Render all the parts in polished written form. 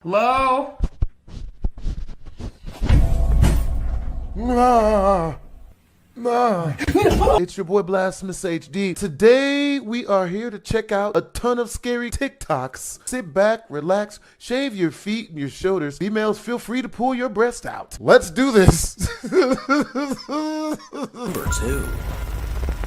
Hello? It's your boy BlastphamousHD. Today we are here to check out a ton of scary TikToks. Sit back, relax, shave your feet and your shoulders. Females, feel free to pull your breast out. Let's do this. Number 2.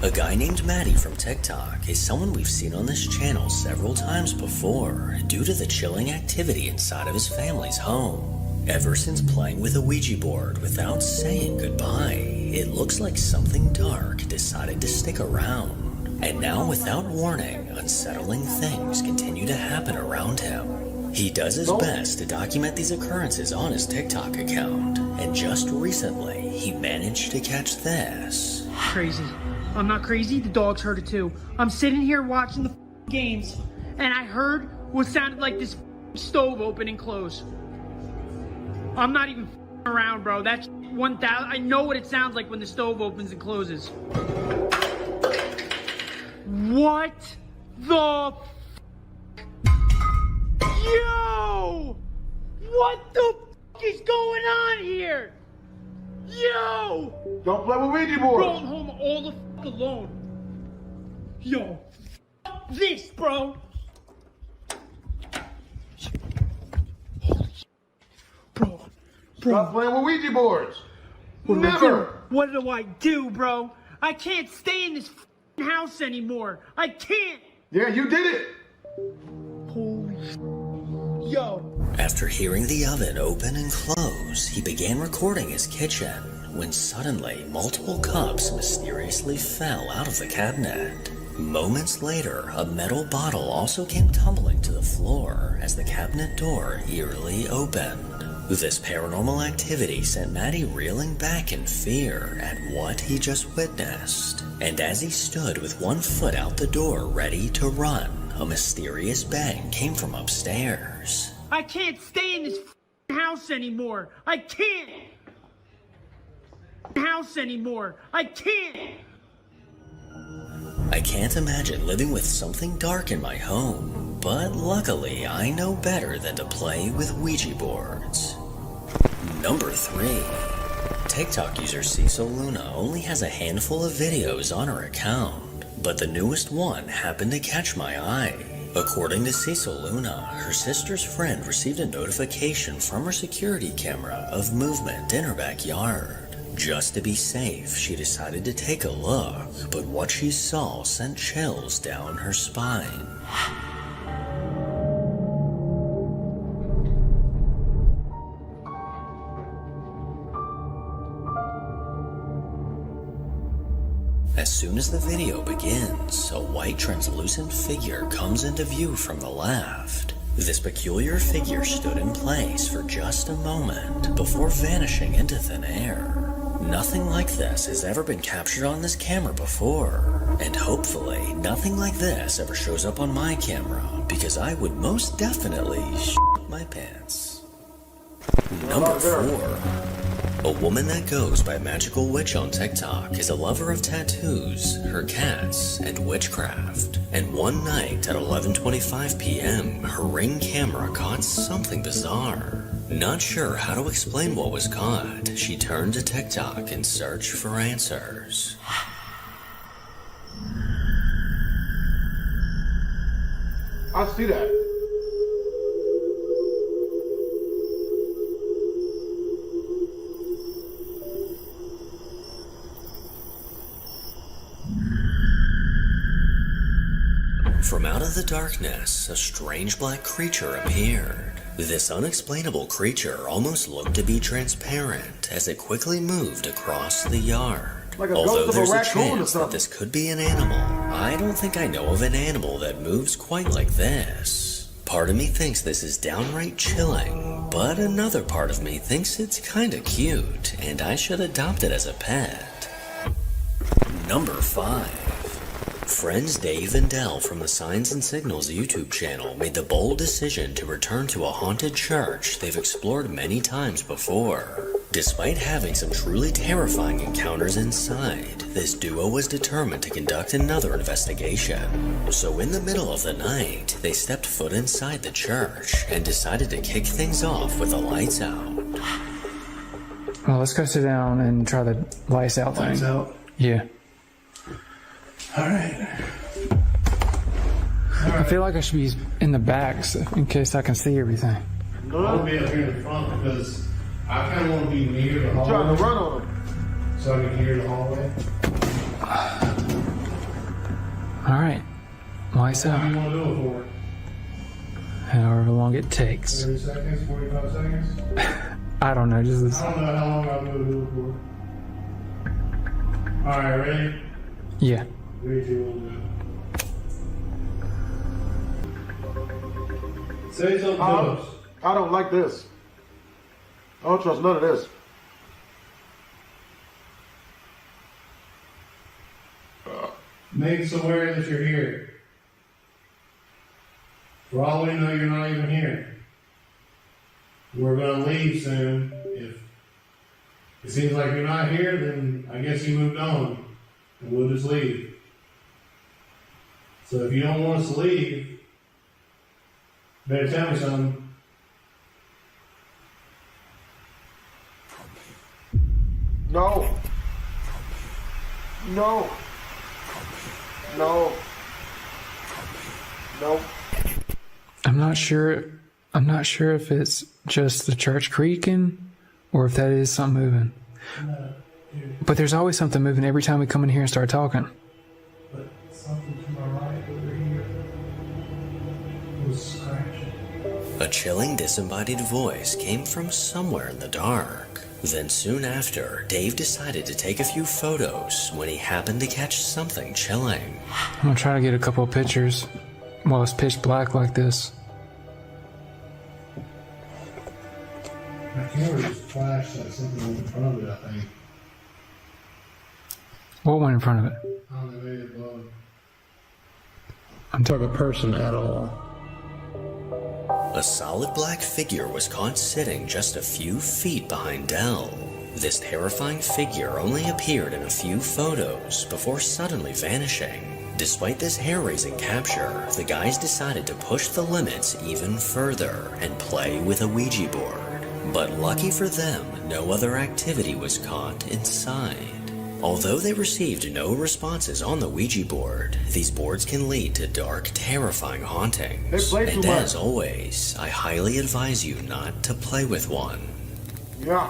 A guy named Mattie from TikTok is someone we've seen on this channel several times before due to the chilling activity inside of his family's home. Ever since playing with a Ouija board without saying goodbye, it looks like something dark decided to stick around. And now, without warning, unsettling things continue to happen around him. He does his best to document these occurrences on his TikTok account, and just recently, he managed to catch this. Crazy. I'm not crazy, the dogs heard it too. I'm sitting here watching the games, and I heard what sounded like this stove open and close. I'm not even around, bro. That's 1,000. I know what it sounds like when the stove opens and closes. What the Yo! What the is going on here? Yo! Don't play with Ouija boards. Bro, I'm home all the alone. Yo, this, bro. Bro. Stop playing with Ouija boards. Never. What do I do, bro? I can't stay in this house anymore. I can't. Yeah, you did it. Holy Yo. After hearing the oven open and close, he began recording his kitchen when suddenly multiple cups mysteriously fell out of the cabinet. Moments later, a metal bottle also came tumbling to the floor as the cabinet door eerily opened. This paranormal activity sent Mattie reeling back in fear at what he just witnessed. And as he stood with one foot out the door ready to run, a mysterious bang came from upstairs. I can't stay in this house anymore. I can't. House anymore. I can't. I can't imagine living with something dark in my home, but luckily I know better than to play with Ouija boards. Number 3. TikTok user Cecil Luna only has a handful of videos on her account, but the newest one happened to catch my eye. According to Cecil Luna, her sister's friend received a notification from her security camera of movement in her backyard. Just to be safe, she decided to take a look, but what she saw sent chills down her spine. As soon as the video begins, a white translucent figure comes into view from the left. This peculiar figure stood in place for just a moment before vanishing into thin air. Nothing like this has ever been captured on this camera before, and hopefully nothing like this ever shows up on my camera, because I would most definitely shit my pants. Number 4. A woman that goes by Magical Witch on TikTok is a lover of tattoos, her cats, and witchcraft. And one night at 11:25 p.m., her Ring camera caught something bizarre. Not sure how to explain what was caught, she turned to TikTok and searched for answers. I see that. From out of the darkness, a strange black creature appeared. This unexplainable creature almost looked to be transparent as it quickly moved across the yard. Like a Although ghost of a there's a raccoon or chance that something. this could be an animal, I don't think I know of an animal that moves quite like this. Part of me thinks this is downright chilling, but another part of me thinks it's kinda cute, and I should adopt it as a pet. Number 5. Friends Dave and Dell from the Signs and Signals YouTube channel made the bold decision to return to a haunted church they've explored many times before. Despite having some truly terrifying encounters inside, this duo was determined to conduct another investigation. So in the middle of the night, they stepped foot inside the church and decided to kick things off with the lights out. Well, let's go sit down and try the lights out thing. Lights out? Yeah. Alright. I feel like I should be in the back so, in case I can see everything. I want to be up here in the front because I kind of want to be near the hallway. Trying to run on them. So I can hear the hallway. Alright. Lights How do you out. want to do it for? However long it takes. 30 seconds? 45 seconds? I don't know, just I don't know how long I'm going to do it for. Alright, ready? yeah. 3, 2, 1, go. Say something to us. I don't like this. I don't trust none of this. Make us aware that you're here. For all we know, you're not even here. We're going to leave soon. If it seems like you're not here, then I guess you moved on. And we'll just leave. So if you don't want us to leave, better tell me something. No. No. No. No. I'm not sure if it's just the church creaking or if that is something moving. But there's always something moving every time we come in here and start talking. But something to my right over here was scratching. A chilling disembodied voice came from somewhere in the dark. Then soon after, Dave decided to take a few photos when he happened to catch something chilling. I'm gonna try to get a couple of pictures while it's pitch black like this. My camera just flashed like something was in front of it, I think. What went in front of it? I don't know, maybe above. I'm talking a person at all. A solid black figure was caught sitting just a few feet behind Dell. This terrifying figure only appeared in a few photos before suddenly vanishing. Despite this hair-raising capture, the guys decided to push the limits even further and play with a Ouija board. But lucky for them, no other activity was caught inside. Although they received no responses on the Ouija board, these boards can lead to dark, terrifying hauntings. They play too And much. as always, I highly advise you not to play with one. Yeah.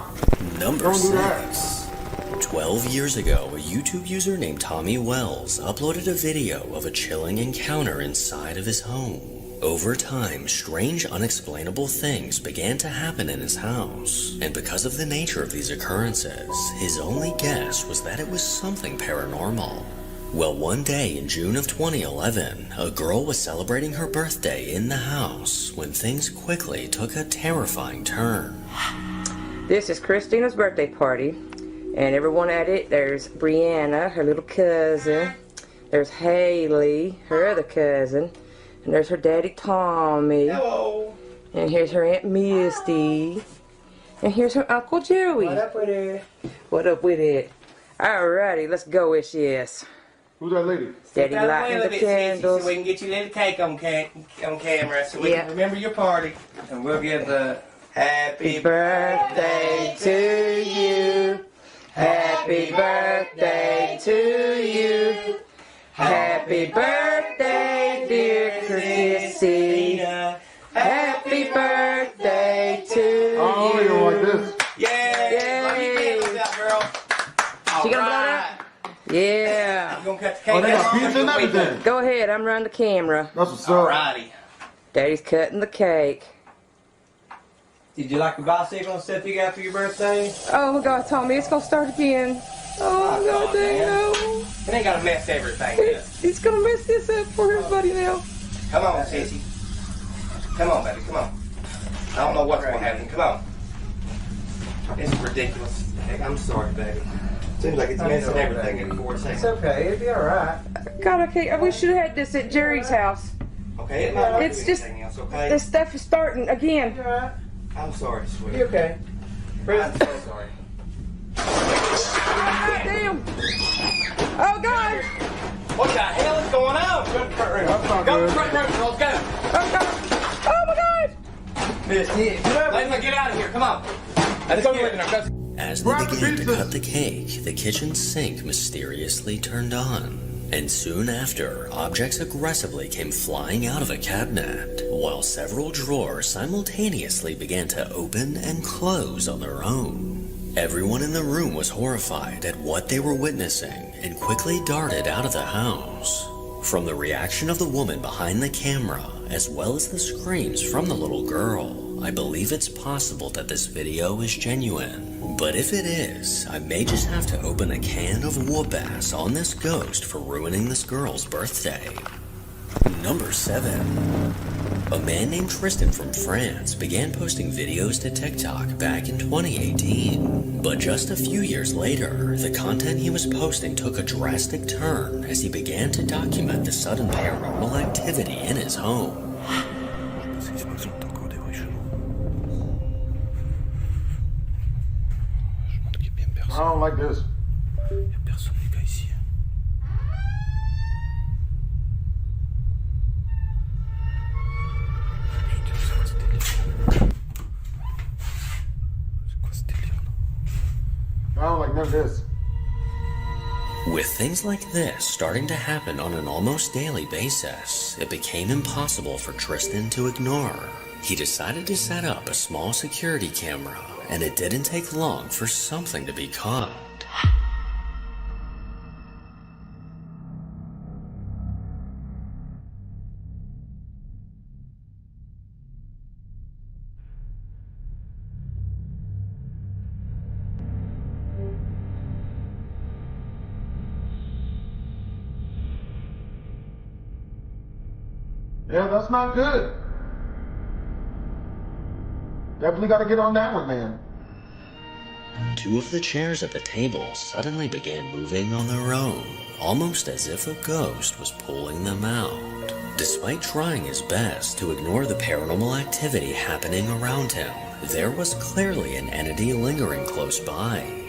Number Don't do that. 6. 12 years ago, a YouTube user named Tommy Wells uploaded a video of a chilling encounter inside of his home. Over time, strange, unexplainable things began to happen in his house, and because of the nature of these occurrences, his only guess was that it was something paranormal. Well, one day in June of 2011, a girl was celebrating her birthday in the house when things quickly took a terrifying turn. This is Christina's birthday party, and everyone at it, there's Brianna, her little cousin, there's Haley, her other cousin, and there's her daddy Tommy. Hello. And here's her Aunt Misty. And here's her Uncle Joey. What up with it? What up with it? Alrighty, let's go, yes. Who's that lady? Daddy lighting the candles. So we can get you a little cake on camera so we Yeah. can remember your party. And we'll give the happy Birthday to you. Happy birthday to you. Happy birthday, dear Chrissy. Happy birthday to Oh, you don't like this. Yeah! Blow your candles out, girl. She gonna blow that? Yeah. You gonna cut the cake Oh, they got out? pizza and everything. Go ahead, I'm running the camera. That's what's up. Alrighty. Daddy's cutting the cake. Did you like the bicycle and stuff you got for your birthday? Oh my God, Tommy, it's gonna start again. Oh my God, no. It ain't gotta mess everything up. He's gonna mess this up for everybody now. Come on, sissy. Come on, baby, come on. I don't know what's gonna happen. Come on. This is ridiculous. Heck, I'm sorry, baby. Seems like it's messing everything in 4 seconds. It's okay, it'll be alright. God, okay, we should have had this at Jerry's house. Okay, it might not It's do just, anything else, okay? this stuff is starting again. You alright? I'm sorry, sweetie. You okay? I'm so sorry. Damn! Oh God! What the hell is going on? That's not Go, good. run, let's go. Oh God! Oh my God! Miss, let's get out of here. Come on. Let's go get it. As they began to cut the cake, the kitchen sink mysteriously turned on. And soon after, objects aggressively came flying out of a cabinet, while several drawers simultaneously began to open and close on their own. Everyone in the room was horrified at what they were witnessing and quickly darted out of the house. From the reaction of the woman behind the camera, as well as the screams from the little girl, I believe it's possible that this video is genuine. But if it is, I may just have to open a can of whoop-ass on this ghost for ruining this girl's birthday. Number 7. A man named Tristan from France began posting videos to TikTok back in 2018. But just a few years later, the content he was posting took a drastic turn as he began to document the sudden paranormal activity in his home. I don't like this. I don't like none of this. With things like this starting to happen on an almost daily basis, it became impossible for Tristan to ignore. He decided to set up a small security camera, and it didn't take long for something to be caught. Yeah, that's not good. Definitely got to get on that one, man. Two of the chairs at the table suddenly began moving on their own, almost as if a ghost was pulling them out. Despite trying his best to ignore the paranormal activity happening around him, there was clearly an entity lingering close by.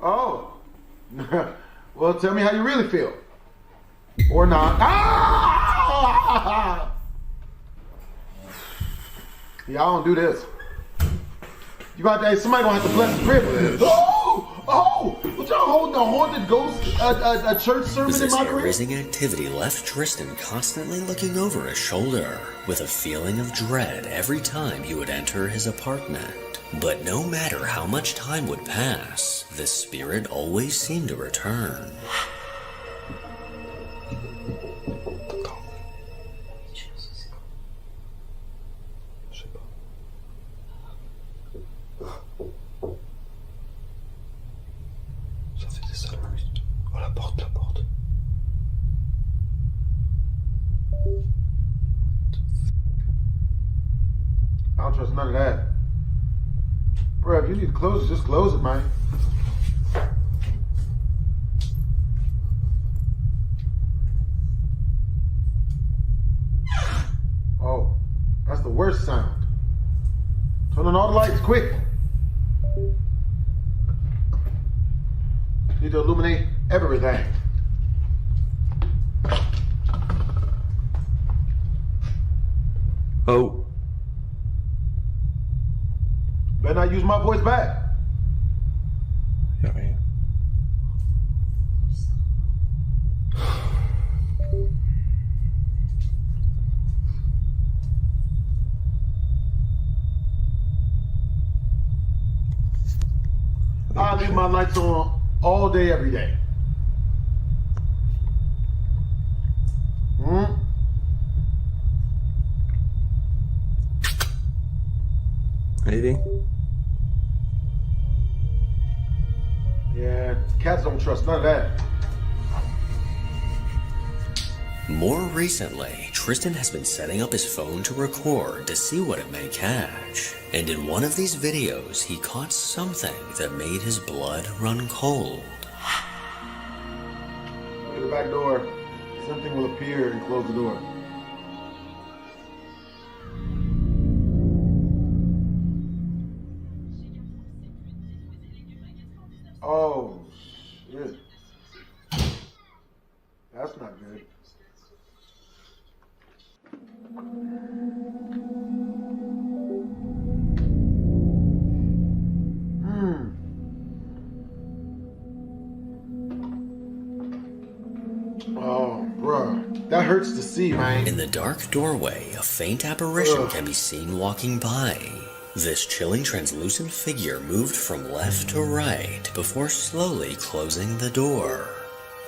Oh. Well, tell me how you really feel. Or not. Ah! Y'all don't do this. You got to, somebody gonna have to bless the crib. Oh! What y'all holding a haunted ghost, a church sermon in This my crib? hair-raising activity left Tristan constantly looking over his shoulder, with a feeling of dread every time he would enter his apartment. But no matter how much time would pass, the spirit always seemed to return. I don't trust none of that. Bro, if you need to close it, just close it, man. Oh, that's the worst sound. Turn on all the lights, quick. Need to illuminate everything. Oh. Better not use my voice back. Y'a rien. I leave my lights on all day, every day. Anything? Yeah, cats don't trust none of that. More recently, Tristan has been setting up his phone to record to see what it may catch. And in one of these videos, he caught something that made his blood run cold. Look at the back door. Something will appear and close the door. Oh, shit. That's not good. Oh, bruh. That hurts to see, man. In the dark doorway, a faint apparition can be seen walking by. This chilling translucent figure moved from left to right before slowly closing the door.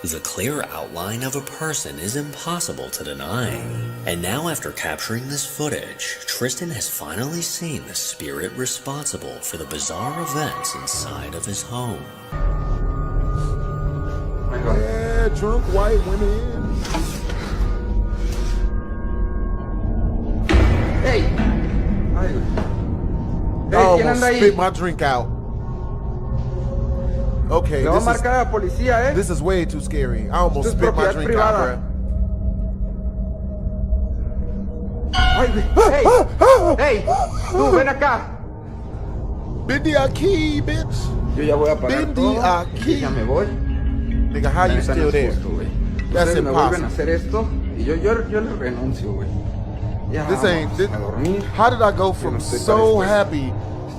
The clear outline of a person is impossible to deny. And now after capturing this footage, Tristan has finally seen the spirit responsible for the bizarre events inside of his home. Yeah, drunk white women. Hey! I almost spit my drink out. Okay, this is way too scary. I almost spit my drink out, bruh. Hey! Hey! Tú, ven acá! Bendi aquí, bitch. Yo ya voy a pagar Bendi todo. aquí. Ya me voy. Nigga, how you still there? That's Ustedes me vuelven impossible. a hacer esto y yo le renuncio, güey. Ya This ain't. vamos a dormir. How did I go from so happy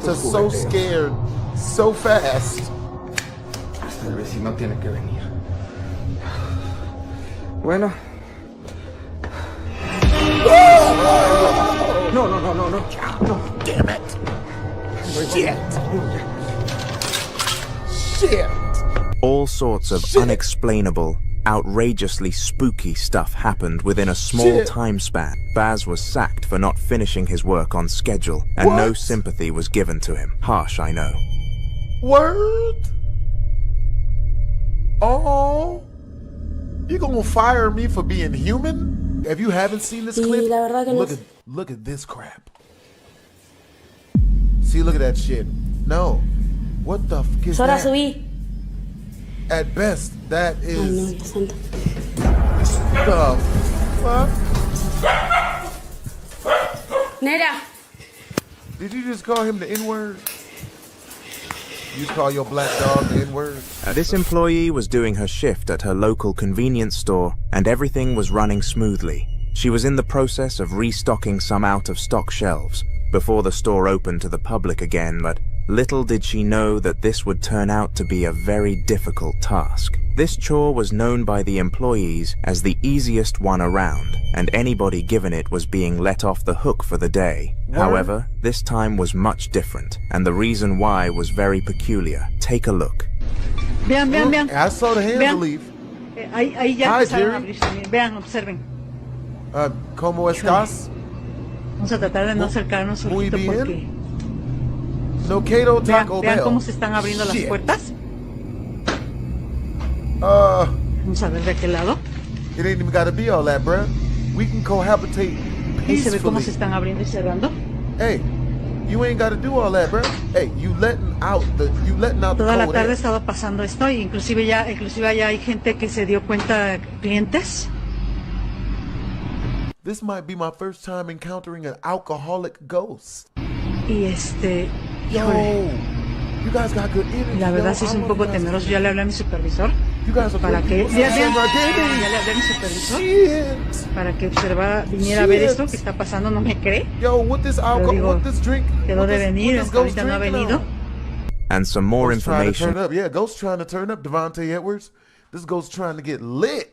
to so scared so fast? Hasta el vecino tiene que venir. Bueno. No. Damn it. Shit. All sorts of unexplainable, outrageously spooky stuff happened within a small time span. Baz was sacked for not finishing his work on schedule, and no sympathy was given to him. Harsh, I know. Word? Oh, you gonna fire me for being human? If you haven't seen this clip, look at this crap. See, look at that shit. No, what the fuck is that? subí. At best, that Ay, no, is Dios santo. the fuck. Nera. Did you just call him the N-word? You just call your black dog the N-word? This employee was doing her shift at her local convenience store, and everything was running smoothly. She was in the process of restocking some out-of-stock shelves before the store opened to the public again, but little did she know that this would turn out to be a very difficult task. This chore was known by the employees as the easiest one around, and anybody given it was being let off the hook for the day. However, this time was much different, and the reason why was very peculiar. Take a look. Vean. I saw the hand leave. Ahí ya Hi, empezaron a Jerry. abrirse. Vean, observen. ¿Cómo estás? Vamos a tratar de no acercarnos un Muy poquito bien. porque No Cato Taco vean Bell. cómo se están abriendo las Shit. puertas. Vamos a ver de aquel lado. It ain't even gotta be all that, bruh. We can cohabitate Ahí se ve cómo peacefully. se están abriendo y cerrando. Hey, you ain't gotta do all that, bruh. Hey, you letting out the Toda la cold tarde air. ha estado pasando esto y inclusive ya hay gente que se dio cuenta, clientes. This might be my first time encountering an alcoholic ghost. Y Yo, you guys got good energy. la verdad yo. sí es I un love poco you guys. temeroso. Ya le hablé a mi supervisor You guys are para good que people. ya le Shit. hablé a mi supervisor Shit. para que viniera a ver Shit. esto que está pasando. No me cree. Yo, what this alcohol, digo, what this drink, quedó what de this, venir, what this hasta ghost ahorita no ha drinking venido. on? And some more Ghost trying to turn information. up. Yeah, Ghost trying to turn up, Devontae Edwards. This Ghost trying to get lit.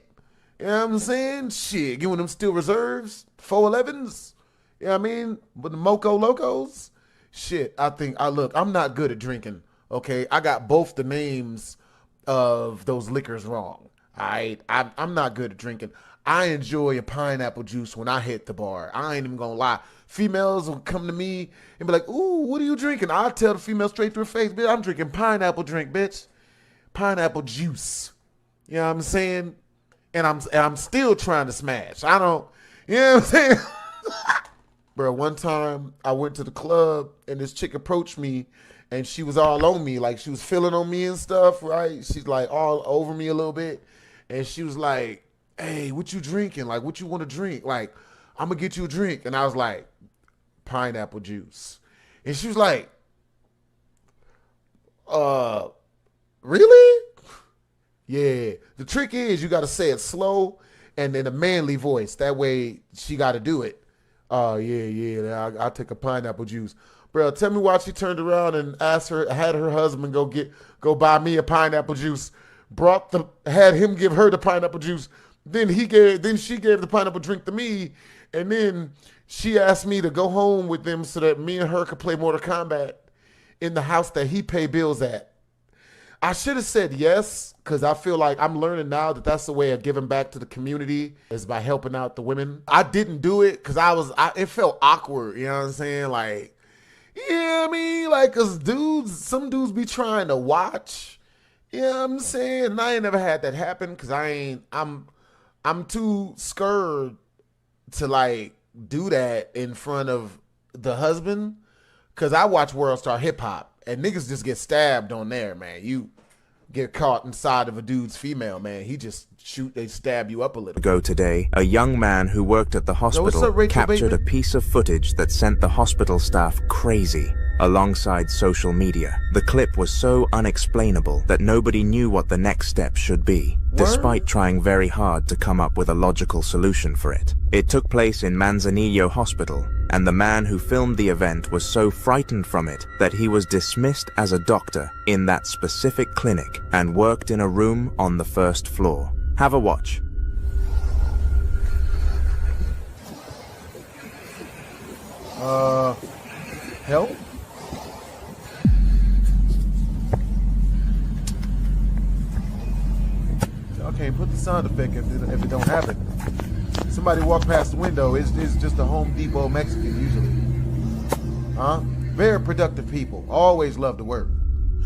You know what I'm saying? Shit, giving them steel reserves, 411s. You know what I mean? With the Moco Locos. Shit, look, I'm not good at drinking, okay? I got both the names of those liquors wrong. I'm not good at drinking. I enjoy a pineapple juice when I hit the bar. I ain't even gonna lie. Females will come to me and be like, ooh, what are you drinking? I'll tell the female straight to her face, bitch, I'm drinking pineapple drink, bitch. Pineapple juice. You know what I'm saying? and I'm still trying to smash. I don't, you know what I'm saying? Bro, one time I went to the club and this chick approached me and she was all on me, like she was feeling on me and stuff, right? She's like all over me a little bit. And she was like, hey, what you drinking? Like, what you want to drink? Like, I'm gonna get you a drink. And I was like, pineapple juice. And she was like, really? Yeah. The trick is you got to say it slow and in a manly voice. That way she got to do it. Oh, yeah. I'll take a pineapple juice. Bro, tell me why she turned around and had her husband go buy me a pineapple juice. Had him give her the pineapple juice. Then she gave the pineapple drink to me. And then she asked me to go home with them so that me and her could play Mortal Kombat in the house that he pay bills at. I should have said yes, because I feel like I'm learning now that that's the way of giving back to the community is by helping out the women. I didn't do it because it felt awkward, you know what I'm saying? Like, yeah, I mean, like, because some dudes be trying to watch, you know what I'm saying? And I ain't never had that happen because I'm too scared to, like, do that in front of the husband because I watch World Star Hip Hop. And niggas just get stabbed on there, man. You get caught inside of a dude's female, man. He just they stab you up a little. Ago today, a young man who worked at the hospital captured a piece of footage that sent the hospital staff crazy alongside social media. The clip was so unexplainable that nobody knew what the next step should be, despite trying very hard to come up with a logical solution for it. It took place in Manzanillo Hospital, and the man who filmed the event was so frightened from it that he was dismissed as a doctor in that specific clinic and worked in a room on the first floor. Have a watch. Help? Y'all can't put the sound effect if it don't have it. Somebody walk past the window, it's just a Home Depot Mexican usually. Huh? Very productive people. Always love to work.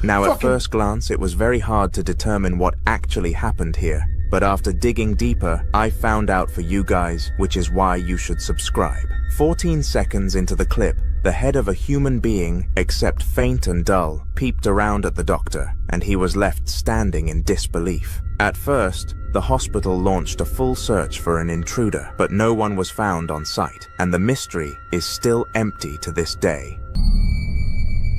Now at first glance, it was very hard to determine what actually happened here. But after digging deeper, I found out for you guys, which is why you should subscribe. 14 seconds into the clip, the head of a human being, except faint and dull, peeped around at the doctor, and he was left standing in disbelief. At first, the hospital launched a full search for an intruder, but no one was found on site, and the mystery is still empty to this day.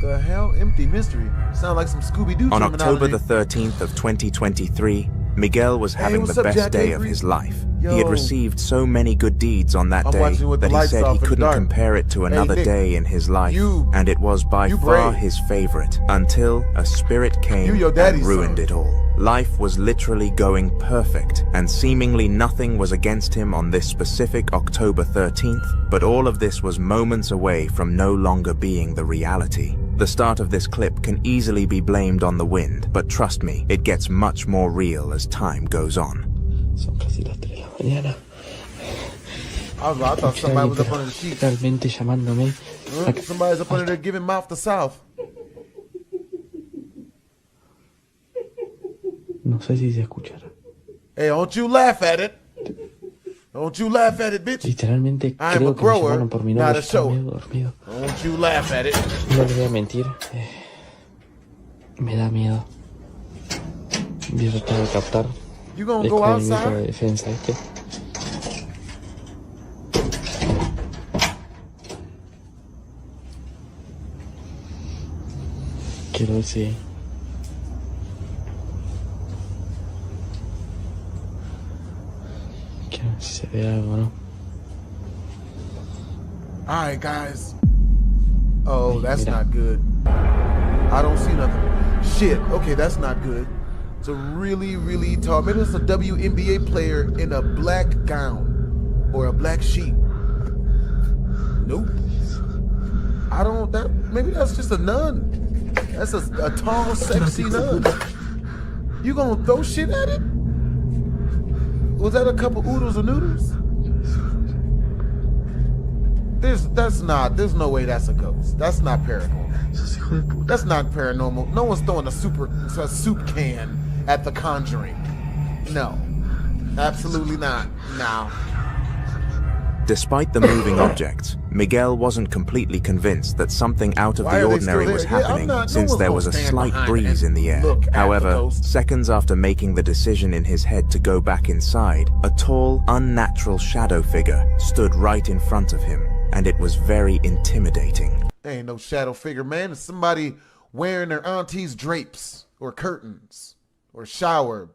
The hell? Empty mystery? Sound like some Scooby-Doo On terminology. October the 13th of 2023, Miguel was having the best day of his life. He had received so many good deeds on that day that he said he couldn't compare it to another day in his life, and it was by far his favorite, until a spirit came and ruined it all. Life was literally going perfect, and seemingly nothing was against him on this specific October 13th, but all of this was moments away from no longer being the reality. The start of this clip can easily be blamed on the wind, but trust me, it gets much more real as time goes on. Son casi las 3 de la mañana. I thought somebody was up under the sheets. Literalmente llamándome. Somebody's up under there giving mouth to south. No sé si se escuchará. Hey, don't you laugh at it. Don't you laugh at it, bitch. Literalmente I'm creo a que me grower, llamaron por mi not nombre. a shower. Dormido. Don't you laugh at it. No les voy a mentir. Me da miedo. Voy a tratar de captar. You gonna el go cubrimiento outside? de defensa este. Quiero ver si... Quiero ver si se ve algo, ¿no? Alright, guys. Oh, that's not good. I don't see nothing. Shit. Okay, that's not good. It's a really, really tall. Maybe it's a WNBA player in a black gown or a black sheet. Nope. Maybe that's just a nun. That's a tall, sexy nun. You gonna throw shit at it? Was that a couple oodles or noodles? There's no way that's a ghost. That's not paranormal. That's not paranormal. No one's throwing a soup can at The Conjuring. No. Absolutely not. No. Despite the moving objects, Miguel wasn't completely convinced that something out of Why the are they still ordinary was there? Yeah, happening, no since one's there gonna was a stand slight behind breeze and in the air. look at the However, ghost. seconds after making the decision in his head to go back inside, a tall, unnatural shadow figure stood right in front of him, and it was very intimidating. There ain't no shadow figure, man. It's somebody wearing their auntie's drapes or curtains or shower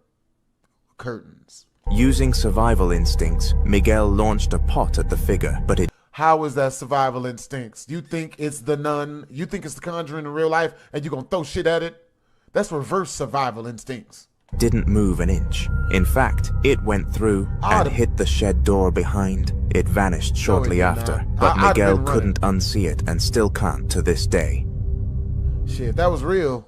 curtains. Using survival instincts, Miguel launched a pot at the figure, but it How is that survival instincts? You think it's the nun? You think it's the Conjuring in real life and you gonna throw shit at it? That's reverse survival instincts. didn't move an inch. In fact, it went through and hit the shed door behind. It vanished shortly after, but Miguel couldn't unsee it and still can't to this day. Shit, if that was real,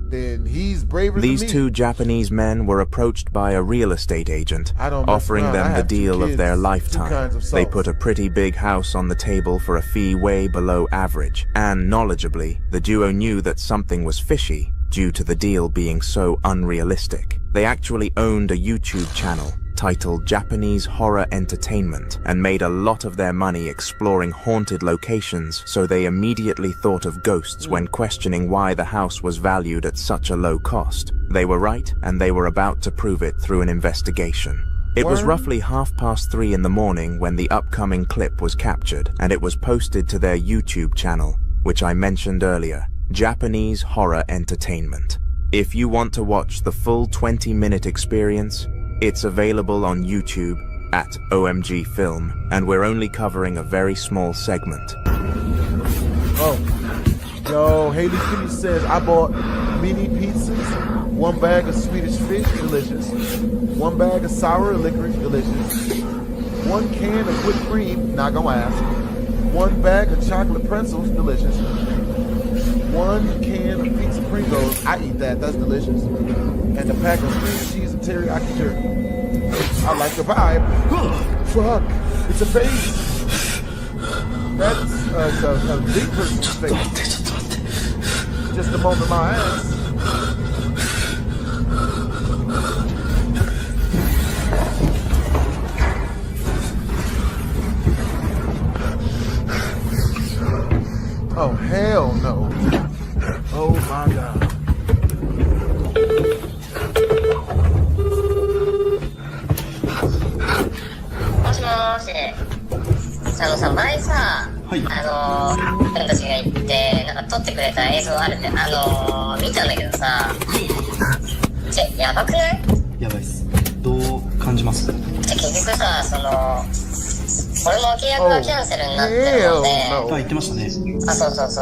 then he's braver These than me. two Japanese men were approached by a real estate agent, offering them the deal of their lifetime. They put a pretty big house on the table for a fee way below average, and knowledgeably, the duo knew that something was fishy due to the deal being so unrealistic. They actually owned a YouTube channel titled Japanese Horror Entertainment and made a lot of their money exploring haunted locations, so they immediately thought of ghosts when questioning why the house was valued at such a low cost. They were right, and they were about to prove it through an investigation. It was roughly 3:30 in the morning when the upcoming clip was captured, and it was posted to their YouTube channel, which I mentioned earlier, Japanese Horror Entertainment. If you want to watch the full 20-minute experience, it's available on YouTube at OMG Film, and we're only covering a very small segment. Oh, yo, Haley Kitty says, I bought mini pizzas, 1 bag of Swedish fish, delicious, 1 bag of sour licorice, delicious, 1 can of whipped cream, not gonna ask, 1 bag of chocolate pretzels, delicious, 1 can of pizza Pringles, I eat that, that's delicious, and a pack of cream cheese and teriyaki jerky. I like the vibe. Fuck, it's a face. That's a big person's face. Just a moment, my ass. Oh, hell no. Oh my God.さ、前さ、俺たちが行って、なんか撮ってくれた映像あるって、見たんだけどさ、やばくない？やばいっす。どう感じます？結局さ、俺も契約がキャンセルになってるので、言ってましたね。そう。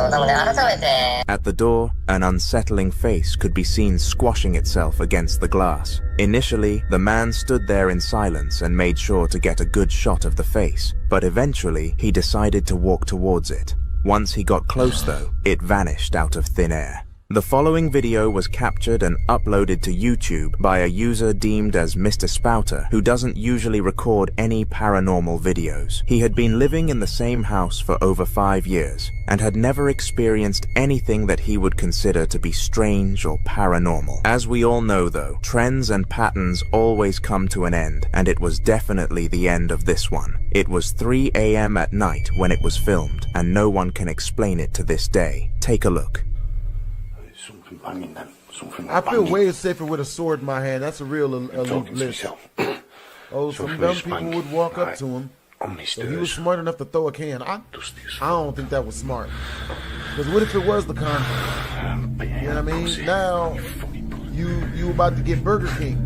なので改めて。 At the door, an unsettling face could be seen squashing itself against the glass. Initially, the man stood there in silence and made sure to get a good shot of the face, but eventually he decided to walk towards it. Once he got close though, it vanished out of thin air. The following video was captured and uploaded to YouTube by a user deemed as Mr. Spouter, who doesn't usually record any paranormal videos. He had been living in the same house for over 5 years and had never experienced anything that he would consider to be strange or paranormal. As we all know though, trends and patterns always come to an end, and it was definitely the end of this one. It was 3 a.m. at night when it was filmed, and no one can explain it to this day. Take a look. I feel way safer with a sword in my hand. That's a real elite list. Oh, some dumb people would walk up to him. So he was smart enough to throw a can. I don't think that was smart. Because what if it was the Conjuring? You know what I mean? Now, you about to get Burger King.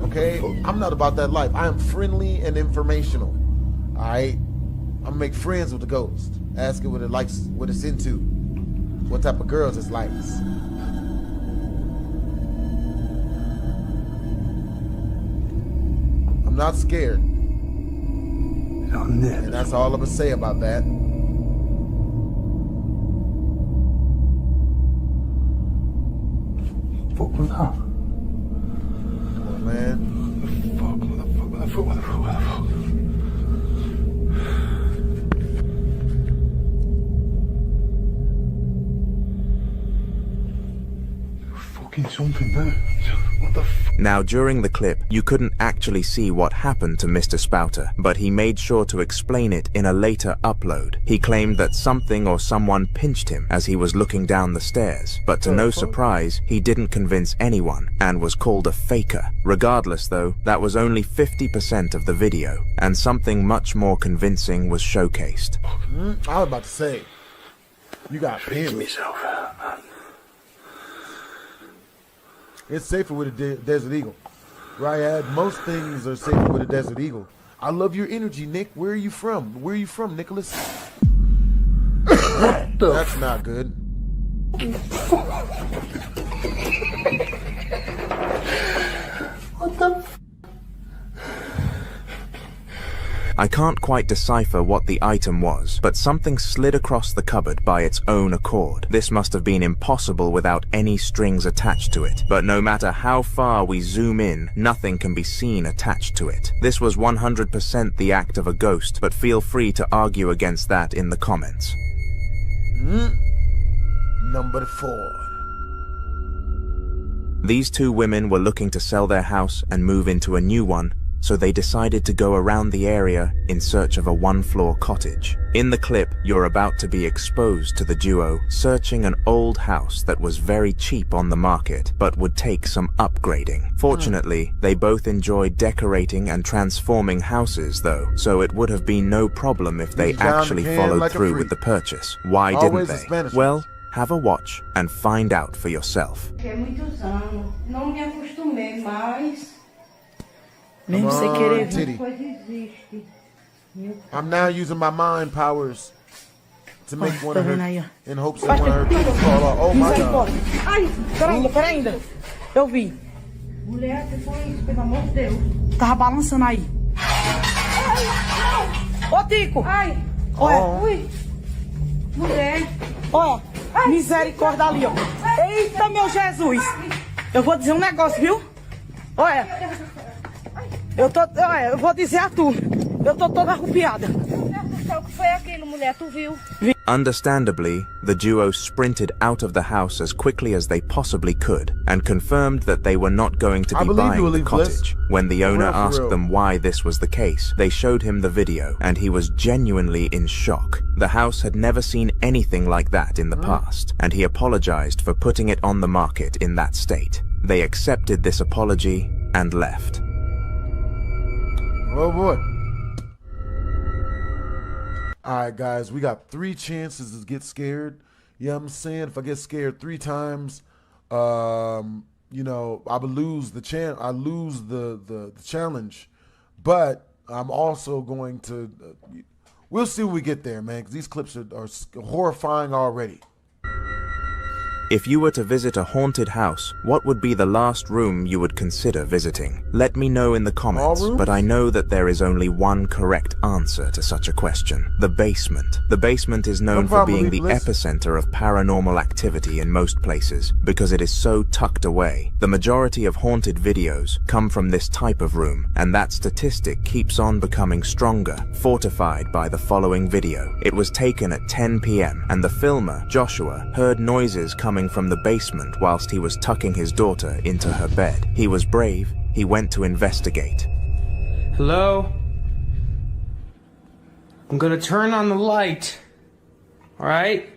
Okay? I'm not about that life. I am friendly and informational. Alright? I'm gonna make friends with the ghost. Ask it what it likes, what it's into. What type of girls it likes. I'm not scared. And that's all I'm gonna say about that. Come on, man. fucking something there. What the f? Now, during the clip, you couldn't actually see what happened to Mr. Spouter, but he made sure to explain it in a later upload. He claimed that something or someone pinched him as he was looking down the stairs, but to no surprise, he didn't convince anyone and was called a faker. Regardless though, that was only 50% of the video, and something much more convincing was showcased. I was about to say, you got pinched. It's safer with a Desert Eagle. Ryad, most things are safer with a Desert Eagle. I love your energy, Nick. Where are you from? Where are you from, Nicholas? That's not good. What the f? I can't quite decipher what the item was, but something slid across the cupboard by its own accord. This must have been impossible without any strings attached to it, but no matter how far we zoom in, nothing can be seen attached to it. This was 100% the act of a ghost, but feel free to argue against that in the comments. Number 4. These two women were looking to sell their house and move into a new one, so they decided to go around the area in search of a one-floor cottage. In the clip, you're about to be exposed to the duo searching an old house that was very cheap on the market, but would take some upgrading. Fortunately, they both enjoyed decorating and transforming houses though, so it would have been no problem if they actually followed through with the purchase. Why didn't they? Well, have a watch and find out for yourself. I'm now using my mind powers to make one of her, in hopes that one of her people fall off. Oh my God. Ai, pera ainda. Eu vi. Mulher, que foi isso, pelo amor de Deus? Tava balançando aí. Ô, Tico. Ai. Olha. Ui. Mulher. Ó, misericórdia ali, ó. Eita, meu Jesus. Eu vou dizer um negócio, viu? Olha. Eu vou dizer a tu, eu tô toda arrupiada. O que foi aquilo, mulher? Tu viu? Understandably, the duo sprinted out of the house as quickly as they possibly could and confirmed that they were not going to be buying the cottage. When the owner asked them why this was the case, they showed him the video and he was genuinely in shock. The house had never seen anything like that in the past, and he apologized for putting it on the market in that state. They accepted this apology and left. Oh boy. Alright guys, we got 3 chances to get scared. You know what I'm saying? If I get scared 3 times, you know, I would lose the the challenge. But I'm also going to we'll see when we get there, man, because these clips are horrifying already. If you were to visit a haunted house, what would be the last room you would consider visiting? Let me know in the comments, but I know that there is only one correct answer to such a question. The basement. The basement is known for being the epicenter of paranormal activity in most places, because it is so tucked away. The majority of haunted videos come from this type of room, and that statistic keeps on becoming stronger, fortified by the following video. It was taken at 10 p.m., and the filmer, Joshua, heard noises coming from the basement whilst he was tucking his daughter into her bed. He was brave. He went to investigate. Hello? I'm gonna turn on the light. Alright?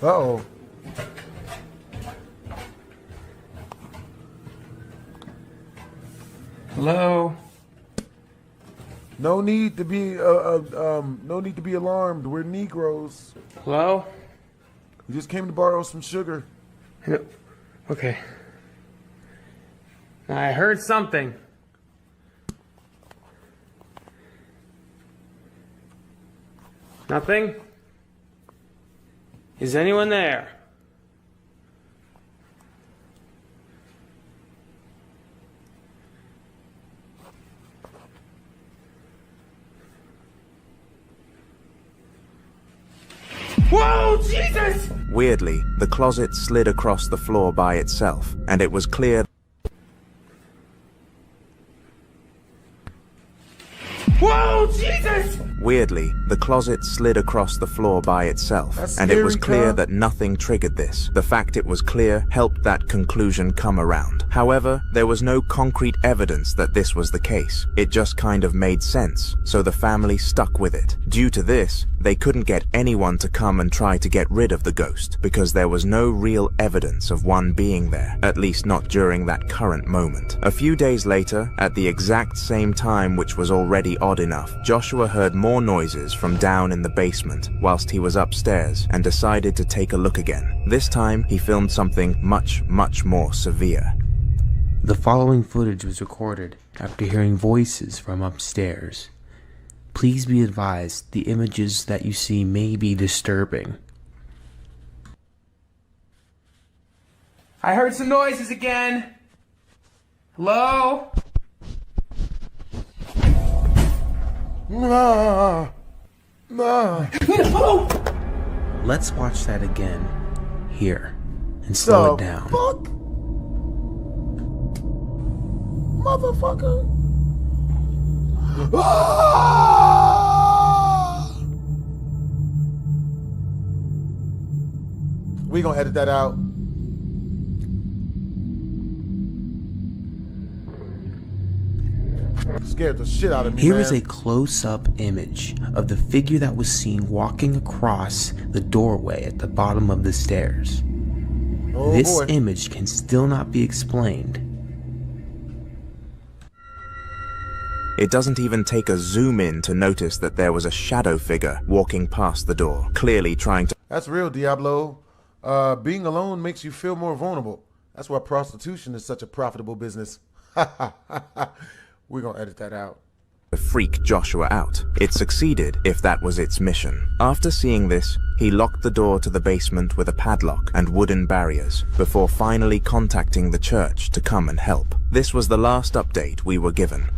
Uh-oh. Hello? No need to be no need to be alarmed. We're Negroes. Hello? We just came to borrow some sugar. Okay. I heard something. Nothing? Is anyone there? Whoa, Jesus! Weirdly, the closet slid across the floor by itself, and it was clear. Whoa, Jesus! Weirdly, the closet slid across the floor by itself, and it was clear that nothing triggered this. The fact it was clear helped that conclusion come around. However, there was no concrete evidence that this was the case. It just kind of made sense, so the family stuck with it. Due to this, they couldn't get anyone to come and try to get rid of the ghost, because there was no real evidence of one being there, at least not during that current moment. A few days later, at the exact same time, which was already odd enough, Joshua heard more noises from down in the basement whilst he was upstairs and decided to take a look again. This time, he filmed something much more severe. The following footage was recorded after hearing voices from upstairs. Please be advised, the images that you see may be disturbing. I heard some noises again. Hello? Let's watch that again here and slow it down. Fuck? Motherfucker. We gonna edit that out. Scared the shit out of me, Here man. is a close-up image of the figure that was seen walking across the doorway at the bottom of the stairs. Oh, this boy. image can still not be explained. It doesn't even take a zoom in to notice that there was a shadow figure walking past the door, clearly trying to... That's real, Diablo. Being alone makes you feel more vulnerable. That's why prostitution is such a profitable business. We're gonna edit that out. freak Joshua out. It succeeded if that was its mission. After seeing this, he locked the door to the basement with a padlock and wooden barriers, before finally contacting the church to come and help. This was the last update we were given.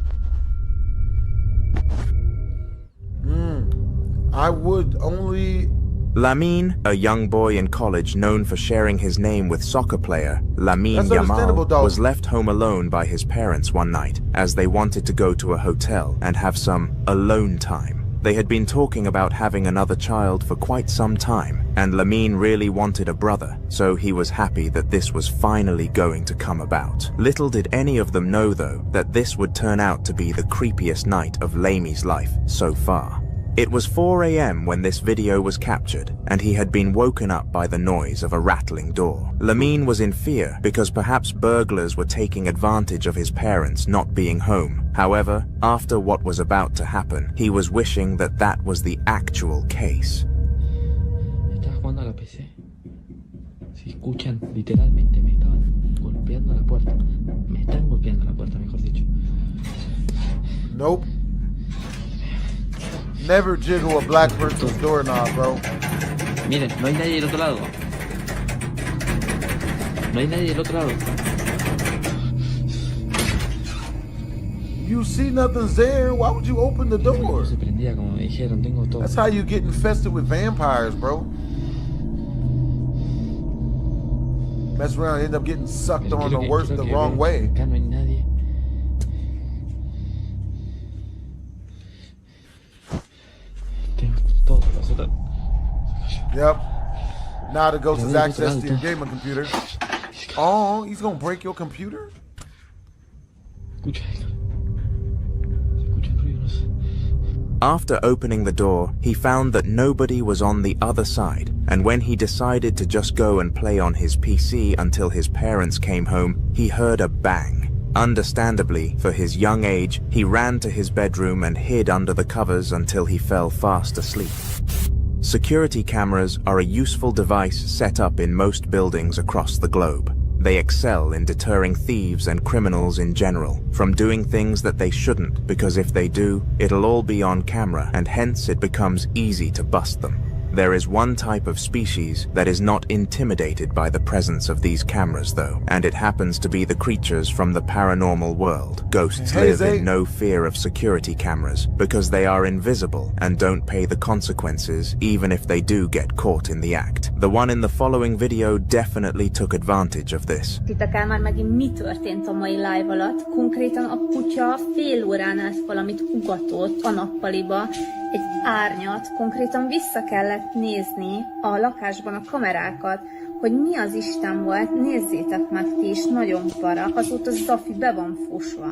I would only... Lamine, a young boy in college known for sharing his name with soccer player Lamine Yamal, was left home alone by his parents one night as they wanted to go to a hotel and have some alone time. They had been talking about having another child for quite some time, and Lamine really wanted a brother, so he was happy that this was finally going to come about. Little did any of them know, though, that this would turn out to be the creepiest night of Lamie's life so far. It was 4 a.m. when this video was captured, and he had been woken up by the noise of a rattling door. Lamine was in fear because perhaps burglars were taking advantage of his parents not being home. However, after what was about to happen, he was wishing that that was the actual case. Estaba jugando a la PC. Si escuchan, literalmente me estaban golpeando la puerta. Me están golpeando la puerta, mejor dicho. Nope. Never jiggle a black person's doorknob, bro. Miren, no hay nadie del otro lado. No hay nadie del otro lado. You see nothing's there, why would you open the door? Se prendía, como me dijeron, tengo todo. That's how you get infested with vampires, bro. Mess around and end up getting sucked on the worst the wrong way. Acá no hay nadie. Yep. Now the ghost has access to your gaming computer. Oh, he's gonna break your computer? After opening the door, he found that nobody was on the other side, and when he decided to just go and play on his PC until his parents came home, he heard a bang. Understandably, for his young age, he ran to his bedroom and hid under the covers until he fell fast asleep. Security cameras are a useful device set up in most buildings across the globe. They excel in deterring thieves and criminals in general from doing things that they shouldn't, because if they do, it'll all be on camera, and hence it becomes easy to bust them. There is one type of species that is not intimidated by the presence of these cameras, though, and it happens to be the creatures from the paranormal world. Ghosts live in no fear of security cameras because they are invisible and don't pay the consequences even if they do get caught in the act. The one in the following video definitely took advantage of this. Titek el már megint mi történt a mai live alatt. Konkrétan a kutya fél órán át valamit ugatott a nappaliba, egy árnyat, konkrétan vissza kellett nézni a lakásban a kamerákat, hogy mi az Isten volt, nézzétek meg ti is, nagyon para, azóta Zafi be van fosva.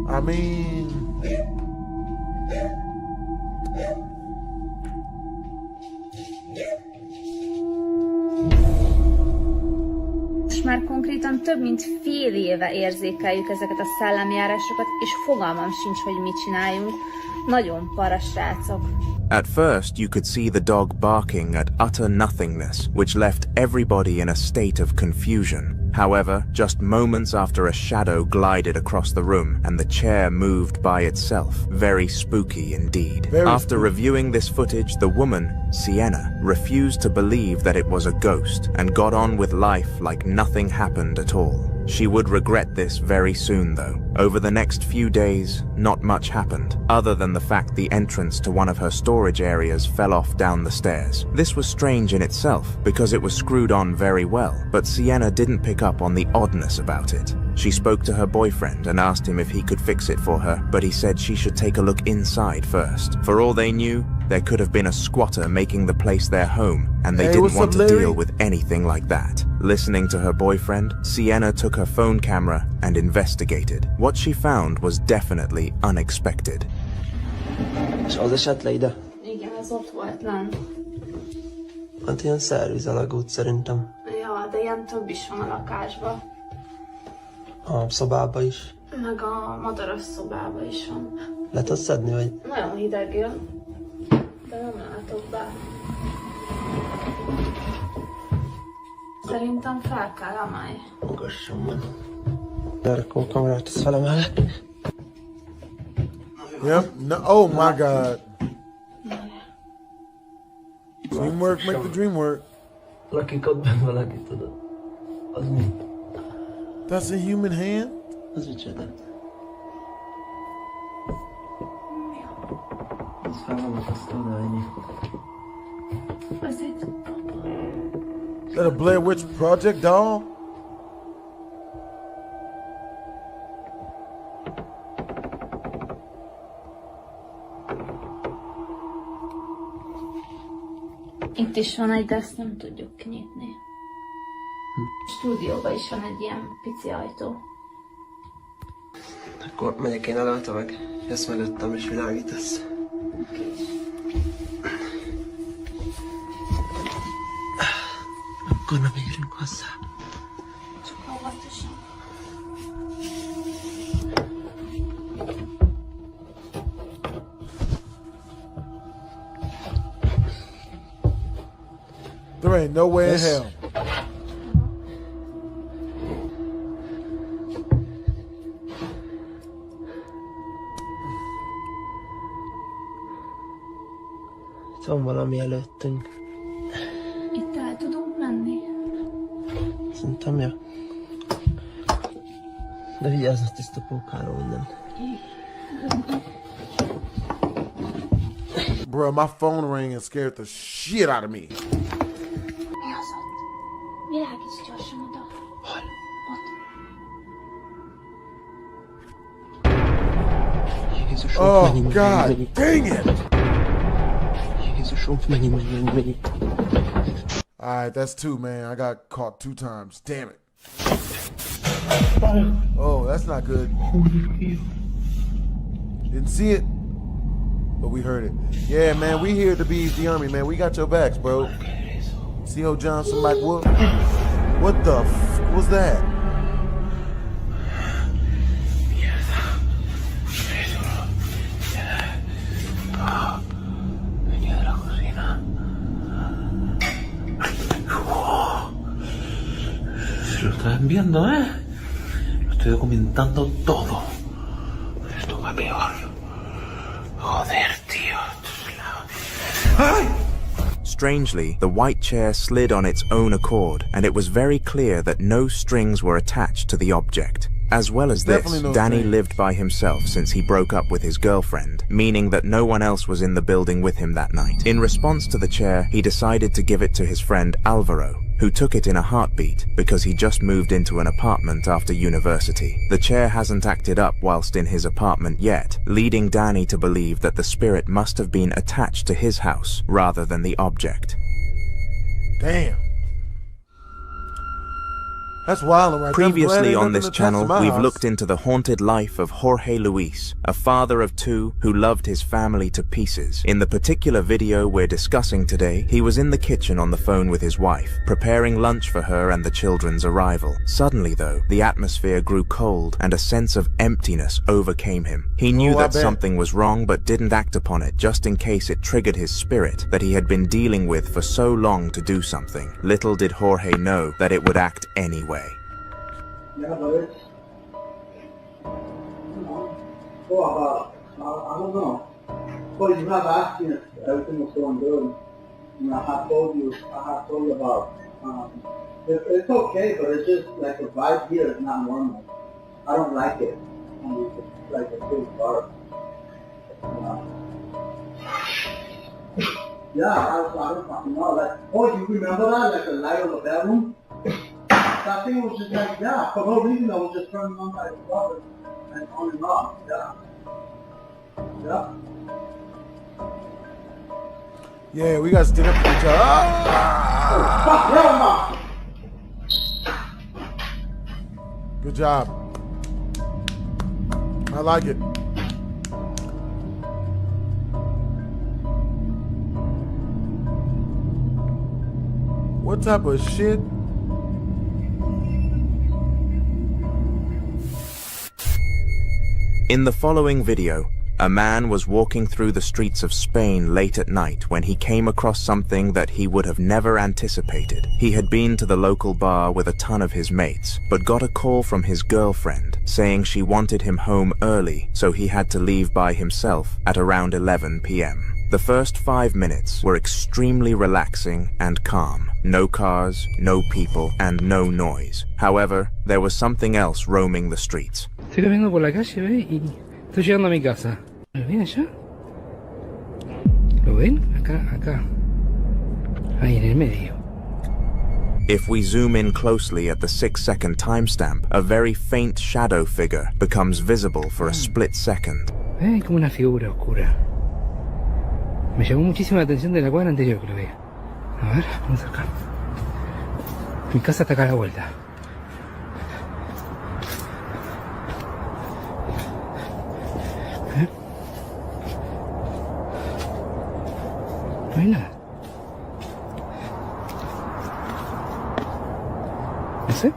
I mean... Most már konkrétan több mint fél éve érzékeljük ezeket a szellemjárásokat, és fogalmam sincs, hogy mit csináljunk. Nagyon para, srácok. At first, you could see the dog barking at utter nothingness, which left everybody in a state of confusion. However, just moments after a shadow glided across the room and the chair moved by itself. Very spooky indeed. After reviewing this footage, the woman, Sienna, refused to believe that it was a ghost and got on with life like nothing happened at all. She would regret this very soon though. Over the next few days, not much happened, other than the fact the entrance to one of her storage areas fell off down the stairs. This was strange in itself, because it was screwed on very well, but Sienna didn't pick up on the oddness about it. She spoke to her boyfriend and asked him if he could fix it for her, but he said she should take a look inside first. For all they knew, there could have been a squatter making the place their home, and they didn't want to deal with anything like that. Listening to her boyfriend, Sienna took her phone camera and investigated. What she found was definitely unexpected. És az esett le ide? Igen, az ott volt lent. Hát ilyen szervizalagút szerintem. Ja, de ilyen több is van a lakásban. A szobába is. Meg a madaras szobába is van. Le tudsz szedni, vagy? Nagyon hideg jön, de nem látok be. Szerintem fel kell emelni. Ugasson meg. Lerakom a kamerát, ezt felemelek. Yep. No, oh my God. Dreamwork make the dream work. Lakik ott benne valaki, tudod. Az mi? That's a human hand? Az micsoda? Az fel van akasztóra, ennyi. Az egy... Is that a Blair Witch Project doll? Itt is van egy, de ezt nem tudjuk kinyitni. A stúdióban is van egy ilyen pici ajtó. Akkor megyek én előtte meg, jössz mögöttem és világítasz. Akkor nem érünk hozzá. Csak óvatosan. There ain't no way in hell. Itt van valami előttünk. Itt el tudunk menni? Szerintem, ja. De vigyázz a tiszta pókára minden. Bro, my phone rang and scared the shit out of me. Mi az ott? Világíts gyorsan oda. Hol? Ott. Jézusom, Oh menjünk, God, menjünk. dang it! Jézusom, menjünk. Alright, that's two, man. I got caught 2 times. Damn it. Oh, that's not good. Didn't see it, but we heard it. Yeah, man, we here to be the army, man. We got your backs, bro. C.O. Johnson, Mike Wood. What the f was that? Lo están viendo, ¿eh? Lo estoy documentando todo. Esto va peor. Joder, tío. ¡Ay! Strangely, the white chair slid on its own accord, and it was very clear that no strings were attached to the object. As well as this, Danny lived by himself since he broke up with his girlfriend, meaning that no one else was in the building with him that night. In response to the chair, he decided to give it to his friend Alvaro, who took it in a heartbeat because he just moved into an apartment after university. The chair hasn't acted up whilst in his apartment yet, leading Danny to believe that the spirit must have been attached to his house rather than the object. Damn. That's wild, right? Previously on this channel, we've looked into the haunted life of Jorge Luis, a father of two who loved his family to pieces. In the particular video we're discussing today, he was in the kitchen on the phone with his wife, preparing lunch for her and the children's arrival. Suddenly though, the atmosphere grew cold and a sense of emptiness overcame him. He knew that something was wrong but didn't act upon it just in case it triggered his spirit that he had been dealing with for so long to do something. Little did Jorge know that it would act anyway. Yeah, but it's, you know, I don't know. But you have asked me if everything was going good. And I have told you about, it's okay, but it's just like the vibe here is not normal. I don't like it. It's like a big dark. Yeah, I don't fucking know. Like, oh, you remember that? Like the light of the bedroom? That thing was just like, yeah, for no reason I was just turning on by itself and on and off, yeah. Yeah. Yeah, we got to stick up for each other. Ah! Good job. I like it. What type of shit? In the following video, a man was walking through the streets of Spain late at night when he came across something that he would have never anticipated. He had been to the local bar with a ton of his mates, but got a call from his girlfriend saying she wanted him home early, so he had to leave by himself at around 11 p.m. The first 5 minutes were extremely relaxing and calm. No cars, no people, and no noise. However, there was something else roaming the streets. Estoy caminando por la calle, ¿ve? Y estoy llegando a mi casa. ¿Lo ven allá? ¿Lo ven? Acá. Ahí en el medio. If we zoom in closely at the 6-second timestamp, a very faint shadow figure becomes visible for a split second. Como una figura oscura. Me llamó muchísimo la atención de la cuadra anterior que lo veía. A ver, vamos acá. Mi casa está acá a la vuelta. No hay nada. No sé.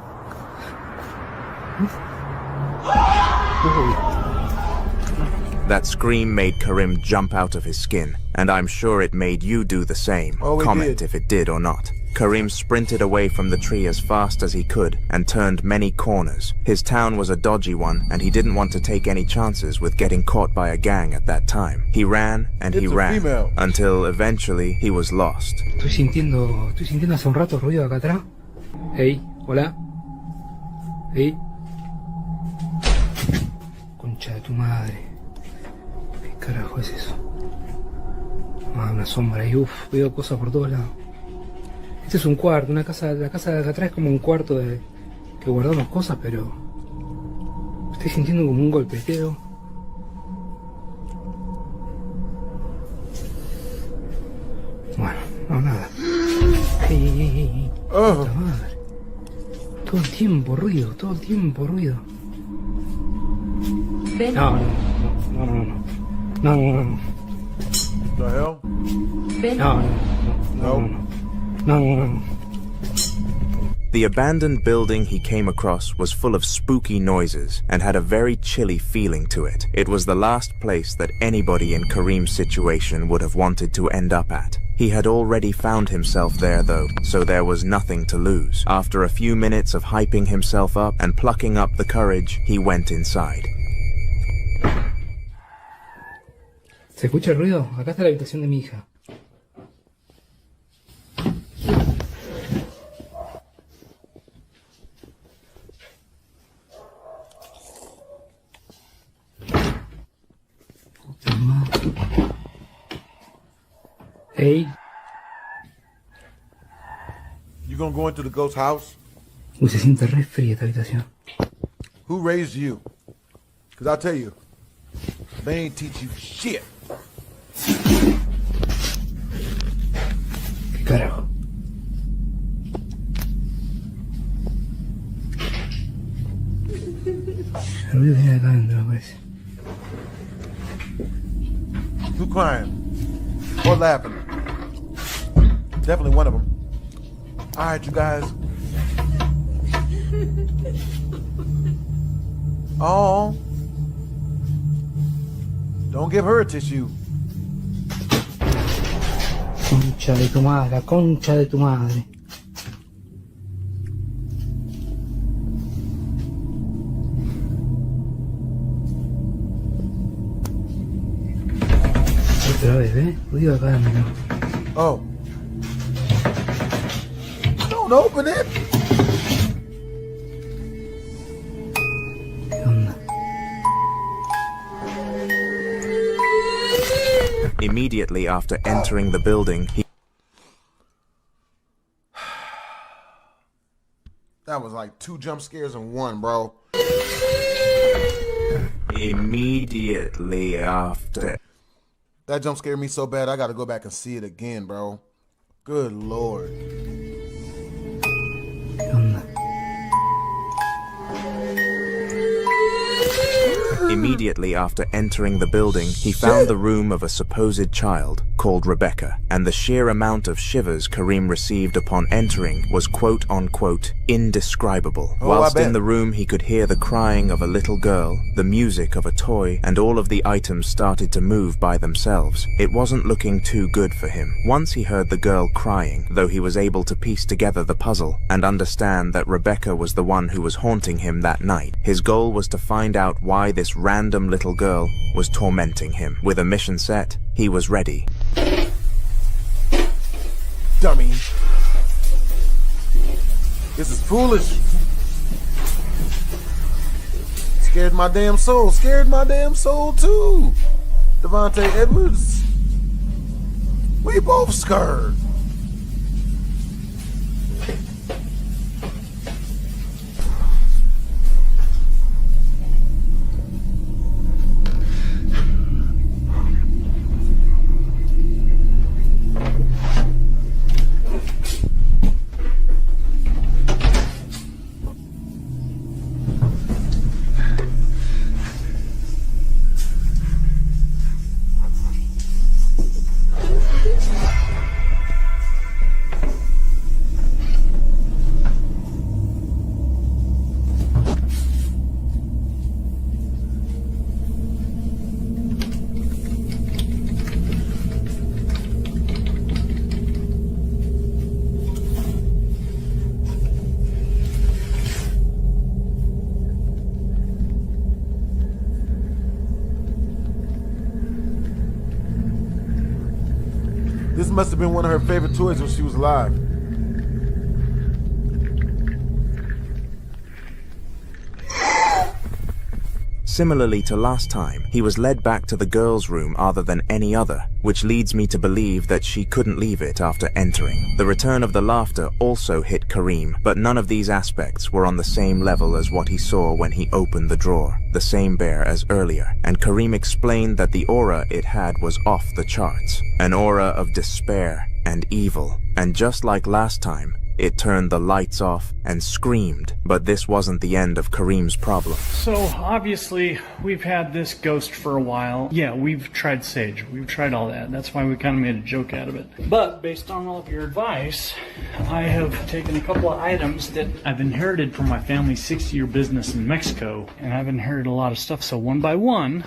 That scream made Karim jump out of his skin, and I'm sure it made you do the same. Comment if it did or not. Karim sprinted away from the tree as fast as he could and turned many corners. His town was a dodgy one, and he didn't want to take any chances with getting caught by a gang at that time. He ran and he ran until eventually he was lost. Estoy sintiendo hace un rato ruido acá atrás. Hey, hola. Hey. Concha de tu madre. ¿Qué carajo es eso? Ah, una sombra y veo cosas por todos lados. Este es un cuarto, la casa de acá atrás es como un cuarto que guardamos cosas, pero estoy sintiendo como un golpeteo. Bueno, no, nada. Ey. Puta madre. Todo el tiempo ruido. No. The hell? No. The abandoned building he came across was full of spooky noises and had a very chilly feeling to it. It was the last place that anybody in Karim's situation would have wanted to end up at. He had already found himself there though, so there was nothing to lose. After a few minutes of hyping himself up and plucking up the courage, he went inside. ¿Se escucha el ruido? Acá está la habitación de mi hija. Hey. You gonna go into the ghost house? Uy, se siente re fría esta habitación. Who raised you? Cause I'll tell you, they ain't teach you shit. ¿Qué carajo? El ruido viene de acá adentro, me parece. Who crying? Or laughing? Definitely one of them. Alright, you guys. Oh. Don't give her a tissue. Concha de tu madre, la concha de tu madre. Otra vez, ¿ves? Ruido acá adentro. Oh. Don't open it. ¿Qué onda? Immediately after entering the building, he... That was like 2 jump scares in one, bro. Immediately after... That jump scared me so bad, I gotta go back and see it again, bro. Good Lord. ¿Qué onda? Immediately after entering the building, he found the room of a supposed child called Rebecca, and the sheer amount of shivers Kareem received upon entering was quote-unquote indescribable. Whilst in the room, he could hear the crying of a little girl, the music of a toy, and all of the items started to move by themselves. It wasn't looking too good for him. Once he heard the girl crying, though he was able to piece together the puzzle and understand that Rebecca was the one who was haunting him that night. His goal was to find out why this random little girl was tormenting him. With a mission set, he was ready. Dummy. This is foolish. Scared my damn soul. Scared my damn soul too. Devontae Edwards. We both scared. This must have been one of her favorite toys when she was alive. Similarly to last time, he was led back to the girl's room other than any other, which leads me to believe that she couldn't leave it after entering. The return of the laughter also hit Kareem, but none of these aspects were on the same level as what he saw when he opened the drawer, the same bear as earlier, and Kareem explained that the aura it had was off the charts, an aura of despair and evil, and just like last time, it turned the lights off and screamed, but this wasn't the end of Kareem's problem. So, obviously, we've had this ghost for a while. Yeah, we've tried sage. We've tried all that. That's why we kind of made a joke out of it. But, based on all of your advice, I have taken a couple of items that I've inherited from my family's 60-year business in Mexico. And I've inherited a lot of stuff, so one by one,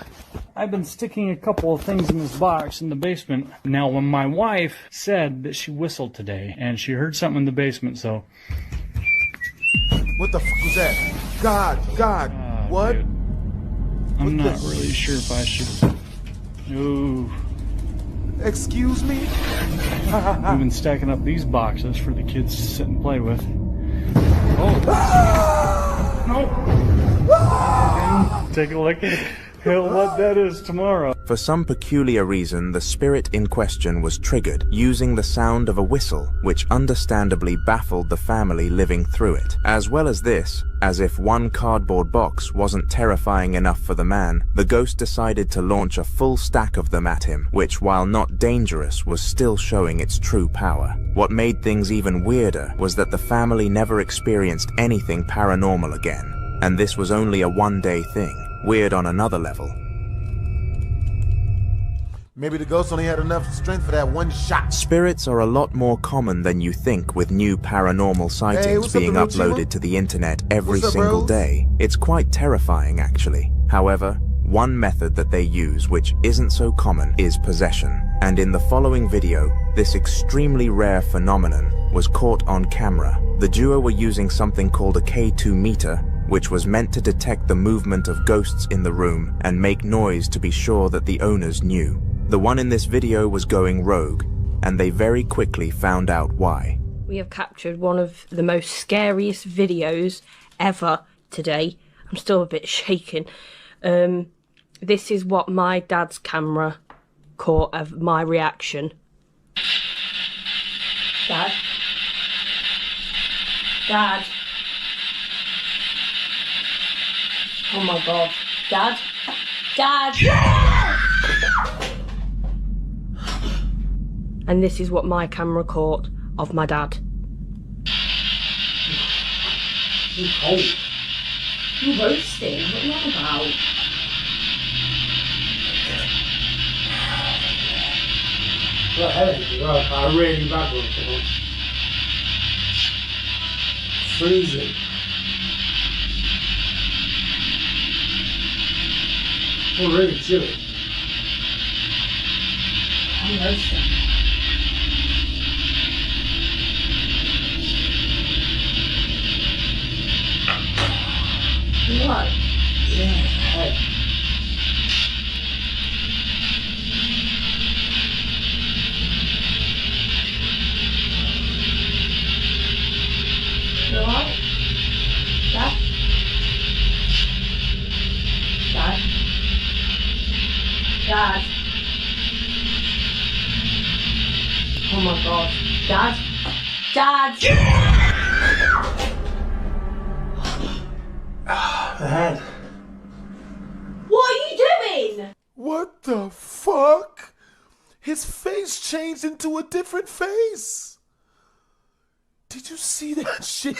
I've been sticking a couple of things in this box in the basement. Now, when my wife said that she whistled today, and she heard something in the basement, so... What the fuck was that? God, what? Dude. I'm not really sure if I should... Ooh. Excuse me? We've been stacking up these boxes for the kids to sit and play with. Oh. No. Take a look at it. Hell, what that is tomorrow. For some peculiar reason, the spirit in question was triggered using the sound of a whistle, which understandably baffled the family living through it. As well as this, as if one cardboard box wasn't terrifying enough for the man, the ghost decided to launch a full stack of them at him, which, while not dangerous, was still showing its true power. What made things even weirder was that the family never experienced anything paranormal again, and this was only a one-day thing. Weird on another level. Maybe the ghost only had enough strength for that one shot. Spirits are a lot more common than you think, with new paranormal sightings being uploaded to the internet every single day. It's quite terrifying, actually. However, one method that they use, which isn't so common, is possession. And in the following video, this extremely rare phenomenon was caught on camera. The duo were using something called a K2 meter, which was meant to detect the movement of ghosts in the room and make noise to be sure that the owners knew. The one in this video was going rogue, and they very quickly found out why. We have captured one of the most scariest videos ever today. I'm still a bit shaken. This is what my dad's camera caught of my reaction. Dad? Dad? Oh my god. Dad? Dad! And this is what my camera caught of my dad. You cold. You roasting? What are you on about? Got a headache as well. I really bad one for once. Freezing. We're really chilly. I'm roasting. What? Yeah, hey. You alright? Dad? Dad? Dad? Oh my god. Dad? Dad? The head. What are you doing? What the fuck? His face changed into a different face. Did you see that shit?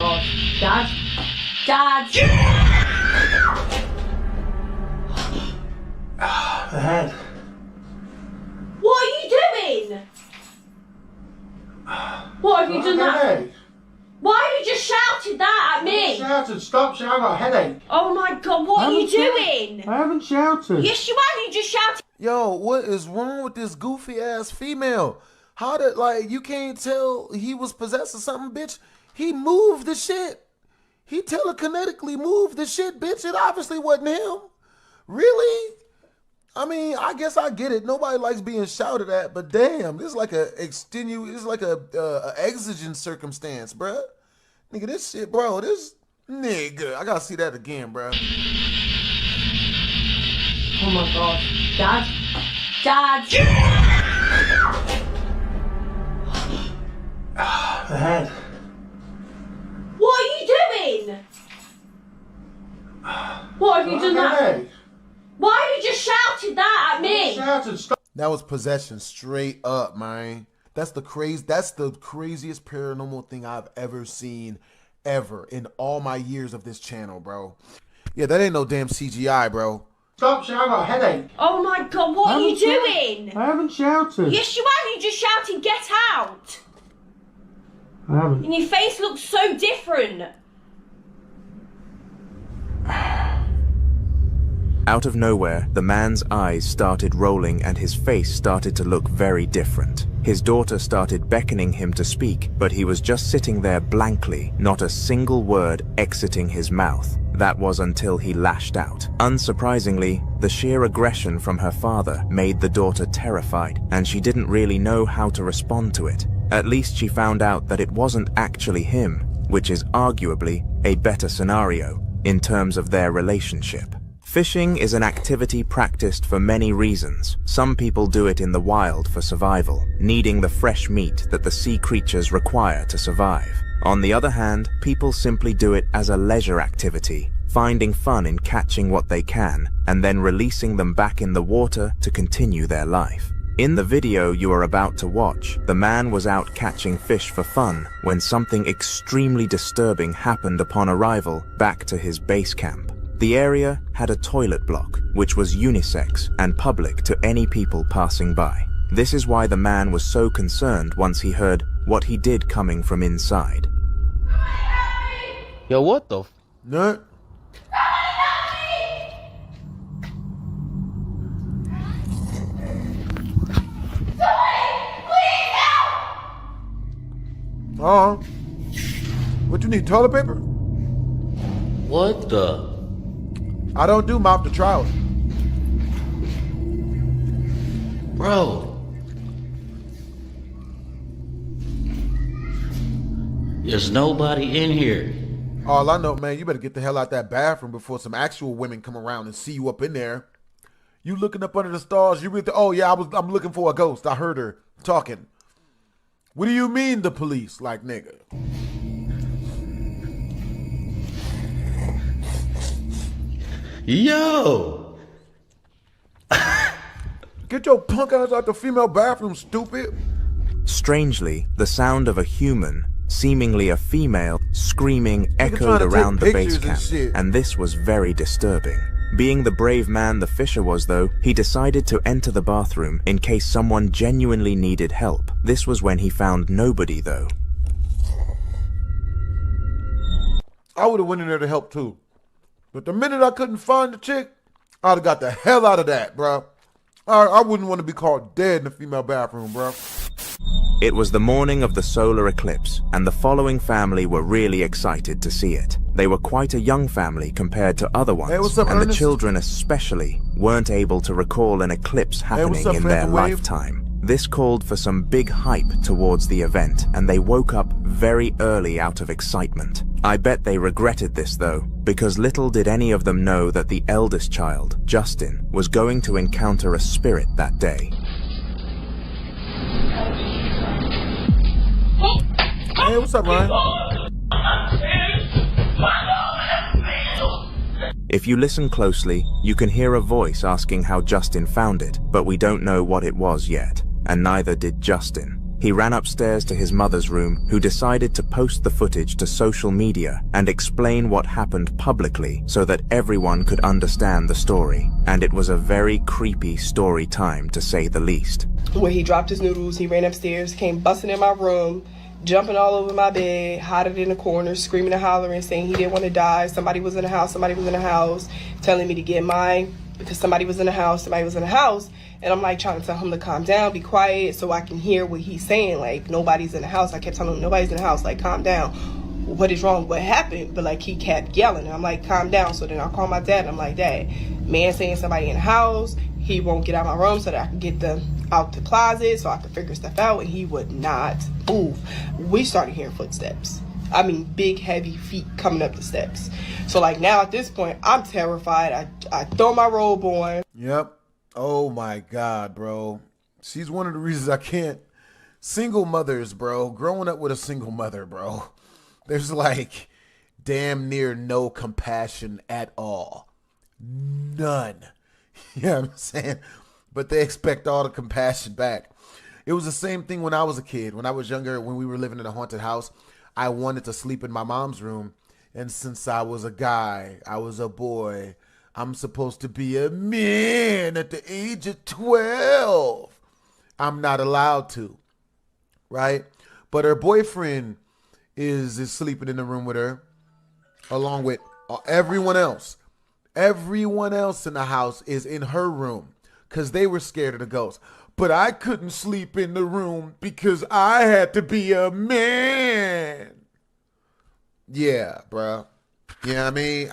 God. Dad? Dad? The head. What are you doing? What have you done that? Why have you just shouted that at me? I shouted, stop shouting, I got a headache. Oh my god, what are you doing? I haven't shouted. Yes, you have, you just shouted. Yo, what is wrong with this goofy ass female? How did, like, you can't tell he was possessed or something, bitch? He moved the shit. He telekinetically moved the shit, bitch. It obviously wasn't him. Really? I mean, I guess I get it. Nobody likes being shouted at, but damn, this is like a exigent circumstance, bruh. Nigga, this shit, bro, this nigga, I gotta see that again, bruh. Oh my god. Dad? Dad? The head. What are you doing? What have you done that? Why have you just shouted that at me? That was possession straight up, man. That's the craziest paranormal thing I've ever seen, ever, in all my years of this channel, bro. Yeah, that ain't no damn CGI, bro. Stop shouting, I got a headache. Oh my god, what are you doing? I haven't shouted. Yes, you have, you just shouted, get out. I haven't. And your face looks so different. Out of nowhere, the man's eyes started rolling and his face started to look very different. His daughter started beckoning him to speak, but he was just sitting there blankly, not a single word exiting his mouth. That was until he lashed out. Unsurprisingly, the sheer aggression from her father made the daughter terrified, and she didn't really know how to respond to it. At least she found out that it wasn't actually him, which is arguably a better scenario in terms of their relationship. Fishing is an activity practiced for many reasons. Some people do it in the wild for survival, needing the fresh meat that the sea creatures require to survive. On the other hand, people simply do it as a leisure activity, finding fun in catching what they can, and then releasing them back in the water to continue their life. In the video you are about to watch, the man was out catching fish for fun when something extremely disturbing happened upon arrival back to his base camp. The area had a toilet block, which was unisex and public to any people passing by. This is why the man was so concerned once he heard what he did coming from inside. Yo, what the Nut. What you need, toilet paper? What the? I don't do mop to trout. Bro. There's nobody in here. All I know, man, you better get the hell out that bathroom before some actual women come around and see you up in there. You looking up under the stars, you really, oh yeah, I'm looking for a ghost. I heard her talking. What do you mean the police? Like, nigga. Yo! Get your punk ass out the female bathroom, stupid. Strangely, the sound of a human, seemingly a female, screaming echoed around the base camp, and this was very disturbing. Being the brave man the fisher was, though, he decided to enter the bathroom in case someone genuinely needed help. This was when he found nobody, though. I would have went in there to help too. But the minute I couldn't find the chick, I'd have got the hell out of that, bro. I wouldn't want to be caught dead in the female bathroom, bro. It was the morning of the solar eclipse, and the following family were really excited to see it. They were quite a young family compared to other ones, hey, what's up, and Ernest? the children especially weren't able to recall an eclipse happening in their lifetime. This called for some big hype towards the event, and they woke up very early out of excitement. I bet they regretted this though, because little did any of them know that the eldest child, Justin, was going to encounter a spirit that day. Hey, what's up, Ryan? If you listen closely, you can hear a voice asking how Justin found it, but we don't know what it was yet, and neither did Justin. He ran upstairs to his mother's room, who decided to post the footage to social media and explain what happened publicly so that everyone could understand the story. And it was a very creepy story time, to say the least. When he dropped his noodles, he ran upstairs, came busting in my room, jumping all over my bed, hiding in the corner, screaming and hollering, saying he didn't want to die. Somebody was in the house, telling me to get mine because somebody was in the house. And I'm like trying to tell him to calm down, be quiet, so I can hear what he's saying. Like, nobody's in the house. I kept telling him, nobody's in the house. Like, calm down. What is wrong? What happened? But like, he kept yelling. And I'm like, calm down. So then I call my dad. And I'm like, Dad, man saying somebody in the house. He won't get out of my room so that I can get them out the closet so I can figure stuff out. And he would not move. We started hearing footsteps. I mean, big, heavy feet coming up the steps. So like now at this point, I'm terrified. I throw my robe on. Yep. Oh my God, bro. She's one of the reasons I can't. Single mothers, bro. Growing up with a single mother, bro. There's like damn near no compassion at all. None. You know what I'm saying? But they expect all the compassion back. It was the same thing when I was a kid. When I was younger, when we were living in a haunted house, I wanted to sleep in my mom's room. And since I was a guy, I was a boy, I'm supposed to be a man at the age of 12. I'm not allowed to, right? But her boyfriend is sleeping in the room with her, along with everyone else. Everyone else in the house is in her room because they were scared of the ghost. But I couldn't sleep in the room because I had to be a man. Yeah, bruh. You know what I mean?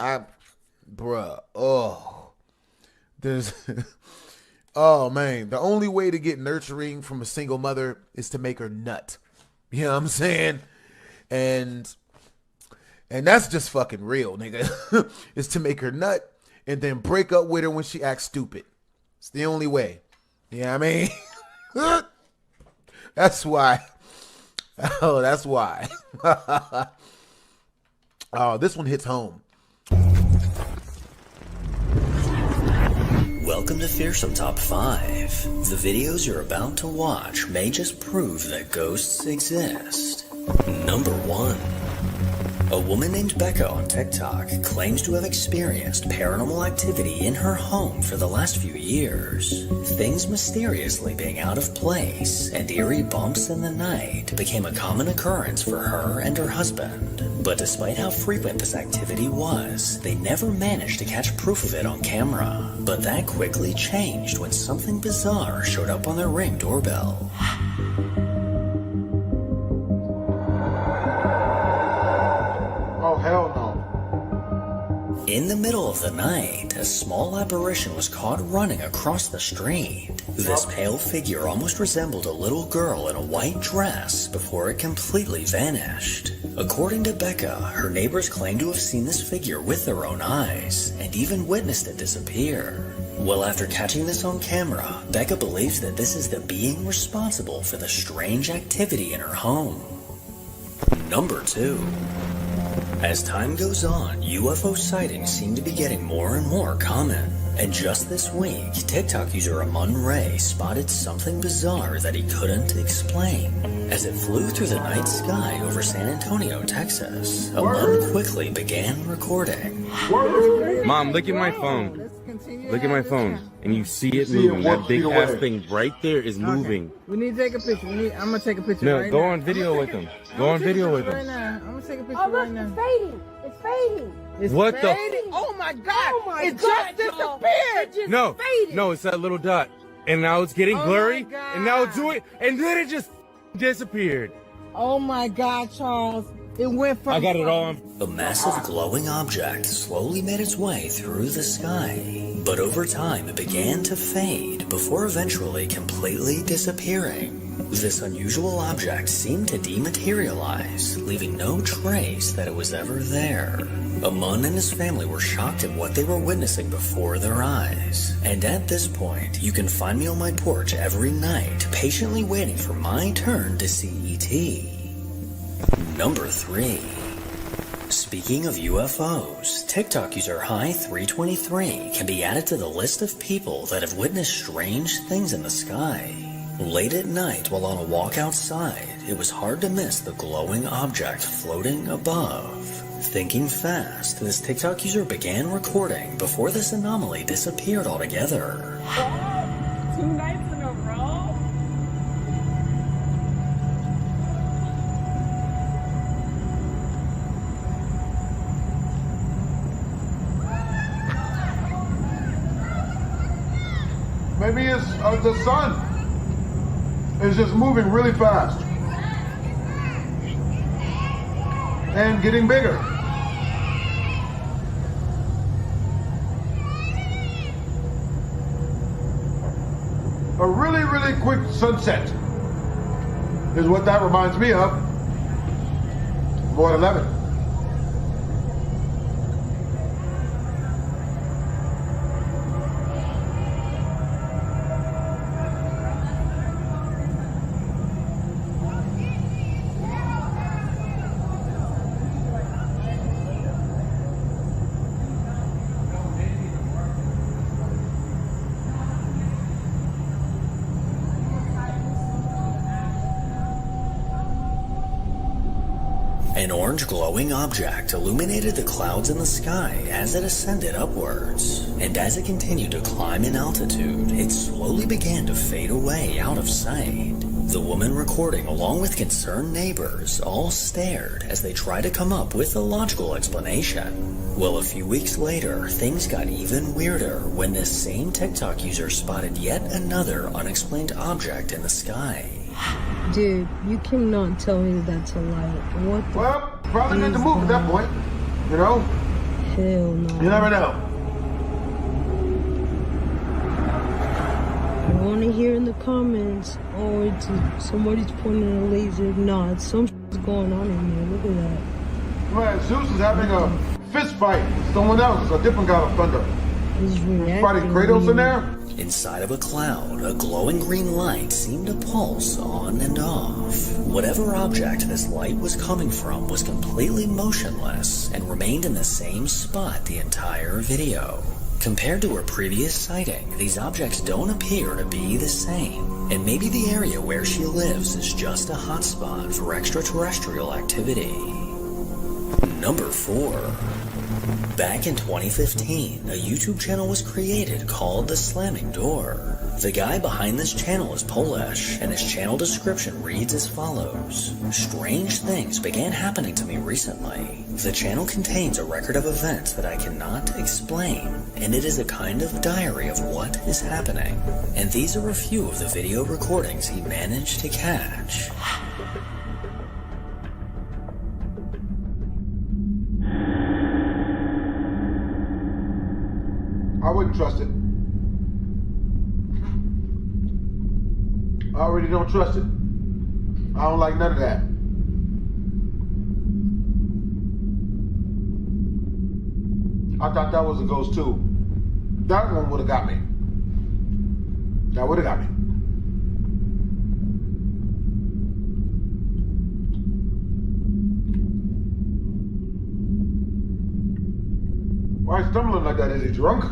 Oh man, the only way to get nurturing from a single mother is to make her nut. You know what I'm saying? And that's just fucking real, nigga. Is to make her nut and then break up with her when she acts stupid. It's the only way. Yeah, I mean, that's why. Oh, that's why. Oh, this one hits home. Welcome to Fearsome Top 5. The videos you're about to watch may just prove that ghosts exist. Number 1. A woman named Becca on TikTok claims to have experienced paranormal activity in her home for the last few years. Things mysteriously being out of place and eerie bumps in the night became a common occurrence for her and her husband. But despite how frequent this activity was, they never managed to catch proof of it on camera. But that quickly changed when something bizarre showed up on their Ring doorbell. Oh, hell no. In the middle of the night, a small apparition was caught running across the street. This pale figure almost resembled a little girl in a white dress before it completely vanished. According to Becca, her neighbors claim to have seen this figure with their own eyes and even witnessed it disappear. Well, after catching this on camera, Becca believes that this is the being responsible for the strange activity in her home. Number 2. As time goes on, UFO sightings seem to be getting more and more common. And just this week, TikTok user Amun Ray spotted something bizarre that he couldn't explain. As it flew through the night sky over San Antonio, Texas, Amun quickly began recording. Mom, look at my phone. Look at my phone. And you see it moving. That big ass thing right there is moving. We need to take a picture. I'm going to take a picture No, right go now. on video with him. Go on video with Right him. now. I'm going to take a picture Oh, look, right now. it's fading. It's fading. It's What the- fading? Oh my God. Oh my it God, just disappeared. It just No, faded. no, it's that little dot. And now it's getting Oh blurry. my God. And now it's doing, and then it just disappeared. Oh my God, Charles. It went from... I got it all on. A massive glowing object slowly made its way through the sky, but over time it began to fade before eventually completely disappearing. This unusual object seemed to dematerialize, leaving no trace that it was ever there. Amun and his family were shocked at what they were witnessing before their eyes. And at this point, you can find me on my porch every night, patiently waiting for my turn to see E.T. Number 3. Speaking of UFOs, TikTok user High323 can be added to the list of people that have witnessed strange things in the sky. Late at night while on a walk outside, it was hard to miss the glowing object floating above. Thinking fast, this TikTok user began recording before this anomaly disappeared altogether. 2 nights in a row? Maybe it's the sun. It's just moving really fast. And getting bigger. A really, really quick sunset is what that reminds me of. Ward 11. An orange glowing object illuminated the clouds in the sky as it ascended upwards, and as it continued to climb in altitude, it slowly began to fade away out of sight. The woman recording, along with concerned neighbors, all stared as they tried to come up with a logical explanation. Well, a few weeks later, things got even weirder when this same TikTok user spotted yet another unexplained object in the sky. Dude, you cannot tell me that's a light. What the Well, probably need to move at that point. You know? Hell no. You never know. I want to hear in the comments, oh, it's somebody's pointing a laser. No, it's something's going on in here. Look at that. Right, Zeus is having a fist fight with someone else, a different god of thunder. He's reacting. Fighting Kratos in there? Inside of a cloud, a glowing green light seemed to pulse on and off. Whatever object this light was coming from was completely motionless and remained in the same spot the entire video. Compared to her previous sighting, these objects don't appear to be the same, and maybe the area where she lives is just a hotspot for extraterrestrial activity. Number 4. Back in 2015, a YouTube channel was created called The Slamming Door. The guy behind this channel is Polish, and his channel description reads as follows. Strange things began happening to me recently. The channel contains a record of events that I cannot explain, and it is a kind of diary of what is happening. And these are a few of the video recordings he managed to catch. I wouldn't trust it. I already don't trust it. I don't like none of that. I thought that was a ghost too. That one would have got me. That would have got me. Why is he stumbling like that? Is he drunk?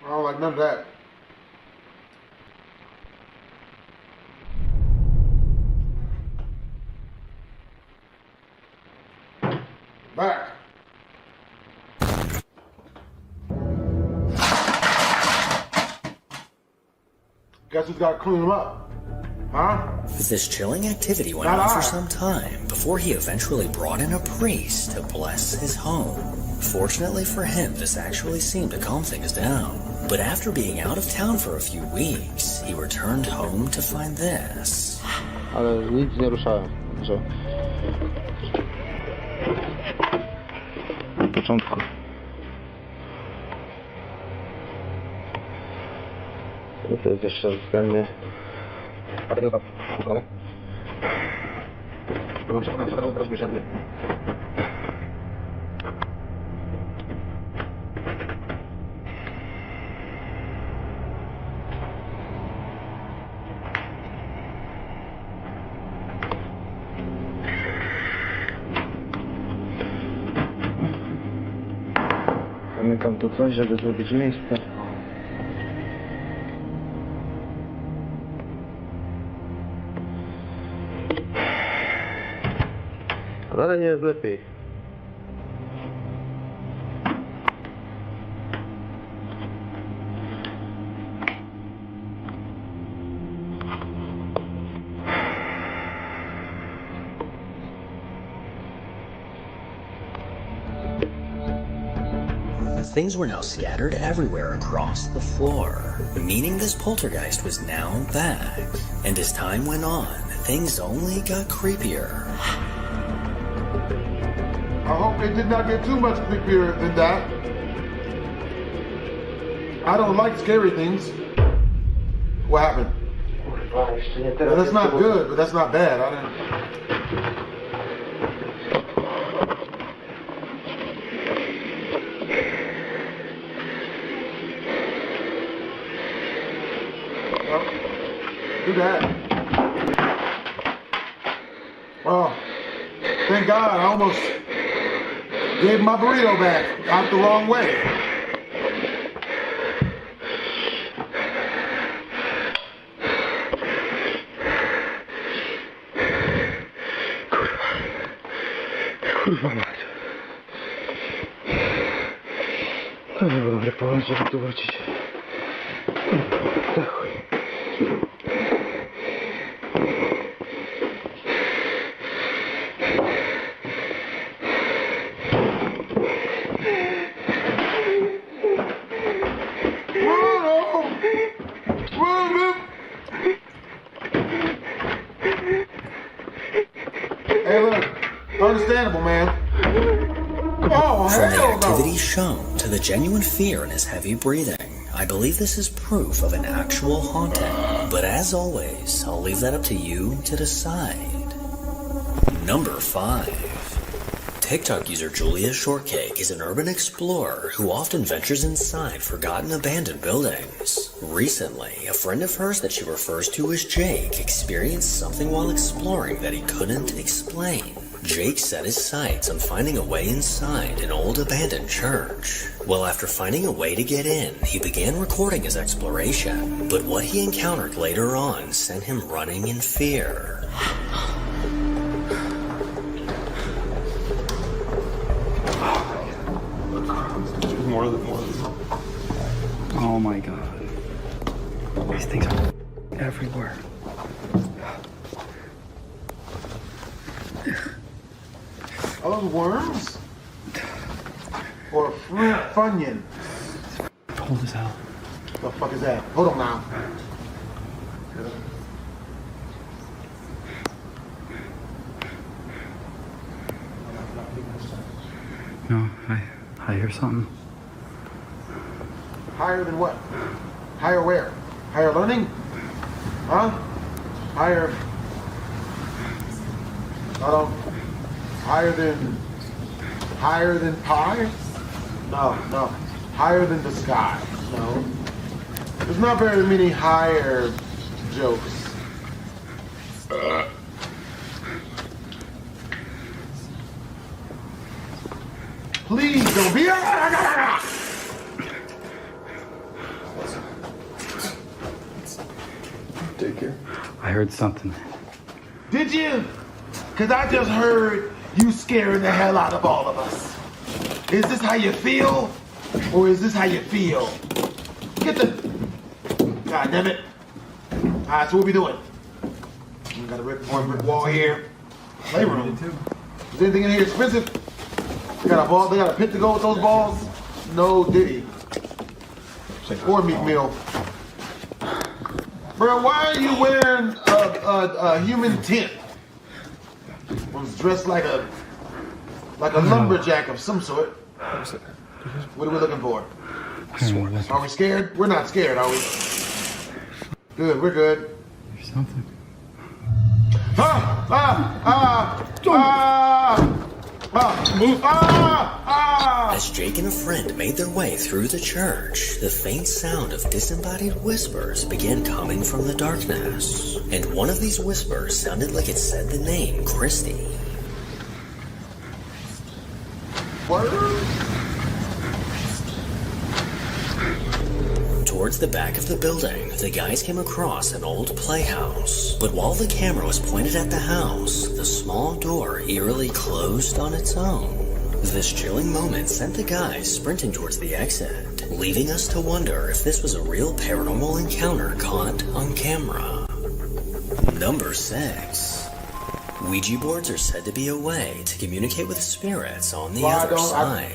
I don't like none of that. Back. Guess who's got to clean him up? Huh? This chilling activity went Not on for I. some time before he eventually brought in a priest to bless his home. Fortunately for him, this actually seemed to calm things down. But after being out of town for a few weeks, he returned home to find this. Ale nic nie ruszałem, że... Na początku. To jest jeszcze względnie... A tego tam szukamy? Bo przekonam się, teraz wyszedłem. Zamykam tu coś, żeby zrobić miejsce. Ale nie jest lepiej. Things were now scattered everywhere across the floor, meaning this poltergeist was now back. And as time went on, things only got creepier. I hope they did not get too much creepier than that. I don't like scary things. What happened? Well, that's not good, but that's not bad. I didn't... Do that. Well, thank God I almost gave my burrito back out the wrong way. Kurwa mać. To nie było dobre połączenie, żeby tu wrócić. Za chuj. understandable, man. Oh, From the hell no. activity shown to the genuine fear in his heavy breathing, I believe this is proof of an actual haunting. But as always, I'll leave that up to you to decide. Number 5. TikTok user Julia Shortcake is an urban explorer who often ventures inside forgotten abandoned buildings. Recently, a friend of hers that she refers to as Jake experienced something while exploring that he couldn't explain. Jake set his sights on finding a way inside an old abandoned church. Well, after finding a way to get in, he began recording his exploration. But what he encountered later on sent him running in fear. More than. Oh my god. These things are everywhere. Are those worms? Or fruit funyun? Cold as hell. The fuck is that? Hold on now. No, I hear something. Higher than what? Higher where? Higher learning? Huh? Higher... I don't... Higher than pi? No. Higher than the sky? No. There's not very many higher jokes. Please don't be... Take care. I heard something. Did you? Because I just heard you scaring the hell out of all of us. Is this how you feel? Or is this how you feel? Get the... God damn it. Alright, so what we doing? We got a brick wall here. Playroom. Is anything in here expensive? They got a ball, they got a pit to go with those balls? No diddy. Or meat meal. Bro, why are you wearing a human tent? One's dressed like a lumberjack of some sort. What are we looking for? Are we scared? We're not scared, are we? Good, we're good. There's something. As Jake and a friend made their way through the church, the faint sound of disembodied whispers began coming from the darkness. And one of these whispers sounded like it said the name Christy. Towards the back of the building, the guys came across an old playhouse. But while the camera was pointed at the house, the small door eerily closed on its own. This chilling moment sent the guys sprinting towards the exit, leaving us to wonder if this was a real paranormal encounter caught on camera. Number 6. Ouija boards are said to be a way to communicate with spirits on the other side.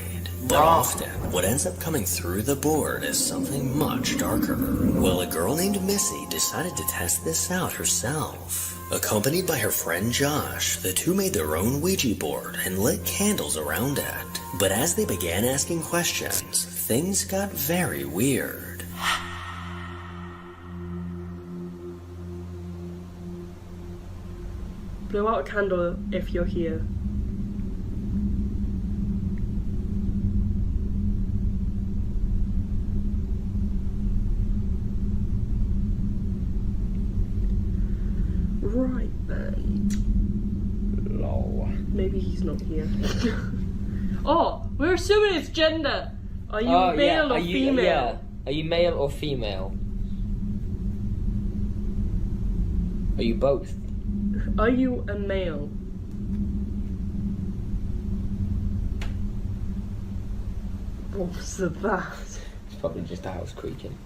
But often, what ends up coming through the board is something much darker. Well, a girl named Missy decided to test this out herself. Accompanied by her friend Josh, the two made their own Ouija board and lit candles around it. But as they began asking questions, things got very weird. Blow out a candle if you're here. Right, lol. Maybe he's not here. Oh, we're assuming it's gender. Are you male or female? Yeah. Are you male or female? Are you both? Are you a male? What's that? It's probably just a house creaking.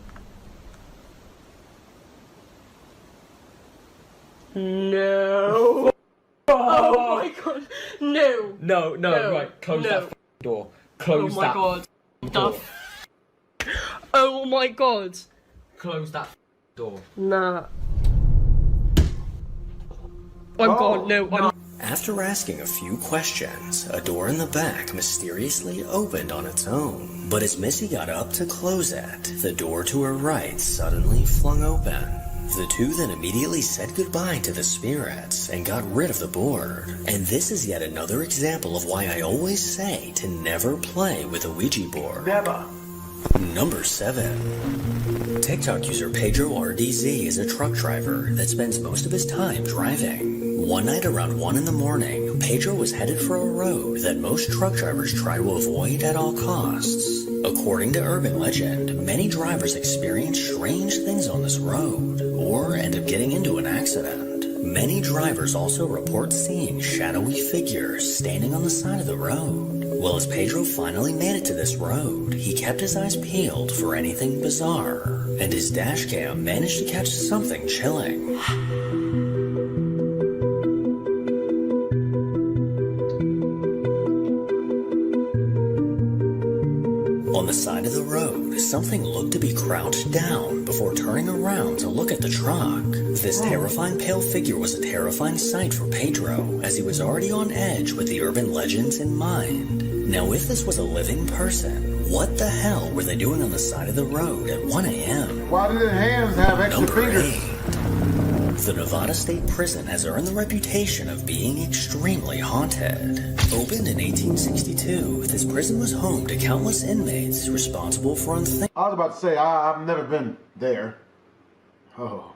No. Oh my god. No. No, right. Close that door. Close that door. Oh my god. Close that door. Nah. I'm gone. No, I'm... After asking a few questions, a door in the back mysteriously opened on its own. But as Missy got up to close it, the door to her right suddenly flung open. The two then immediately said goodbye to the spirits and got rid of the board. And this is yet another example of why I always say to never play with a Ouija board. Never. Number 7. TikTok user Pedro RDZ is a truck driver that spends most of his time driving. One night around 1 in the morning, Pedro was headed for a road that most truck drivers try to avoid at all costs. According to urban legend, many drivers experience strange things on this road, or end up getting into an accident. Many drivers also report seeing shadowy figures standing on the side of the road. Well, as Pedro finally made it to this road, he kept his eyes peeled for anything bizarre, and his dash cam managed to catch something chilling. On the side of the road, something looked to be crouched down before turning around to look at the truck. This terrifying pale figure was a terrifying sight for Pedro, as he was already on edge with the urban legends in mind. Now, if this was a living person, what the hell were they doing on the side of the road at 1 a.m.? Why do their hands have extra fingers? 8. The Nevada State Prison has earned the reputation of being extremely haunted. Opened in 1862, this prison was home to countless inmates responsible for unthinkable I was about to say, I've never been there. Oh.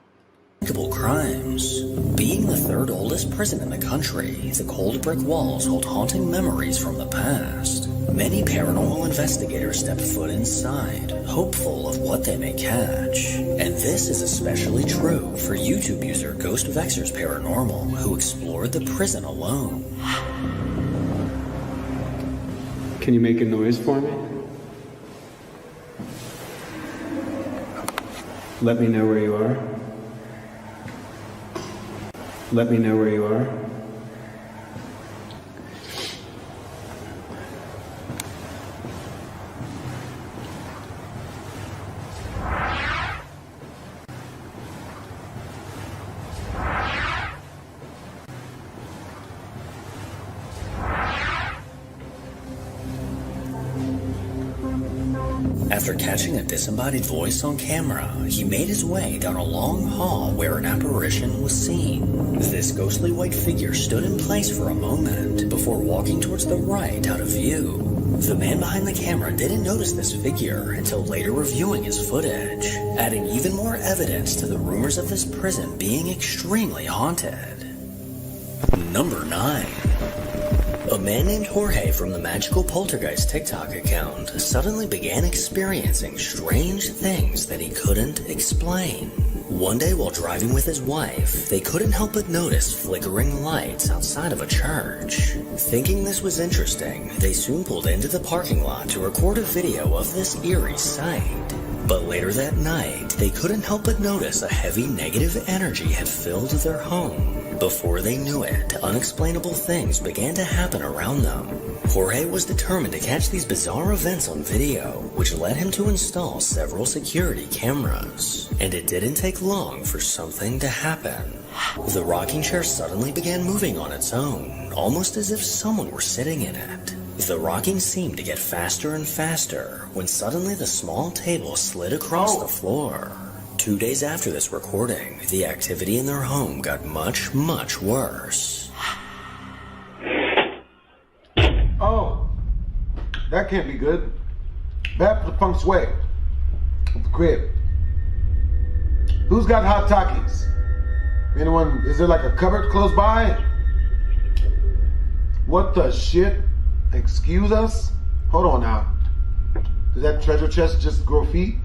crimes. Being the third oldest prison in the country, the cold brick walls hold haunting memories from the past. Many paranormal investigators step foot inside, hopeful of what they may catch. And this is especially true for YouTube user Ghost Vexer's Paranormal, who explored the prison alone. Can you make a noise for me? Let me know where you are. Let me know where you are. After catching a disembodied voice on camera, he made his way down a long hall where an apparition was seen. This ghostly white figure stood in place for a moment before walking towards the right out of view. The man behind the camera didn't notice this figure until later reviewing his footage, adding even more evidence to the rumors of this prison being extremely haunted. Number 9. A man named Jorge from the Magical Poltergeist TikTok account suddenly began experiencing strange things that he couldn't explain. One day while driving with his wife, they couldn't help but notice flickering lights outside of a church. Thinking this was interesting, they soon pulled into the parking lot to record a video of this eerie sight. But later that night, they couldn't help but notice a heavy negative energy had filled their home. Before they knew it, unexplainable things began to happen around them. Jorge was determined to catch these bizarre events on video, which led him to install several security cameras. And it didn't take long for something to happen. The rocking chair suddenly began moving on its own, almost as if someone were sitting in it. The rocking seemed to get faster and faster, when suddenly the small table slid across the floor. 2 days after this recording, the activity in their home got much, much worse. Oh, that can't be good. Bad for the feng shui of the crib. Who's got hot Takis? Anyone? Is there like a cupboard close by? What the shit? Excuse us? Hold on now. Does that treasure chest just grow feet?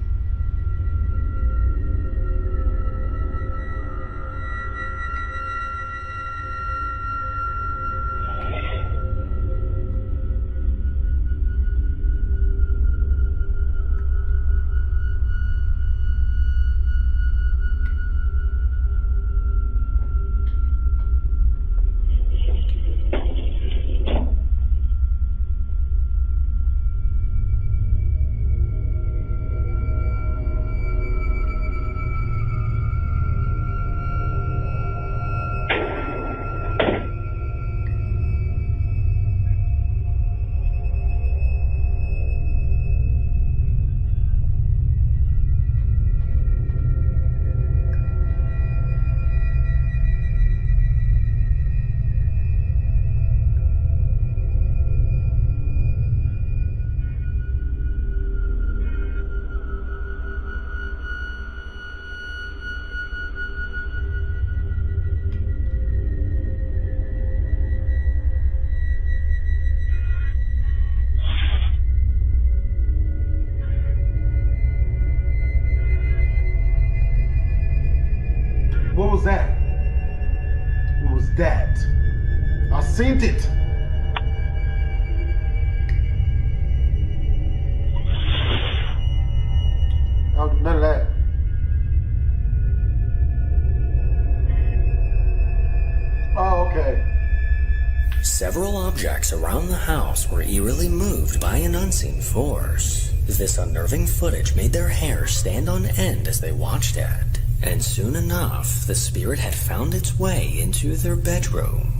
was that? What was that? I seen it. I don't do none of that. Oh, okay. Several objects around the house were eerily moved by an unseen force. This unnerving footage made their hair stand on end as they watched it, and soon enough, the spirit had found its way into their bedroom.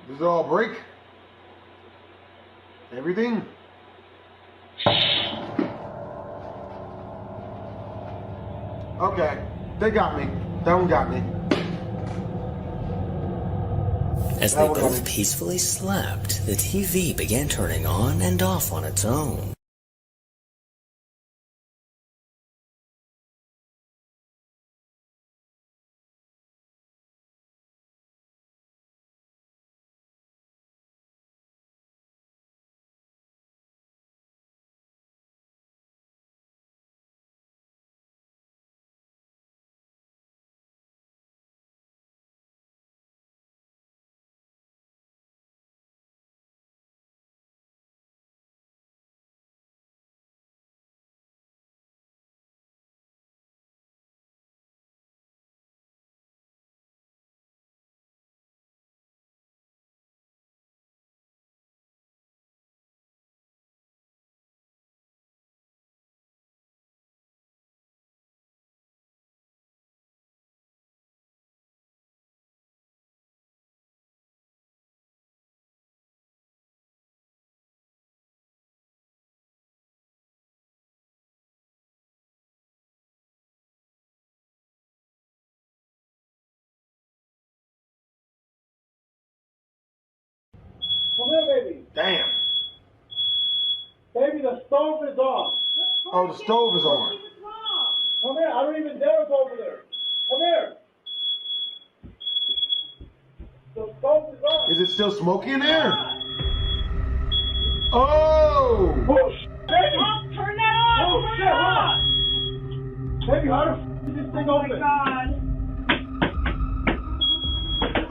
Does it all break? Everything? Okay, they got me. That one got me. As they both peacefully slept, the TV began turning on and off on its own. Come here, baby. Damn. Baby, the stove is on. Oh, the stove is on. Come here. I don't even dare go over there. Come here. The stove is on. Is it still smoky in there? Oh! Oh, shit, baby. Oh, turn that off! Oh, shit, hold on. Baby, how the f is this thing open? Oh, my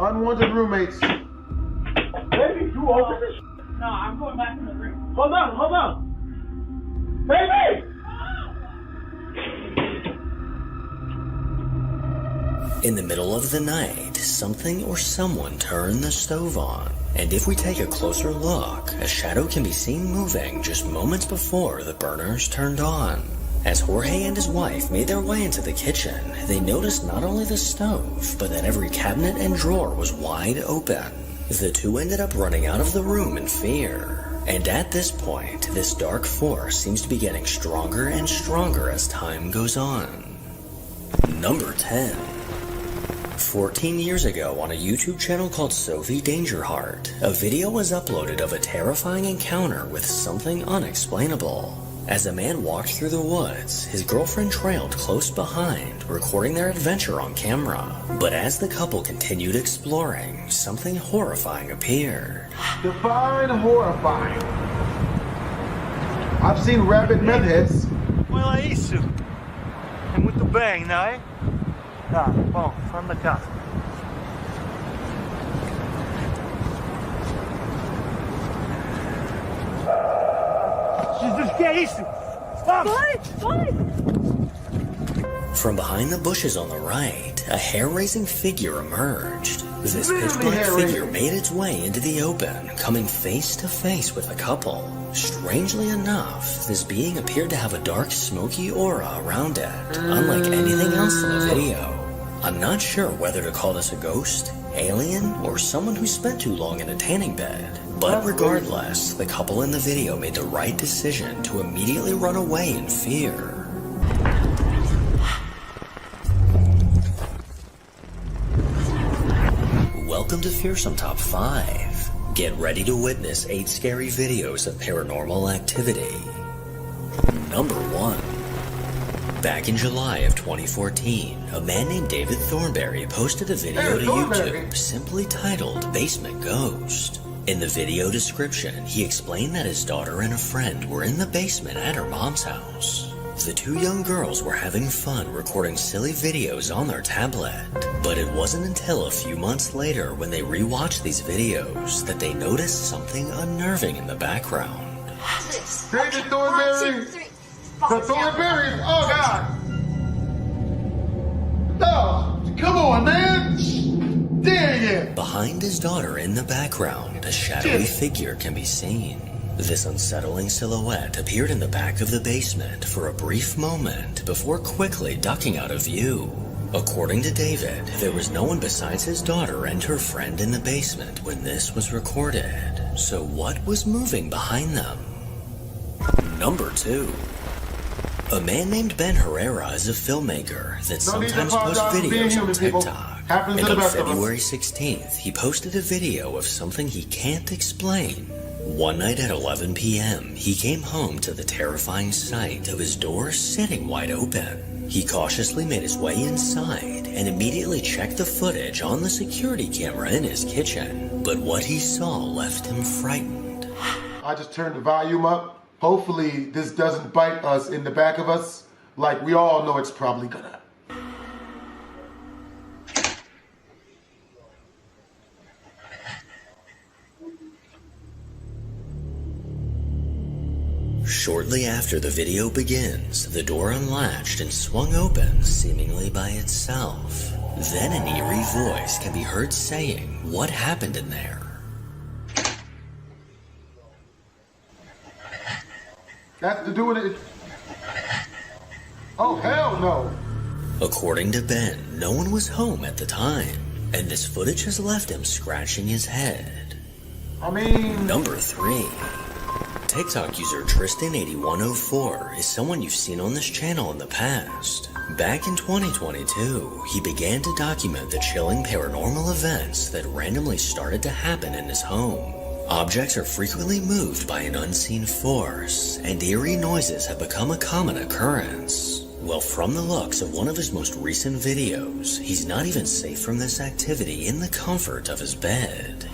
God. Unwanted roommates. Baby, you open this. No, I'm going back in the room. Hold on. Baby! In the middle of the night, something or someone turned the stove on. And if we take a closer look, a shadow can be seen moving just moments before the burners turned on. As Jorge and his wife made their way into the kitchen, they noticed not only the stove, but that every cabinet and drawer was wide open. The two ended up running out of the room in fear. And at this point, this dark force seems to be getting stronger and stronger as time goes on. Number 10. 14 years ago on a YouTube channel called Sophie Dangerheart, a video was uploaded of a terrifying encounter with something unexplainable. As a man walked through the woods, his girlfriend trailed close behind, recording their adventure on camera. But as the couple continued exploring, something horrifying appeared. Define horrifying. I've seen rabid meth heads. Well, é isso. É muito bem, não é? Tá, bom, vamos da casa. Jesus, que é isso? Stop! From behind the bushes on the right, a hair-raising figure emerged. This pitch-black figure made its way into the open, coming face to face with the couple. Strangely enough, this being appeared to have a dark, smoky aura around it, unlike anything else in the video. I'm not sure whether to call this a ghost, alien, or someone who spent too long in a tanning bed. But regardless, the couple in the video made the right decision to immediately run away in fear. Welcome to Fearsome Top 5. Get ready to witness 8 scary videos of paranormal activity. Number 1. Back in July of 2014, a man named David Thornberry posted a video to YouTube simply titled Basement Ghost. In the video description, he explained that his daughter and a friend were in the basement at her mom's house. The 2 young girls were having fun recording silly videos on their tablet, but it wasn't until a few months later when they rewatched these videos that they noticed something unnerving in the background. David Thornberry! The Thornberry! Oh, God! No! Come on, man! Dang it! Behind his daughter in the background, a shadowy figure can be seen. This unsettling silhouette appeared in the back of the basement for a brief moment before quickly ducking out of view. According to David, there was no one besides his daughter and her friend in the basement when this was recorded. So what was moving behind them? Number 2. A man named Ben Herrera is a filmmaker that sometimes posts videos on TikTok. And on February 16th, he posted a video of something he can't explain. One night at 11 p.m., he came home to the terrifying sight of his door sitting wide open. He cautiously made his way inside and immediately checked the footage on the security camera in his kitchen. But what he saw left him frightened. I just turned the volume up. Hopefully this doesn't bite us in the back of us like we all know it's probably gonna. Shortly after the video begins, the door unlatched and swung open seemingly by itself. Then an eerie voice can be heard saying, "What happened in there?" That's to do with it. Oh, hell no. According to Ben, no one was home at the time, and this footage has left him scratching his head. I mean... Number 3. TikTok user Tristan8104 is someone you've seen on this channel in the past. Back in 2022, he began to document the chilling paranormal events that randomly started to happen in his home. Objects are frequently moved by an unseen force, and eerie noises have become a common occurrence. Well, from the looks of one of his most recent videos, he's not even safe from this activity in the comfort of his bed.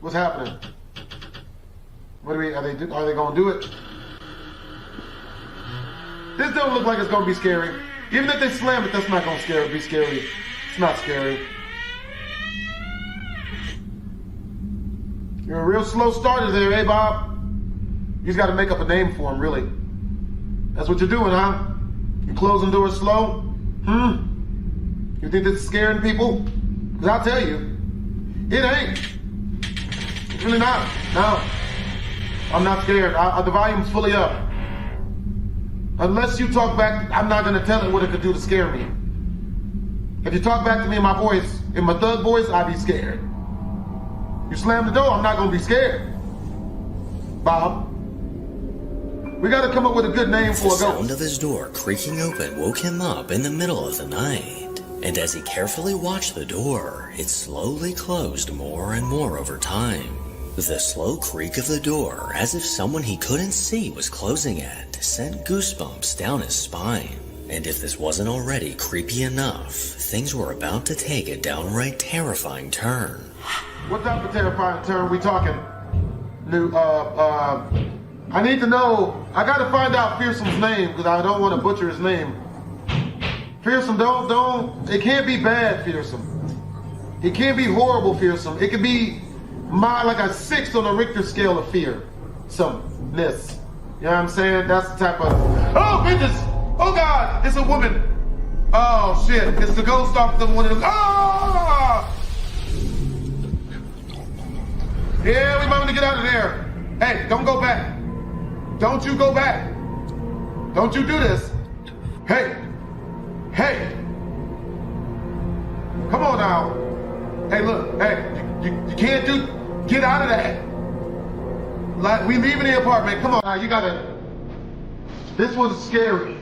What's happening? What are they gonna do it? This don't look like it's gonna be scary. Even if they slam it, that's not gonna be scary. It's not scary. You're a real slow starter there, eh, Bob? You just gotta make up a name for him, really. That's what you're doing, huh? You're closing doors slow? You think this is scaring people? Because I'll tell you, it ain't. It's really not. No. I'm not scared. The volume's fully up. Unless you talk back, I'm not going to tell it what it could do to scare me. If you talk back to me in my voice, in my thug voice, I'd be scared. You slam the door, I'm not going to be scared. Bob, we got to come up with a good name for a ghost. The sound of his door creaking open woke him up in the middle of the night. And as he carefully watched the door, it slowly closed more and more over time. The slow creak of the door, as if someone he couldn't see was closing it, sent goosebumps down his spine. And if this wasn't already creepy enough, things were about to take a downright terrifying turn. What type of terrifying turn we talking? I need to know. I gotta find out Fearsome's name because I don't want to butcher his name. Fearsome, don't. It can't be bad, Fearsome. It can't be horrible, Fearsome. It could be like a 6 on the Richter scale of fear. Someness. You know what I'm saying? That's the type of. Oh, bitches! Oh God, it's a woman. Oh shit, it's the ghost off the one of the. Ah! Yeah, we might want to get out of there. Hey, don't go back. Don't you go back. Don't you do this. Hey. Hey. Come on now. Hey, look. Hey, you can't do. Get out of that. Like, we leaving the apartment. Come on now, you gotta. This was scary.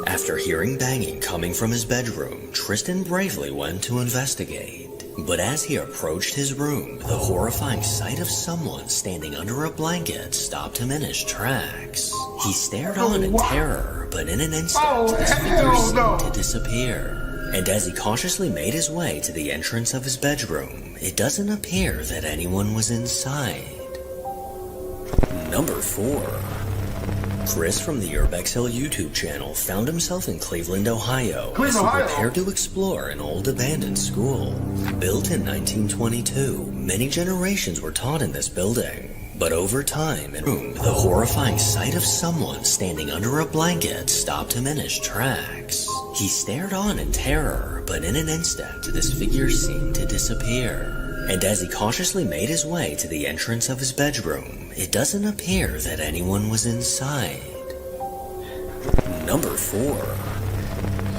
After hearing banging coming from his bedroom, Tristan bravely went to investigate. But as he approached his room, the horrifying sight of someone standing under a blanket stopped him in his tracks. He stared on in terror, but in an instant, this figure seemed to disappear. And as he cautiously made his way to the entrance of his bedroom, it doesn't appear that anyone was inside. Number 4. Chris from the Urbexhill YouTube channel found himself in Cleveland, Ohio, as he prepared to explore an old abandoned school. Built in 1922, many generations were taught in this building. But over time, the horrifying sight of someone standing under a blanket stopped him in his tracks. He stared on in terror, but in an instant, this figure seemed to disappear. And as he cautiously made his way to the entrance of his bedroom, it doesn't appear that anyone was inside. Number 4.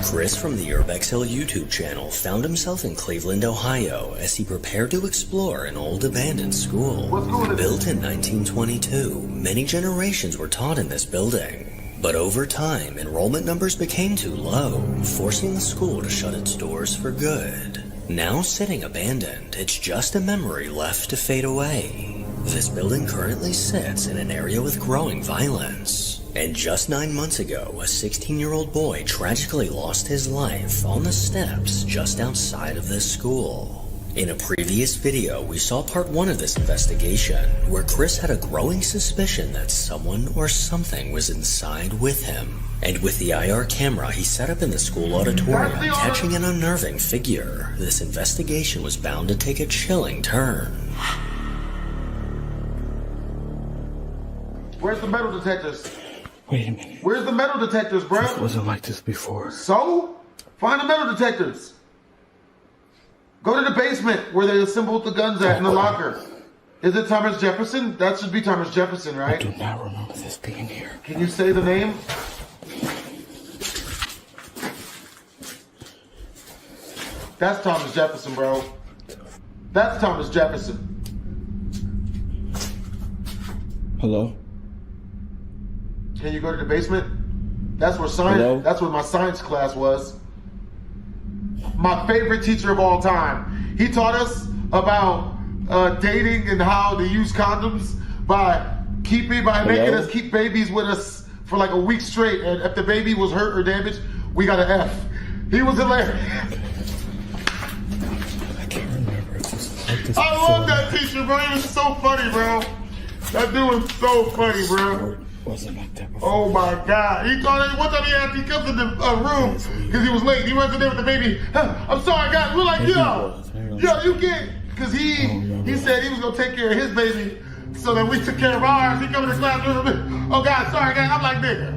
Chris from the Urbexhill YouTube channel found himself in Cleveland, Ohio, as he prepared to explore an old abandoned school. Built in 1922, many generations were taught in this building. But over time, enrollment numbers became too low, forcing the school to shut its doors for good. Now sitting abandoned, it's just a memory left to fade away. This building currently sits in an area with growing violence. And just 9 months ago, a 16-year-old boy tragically lost his life on the steps just outside of this school. In a previous video, we saw part 1 of this investigation, where Chris had a growing suspicion that someone or something was inside with him. And with the IR camera he set up in the school auditorium catching an unnerving figure, this investigation was bound to take a chilling turn. Where's the metal detectors? Wait a minute. Where's the metal detectors, bro? It wasn't like this before. So? Find the metal detectors. Go to the basement where they assembled the guns at in the locker. Is it Thomas Jefferson? That should be Thomas Jefferson, right? I do not remember this being here. Can you say the name? That's Thomas Jefferson, bro. That's Thomas Jefferson. Hello? Can you go to the basement? That's where science. Hello? That's where my science class was. My favorite teacher of all time. He taught us about dating and how to use condoms by making us keep babies with us for like a week straight. And if the baby was hurt or damaged, we got an F. He was hilarious. I can't remember if this was like this I before. love that teacher, bro. He was so funny, bro. That dude was so funny, bro. Wasn't like that before. Oh my God. He thought one time he comes in the room because he was late. He runs in there with the baby. I'm sorry, guys. We're like, yo, you can't. Because he said he was going to take care of his baby so that we took care of ours. He come in the classroom. Oh God, sorry, guys. I'm like, nigga.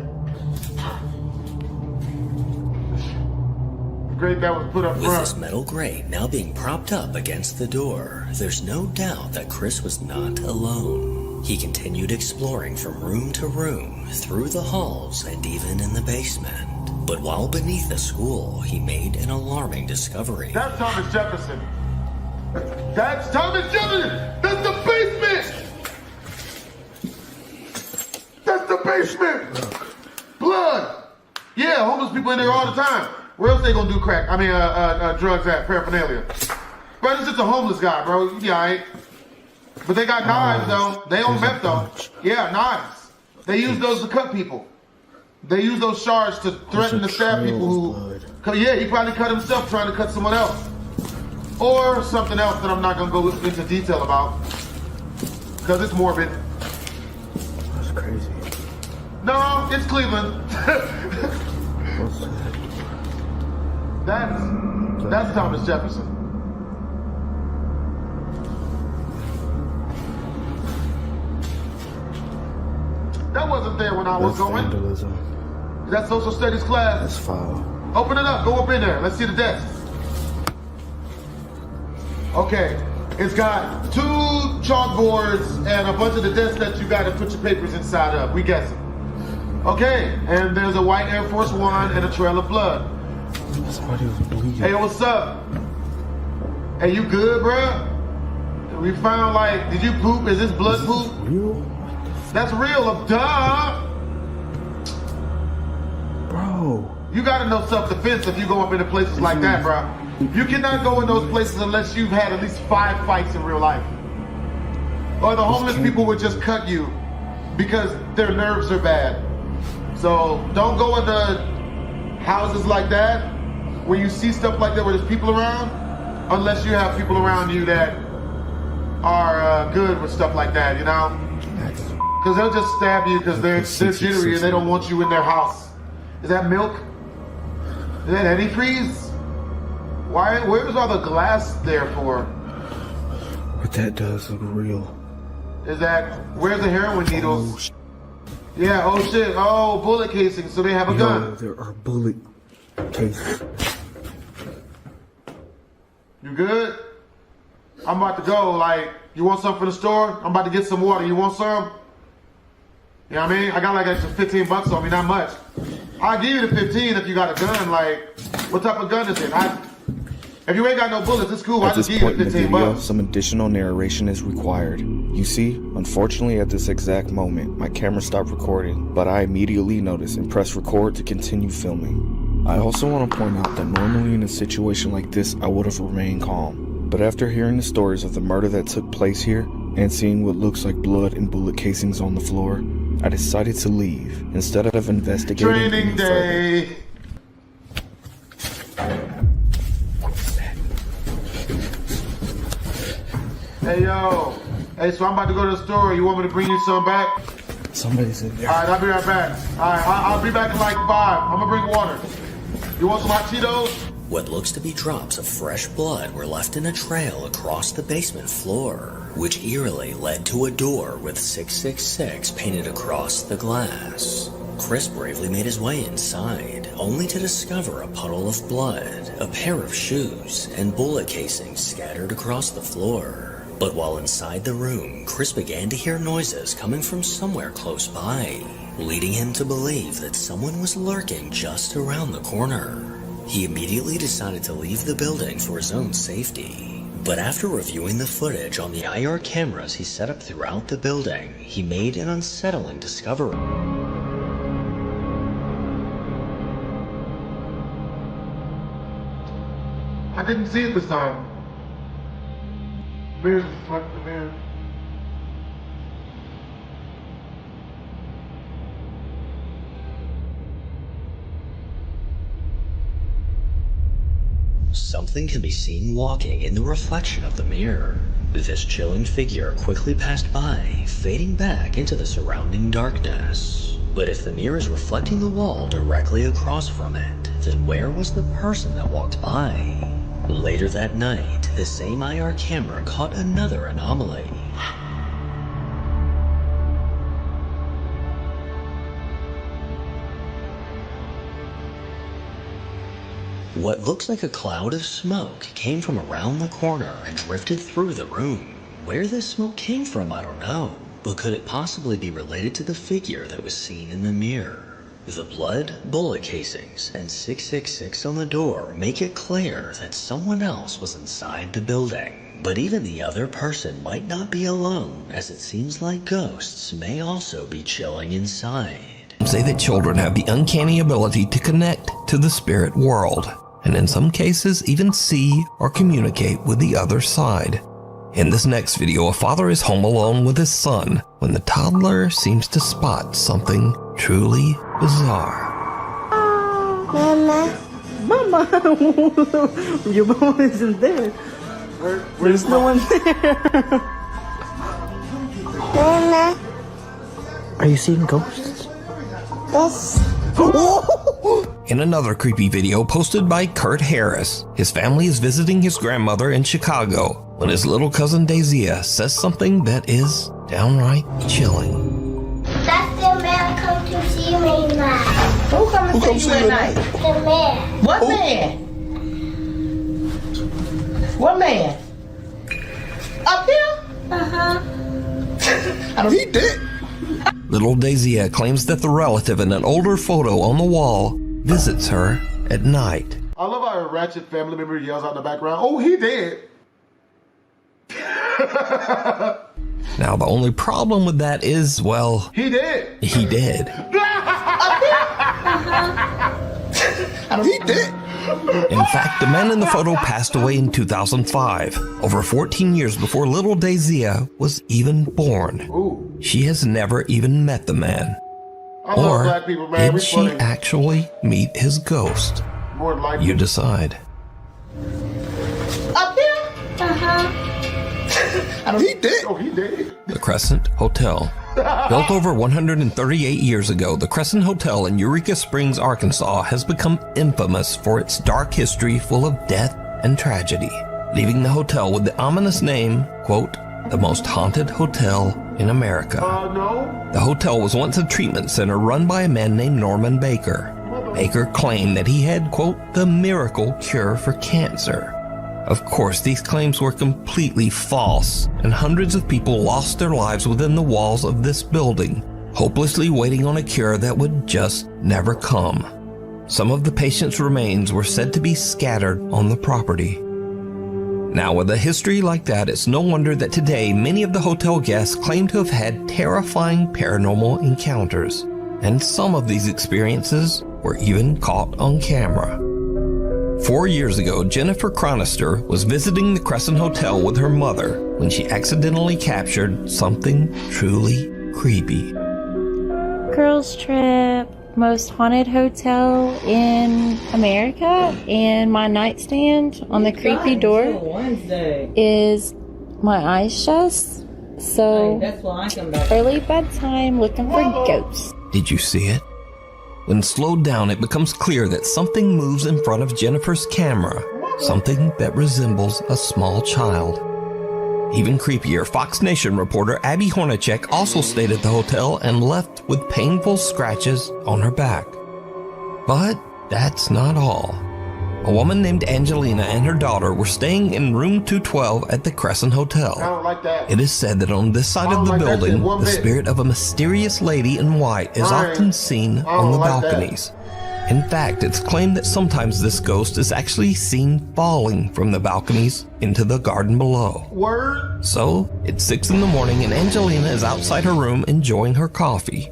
Grate that was put up front. With this metal grate now being propped up against the door, there's no doubt that Chris was not alone. He continued exploring from room to room, through the halls, and even in the basement. But while beneath the school, he made an alarming discovery. That's Thomas Jefferson. That's Thomas Jefferson! That's the basement! That's the basement! Blood! Yeah, homeless people in there all the time. Where else they gonna do crack? I mean, drugs at, paraphernalia. Bro, this is just a homeless guy, bro. You be alright. But they got knives, though. They own meth, though. Yeah, knives. They use those to cut people. They use those shards to threaten to stab people who... Yeah, he probably cut himself trying to cut someone else. Or something else that I'm not gonna go into detail about. Because it's morbid. That's crazy. No, it's Cleveland. That's Thomas Jefferson. That wasn't there when I was going. Vandalism. Is that social studies class? That's foul. Open it up. Go up in there. Let's see the desk. Okay. It's got 2 chalkboards and a bunch of the desks that you got to put your papers inside of. We guessing. Okay. And there's a white Air Force One and a trail of blood. Somebody was bleeding. Hey, what's up? Hey, you good, bruh? We found, like, did you poop? Is this blood poop? Real? That's real, duh! Bro. You gotta know self-defense if you go up into places like that, bro. You cannot go in those places unless you've had at least 5 fights in real life. Or the homeless people would just cut you because their nerves are bad. So don't go into houses like that where you see stuff like that where there's people around, unless you have people around you that are good with stuff like that, you know? Because they'll just stab you because they're jittery and they don't want you in their house. Is that milk? Is that antifreeze? Where's all the glass there for? What that does look real. Is that, where's the heroin needles? Yeah, oh shit, oh, bullet casings, so they have a gun. There are bullet cases. You good? I'm about to go, like, you want something from the store? I'm about to get some water, you want some? You know what I mean? I got like extra 15 bucks on me, not much. I'll give you the 15 if you got a gun, like, what type of gun is it? If you ain't got no bullets, it's cool, I'll just give you the 15 bucks. Some additional narration is required. You see, unfortunately at this exact moment, my camera stopped recording, but I immediately noticed and pressed record to continue filming. I also want to point out that normally in a situation like this, I would have remained calm. But after hearing the stories of the murder that took place here, and seeing what looks like blood and bullet casings on the floor, I decided to leave instead of investigating. Training day. Hey yo. Hey, so I'm about to go to the store. You want me to bring you some back? Somebody's in there. Alright, I'll be right back. Alright, I'll be back in like 5. I'm gonna bring water. You want some hot Cheetos? What looks to be drops of fresh blood were left in a trail across the basement floor, which eerily led to a door with 666 painted across the glass. Chris bravely made his way inside, only to discover a puddle of blood, a pair of shoes, and bullet casings scattered across the floor. But while inside the room, Chris began to hear noises coming from somewhere close by, leading him to believe that someone was lurking just around the corner. He immediately decided to leave the building for his own safety. But after reviewing the footage on the IR cameras he set up throughout the building, he made an unsettling discovery. I didn't see it this time. Mirrors reflect the mirror. Something can be seen walking in the reflection of the mirror. This chilling figure quickly passed by, fading back into the surrounding darkness. But if the mirror is reflecting the wall directly across from it, then where was the person that walked by? Later that night, the same IR camera caught another anomaly. What looks like a cloud of smoke came from around the corner and drifted through the room. Where this smoke came from, I don't know, but could it possibly be related to the figure that was seen in the mirror? The blood, bullet casings, and 666 on the door make it clear that someone else was inside the building. But even the other person might not be alone, as it seems like ghosts may also be chilling inside. say that children have the uncanny ability to connect to the spirit world, and in some cases even see or communicate with the other side. In this next video, a father is home alone with his son when the toddler seems to spot something truly bizarre. Mama. Mama. Your mom isn't there. There's no one there. Mama. Are you seeing ghosts? Yes. In another creepy video posted by Kurt Harris, his family is visiting his grandmother in Chicago when his little cousin Daisy says something that is downright chilling. That's the man come to see me tonight. Who come to see you at night? The man. What man? What man? Up here? Uh-huh. He did. Little Daisy claims that the relative in an older photo on the wall visits her at night. I love how a ratchet family member yells out in the background, "Oh, he dead." Now, the only problem with that is, well, He did. he did. He did. In fact, the man in the photo passed away in 2005, over 14 years before little Daisy was even born. Ooh. She has never even met the man. I love Or black people, man. We did she funny. actually meet his ghost? More than likely. You decide. Up here? Uh-huh. He did. Oh, he did. The Crescent Hotel. Built over 138 years ago, the Crescent Hotel in Eureka Springs, Arkansas has become infamous for its dark history full of death and tragedy, leaving the hotel with the ominous name, quote, the most haunted hotel in America. No. The hotel was once a treatment center run by a man named Norman Baker. Baker claimed that he had, quote, the miracle cure for cancer. Of course, these claims were completely false, and hundreds of people lost their lives within the walls of this building, hopelessly waiting on a cure that would just never come. Some of the patients' remains were said to be scattered on the property. Now, with a history like that, it's no wonder that today many of the hotel guests claim to have had terrifying paranormal encounters, and some of these experiences were even caught on camera. 4 years ago, Jennifer Chronister was visiting the Crescent Hotel with her mother when she accidentally captured something truly creepy. Girls trip, most haunted hotel in America, and my nightstand on the creepy door is my eyes shut. So early bedtime looking for ghosts. Did you see it? When slowed down, it becomes clear that something moves in front of Jennifer's camera, something that resembles a small child. Even creepier, Fox Nation reporter Abby Hornacek also stayed at the hotel and left with painful scratches on her back. But that's not all. A woman named Angelina and her daughter were staying in room 212 at the Crescent Hotel. I don't like that. It is said that on this side of the building, the spirit of a mysterious lady in white is often seen on the balconies. In fact, it's claimed that sometimes this ghost is actually seen falling from the balconies into the garden below. Word? So, it's 6 in the morning and Angelina is outside her room enjoying her coffee.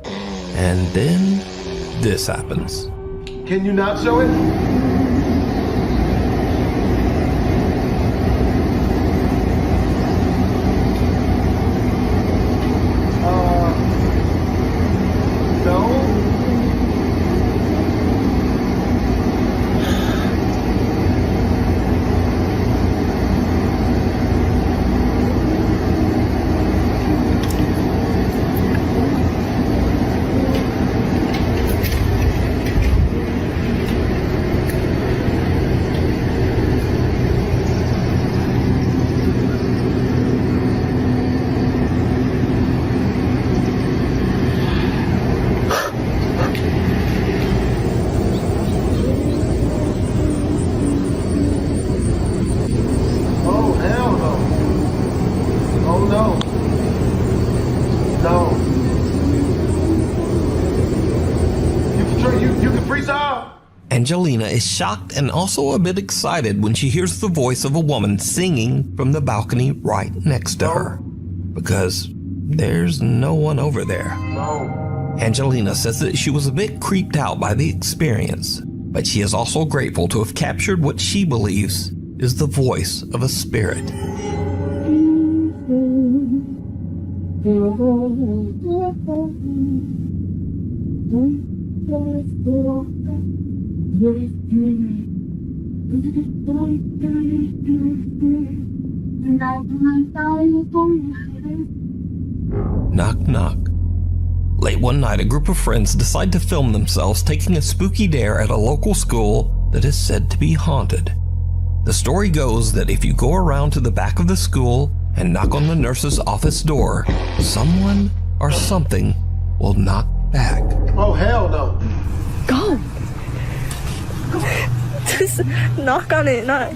And then, this happens. Can you not show it? Angelina is shocked and also a bit excited when she hears the voice of a woman singing from the balcony right next to her. Because there's no one over there. Angelina says that she was a bit creeped out by the experience, but she is also grateful to have captured what she believes is the voice of a spirit. Knock, knock. Late one night, a group of friends decide to film themselves taking a spooky dare at a local school that is said to be haunted. The story goes that if you go around to the back of the school and knock on the nurse's office door, someone or something will knock back. Oh, hell no. Go. Just knock on it, knock.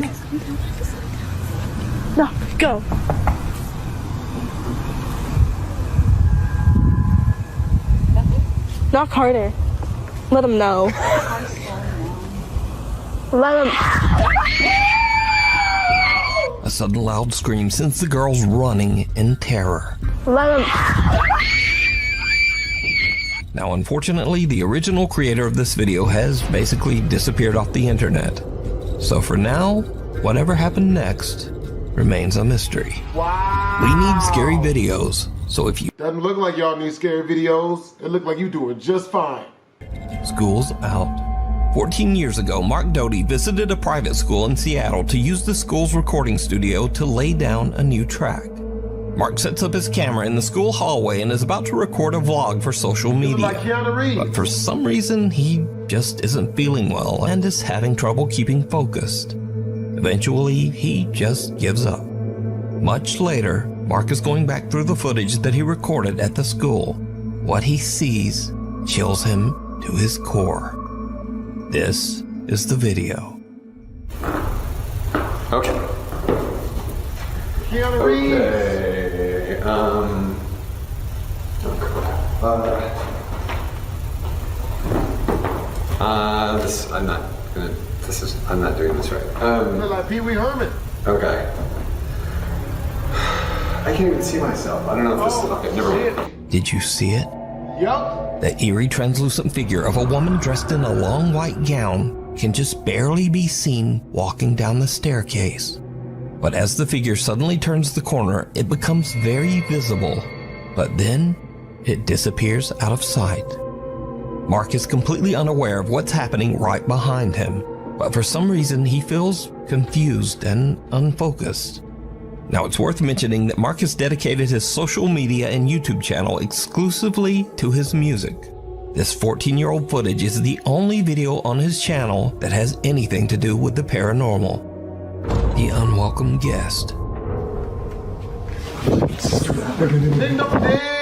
No, go. Knock harder. Let them know. Let them. A sudden loud scream sends the girls running in terror. Let them. Now, unfortunately, the original creator of this video has basically disappeared off the internet. So for now, whatever happened next remains a mystery. Wow. We need scary videos, so if you... Doesn't look like y'all need scary videos. It look like you doing just fine. School's out. 14 years ago, Mark Doty visited a private school in Seattle to use the school's recording studio to lay down a new track. Mark sets up his camera in the school hallway and is about to record a vlog for social media. But for some reason, he just isn't feeling well and is having trouble keeping focused. Eventually, he just gives up. Much later, Mark is going back through the footage that he recorded at the school. What he sees chills him to his core. This is the video. Okay. Keanu Reeves. Okay. I'm not doing this right. Look like Pee Wee Herman. Okay. I can't even see myself. I don't know if this is okay. Never mind. Did you see it? Yup. The eerie translucent figure of a woman dressed in a long white gown can just barely be seen walking down the staircase. But as the figure suddenly turns the corner, it becomes very visible, but then it disappears out of sight. Mark is completely unaware of what's happening right behind him, but for some reason he feels confused and unfocused. Now, it's worth mentioning that Mark has dedicated his social media and YouTube channel exclusively to his music. This 14-year-old footage is the only video on his channel that has anything to do with the paranormal. The unwelcome guest.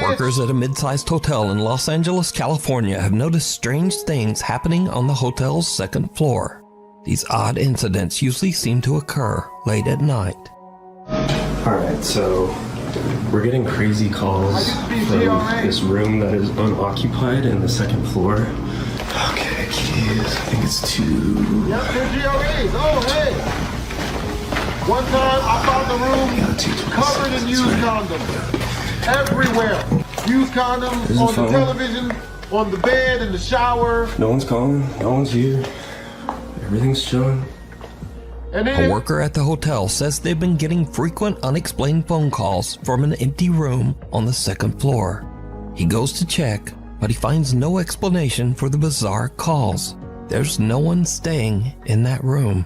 Workers at a mid-sized hotel in Los Angeles, California have noticed strange things happening on the hotel's second floor. These odd incidents usually seem to occur late at night. Alright, so we're getting crazy calls from this room that is unoccupied in the second floor. Okay, keys. I think it's 2. Yep, they're GRAs. Oh, hey. One time I found the room covered in used condoms. Everywhere. Used condoms on the television, on the bed, in the shower. No one's calling. No one's here. Everything's chilling. A worker at the hotel says they've been getting frequent unexplained phone calls from an empty room on the second floor. He goes to check, but he finds no explanation for the bizarre calls. There's no one staying in that room.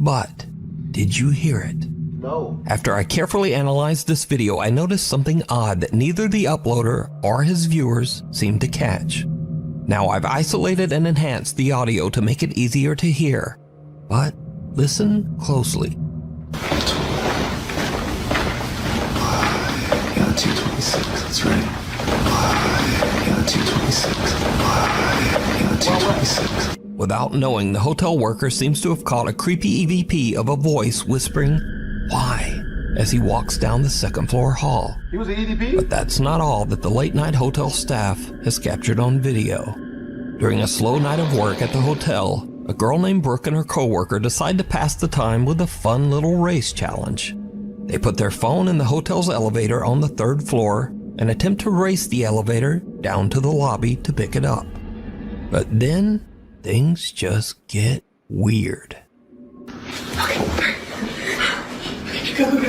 But did you hear it? No. After I carefully analyzed this video, I noticed something odd that neither the uploader or his viewers seem to catch. Now, I've isolated and enhanced the audio to make it easier to hear, but listen closely. Yeah, 226, that's right. Yeah, 226. Yeah, 226. Without knowing, the hotel worker seems to have caught a creepy EVP of a voice whispering, "Why?" as he walks down the second floor hall. He was an EVP? But that's not all that the late night hotel staff has captured on video. During a slow night of work at the hotel, a girl named Brooke and her coworker decide to pass the time with a fun little race challenge. They put their phone in the hotel's elevator on the 3rd floor and attempt to race the elevator down to the lobby to pick it up. But then things just get weird. Go.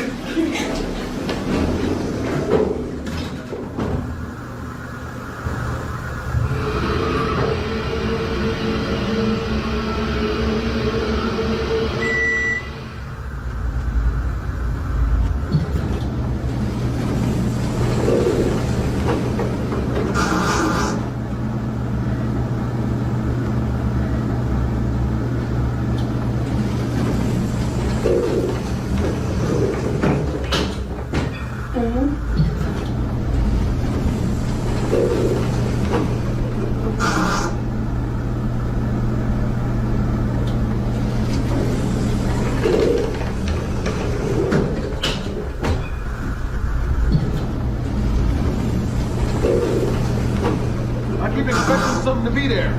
I keep expecting something to be there.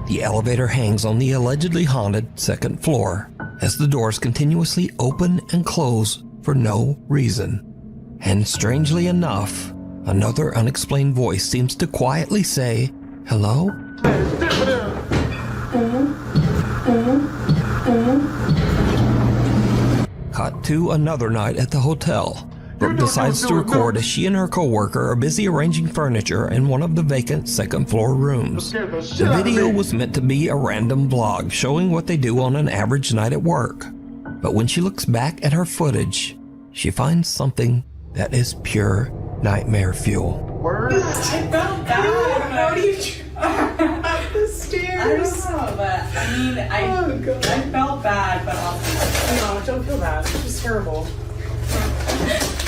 The elevator hangs on the allegedly haunted second floor as the doors continuously open and close for no reason. And strangely enough, another unexplained voice seems to quietly say, "Hello?" Cut to another night at the hotel. Brooke decides to record as she and her co-worker are busy arranging furniture in one of the vacant second floor rooms. The video was meant to be a random vlog showing what they do on an average night at work. But when she looks back at her footage, she finds something that is pure nightmare fuel. I felt bad. How do you up the stairs? I don't know, but I mean, I felt bad, but also, no, don't feel bad. It's just terrible.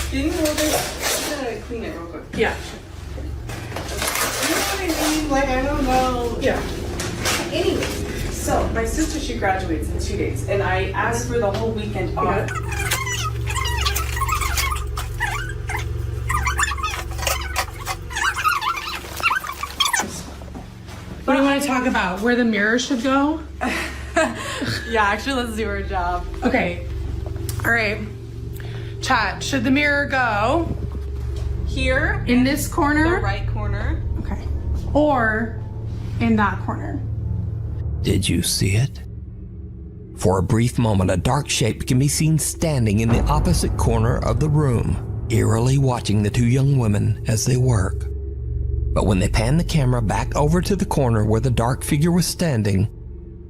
Didn't you just clean it real quick? Yeah. You know what I mean? Like, I don't know. Yeah. Anyway, so my sister, she graduates in 2 days, and I asked for the whole weekend off. What do you want to talk about? Where the mirror should go? Yeah, actually, let's do our job. Okay. All right. Chat, should the mirror go here? In this corner? The right corner. Okay. Or in that corner? Did you see it? For a brief moment, a dark shape can be seen standing in the opposite corner of the room, eerily watching the two young women as they work. But when they pan the camera back over to the corner where the dark figure was standing,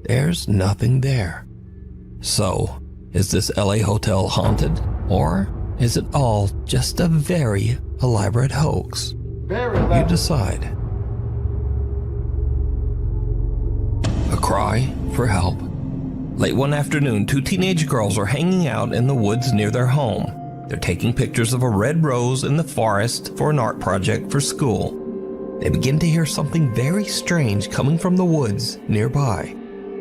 there's nothing there. So, is this LA hotel haunted? Or is it all just a very elaborate hoax? You decide. A cry for help. Late one afternoon, two teenage girls are hanging out in the woods near their home. They're taking pictures of a red rose in the forest for an art project for school. They begin to hear something very strange coming from the woods nearby.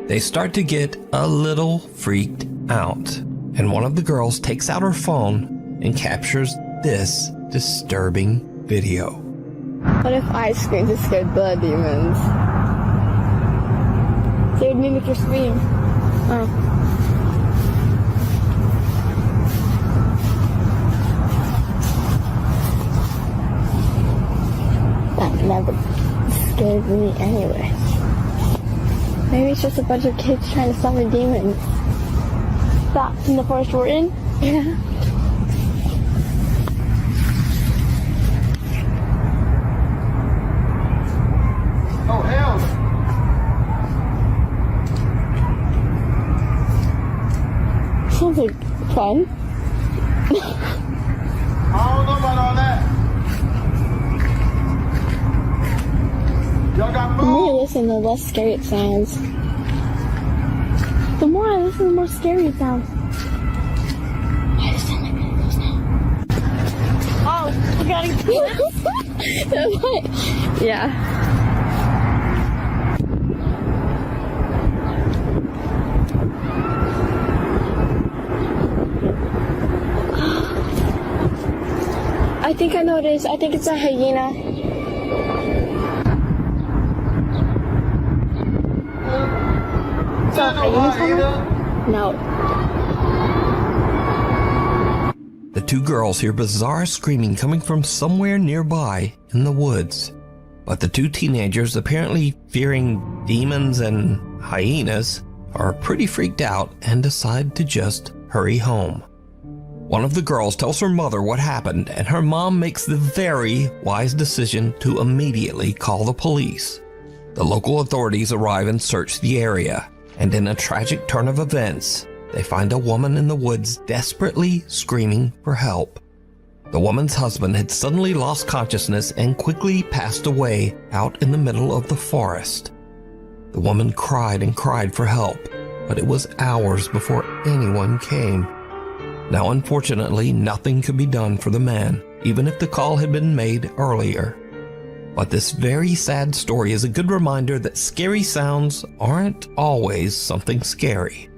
They start to get a little freaked out, and one of the girls takes out her phone and captures this disturbing video. What if I screamed to scare the demons? They would mimic your scream. Oh. That never scared me anyway. Maybe it's just a bunch of kids trying to summon demons. That in the forest we're in? Yeah. Oh, hell! Sounds like fun. I don't know about all that. Y'all got food? The more I listen, the less scary it sounds. The more I listen, the more scary it sounds. I just sound like really close now. Oh, you gotta get this? Yeah. I think I know what it is. I think it's a hyena. It's a hyena. No. The two girls hear bizarre screaming coming from somewhere nearby in the woods. But the two teenagers, apparently fearing demons and hyenas, are pretty freaked out and decide to just hurry home. One of the girls tells her mother what happened, and her mom makes the very wise decision to immediately call the police. The local authorities arrive and search the area, and in a tragic turn of events, they find a woman in the woods desperately screaming for help. The woman's husband had suddenly lost consciousness and quickly passed away out in the middle of the forest. The woman cried and cried for help, but it was hours before anyone came. Now, unfortunately, nothing could be done for the man, even if the call had been made earlier. But this very sad story is a good reminder that scary sounds aren't always something scary.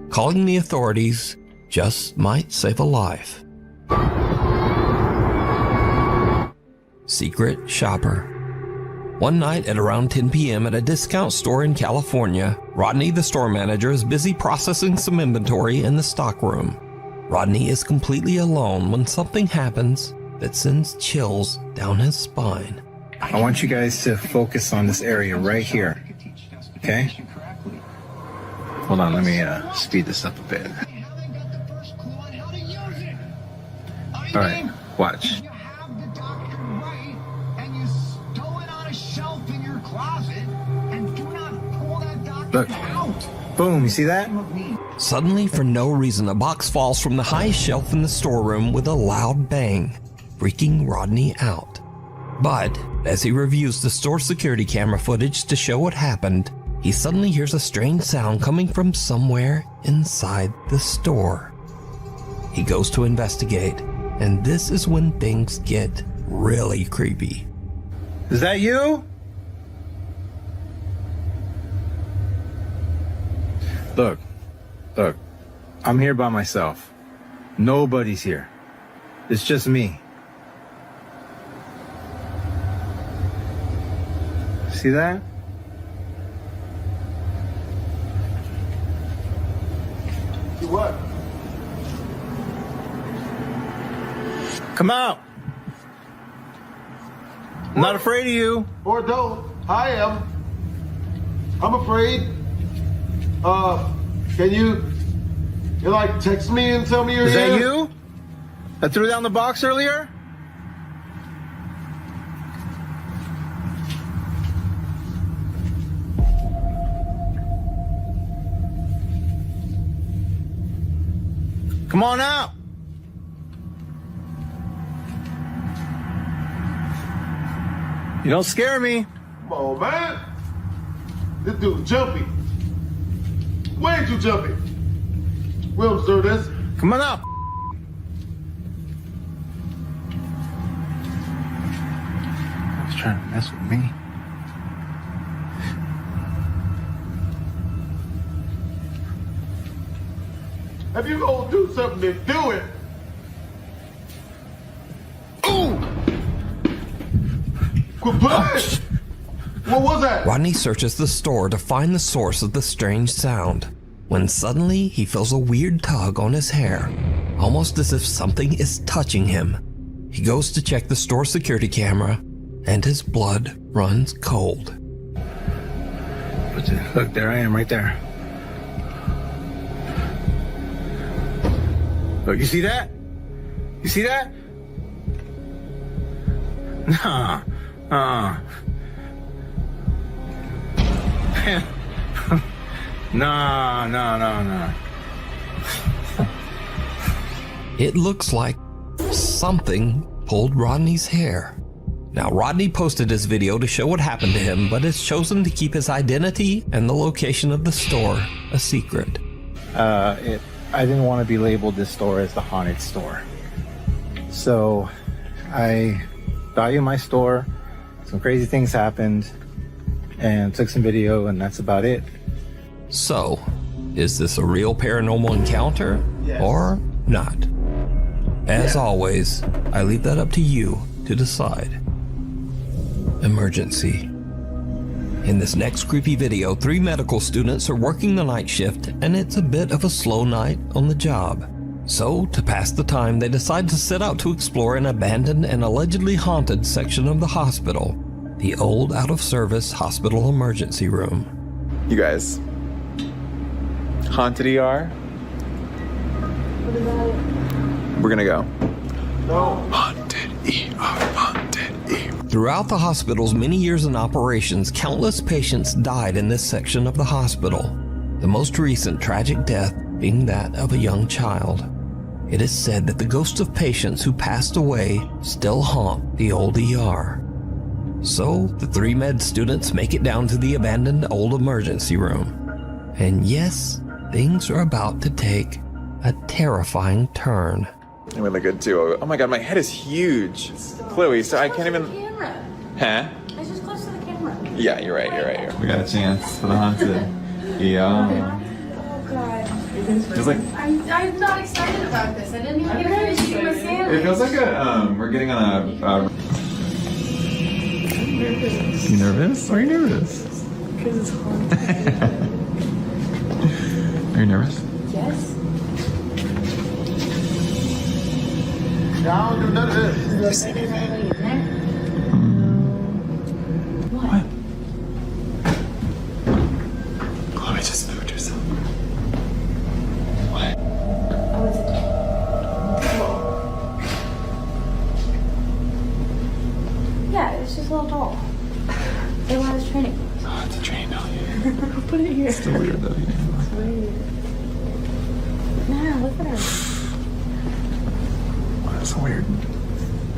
Calling the authorities just might save a life. Secret shopper. One night at around 10 p.m. at a discount store in California, Rodney, the store manager, is busy processing some inventory in the stockroom. Rodney is completely alone when something happens that sends chills down his spine. I want you guys to focus on this area right here, okay? Hold on, let me speed this up a bit. All right, watch. Look, boom, you see that? Suddenly, for no reason, a box falls from the highest shelf in the storeroom with a loud bang, freaking Rodney out. But as he reviews the store security camera footage to show what happened, he suddenly hears a strange sound coming from somewhere inside the store. He goes to investigate, and this is when things get really creepy. Is that you? Look, I'm here by myself. Nobody's here. It's just me. See that? See what? Come out. I'm not afraid of you. Or don't. I am. I'm afraid. Can you like text me and tell me you're here? Is that you? That threw down the box earlier? Come on out. You don't scare me. Come on, man. This dude's jumpy. Way too jumpy. We'll observe this. Come on out. He's trying to mess with me. If you gonna do something, then do it. Ooh! Quit playing! What was that? Rodney searches the store to find the source of the strange sound, when suddenly he feels a weird tug on his hair, almost as if something is touching him. He goes to check the store security camera, and his blood runs cold. Look, there I am, right there. Look, you see that? You see that? Nah. No. It looks like something pulled Rodney's hair. Now, Rodney posted his video to show what happened to him, but has chosen to keep his identity and the location of the store a secret. I didn't want to be labeled this store as the haunted store. So I value my store. Some crazy things happened and took some video, and that's about it. So, is this a real paranormal encounter or not? As always, I leave that up to you to decide. Emergency. In this next creepy video, 3 medical students are working the night shift, and it's a bit of a slow night on the job. So, to pass the time, they decide to set out to explore an abandoned and allegedly haunted section of the hospital, the old out-of-service hospital emergency room. You guys, haunted ER? What about it? We're gonna go. No. Haunted ER, haunted ER. Throughout the hospital's many years in operations, countless patients died in this section of the hospital, the most recent tragic death being that of a young child. It is said that the ghosts of patients who passed away still haunt the old ER. So, the 3 med students make it down to the abandoned old emergency room. And yes, things are about to take a terrifying turn. They really good too. Oh my god, my head is huge. Chloe, so I can't even... Camera. Huh? It's just close to the camera. Yeah, you're right. We got a chance for the haunted. Yeah. Oh god. Feels like... I'm not excited about this. I didn't even get a chance to eat my sandwich. It feels like we're getting on a... You nervous? Why are you nervous? Because it's haunted. Are you nervous? Yes. Don't do none of this. What? Chloe just moved herself. What? Oh, it's a doll. Yeah, it's just a little doll. They want us training. Oh, it's a train doll. Put it here. It's still weird though. It's weird. Nah, look at her. That's weird.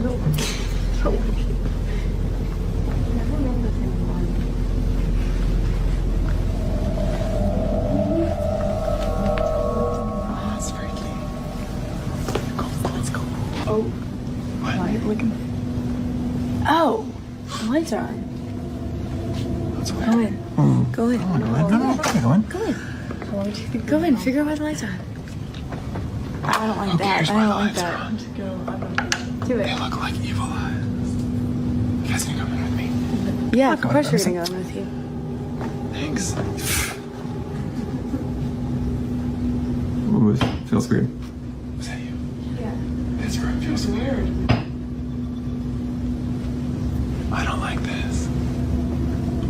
No. So weird. Never remember this anymore. Oh, that's freaky. Let's go. Oh. What? Why are you looking? Oh. The lights are on. That's weird. Go in. Go in. No, Go in. Go in. Figure out why the lights are on. I don't like that. I don't like that. Just go. Do it. They look like evil eyes. You guys can come in with me. Yeah, of course you're gonna go in with you. Thanks. Ooh, it feels weird. Was that you? Yeah. This room feels weird. I don't like this.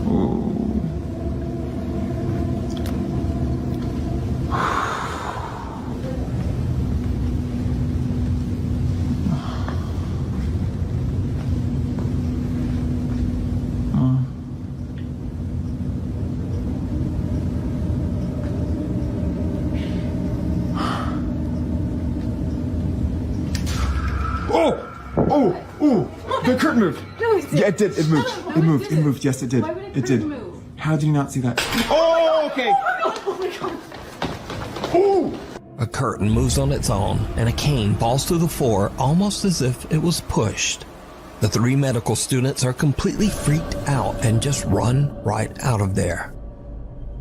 Ooh. The curtain moved. No, it did. Yeah, it did. It moved. It moved. It moved. Yes, it did. Why would It did. move? How did you not see that? Oh, okay. Oh my god. Ooh. A curtain moves on its own, and a cane falls to the floor almost as if it was pushed. The 3 medical students are completely freaked out and just run right out of there.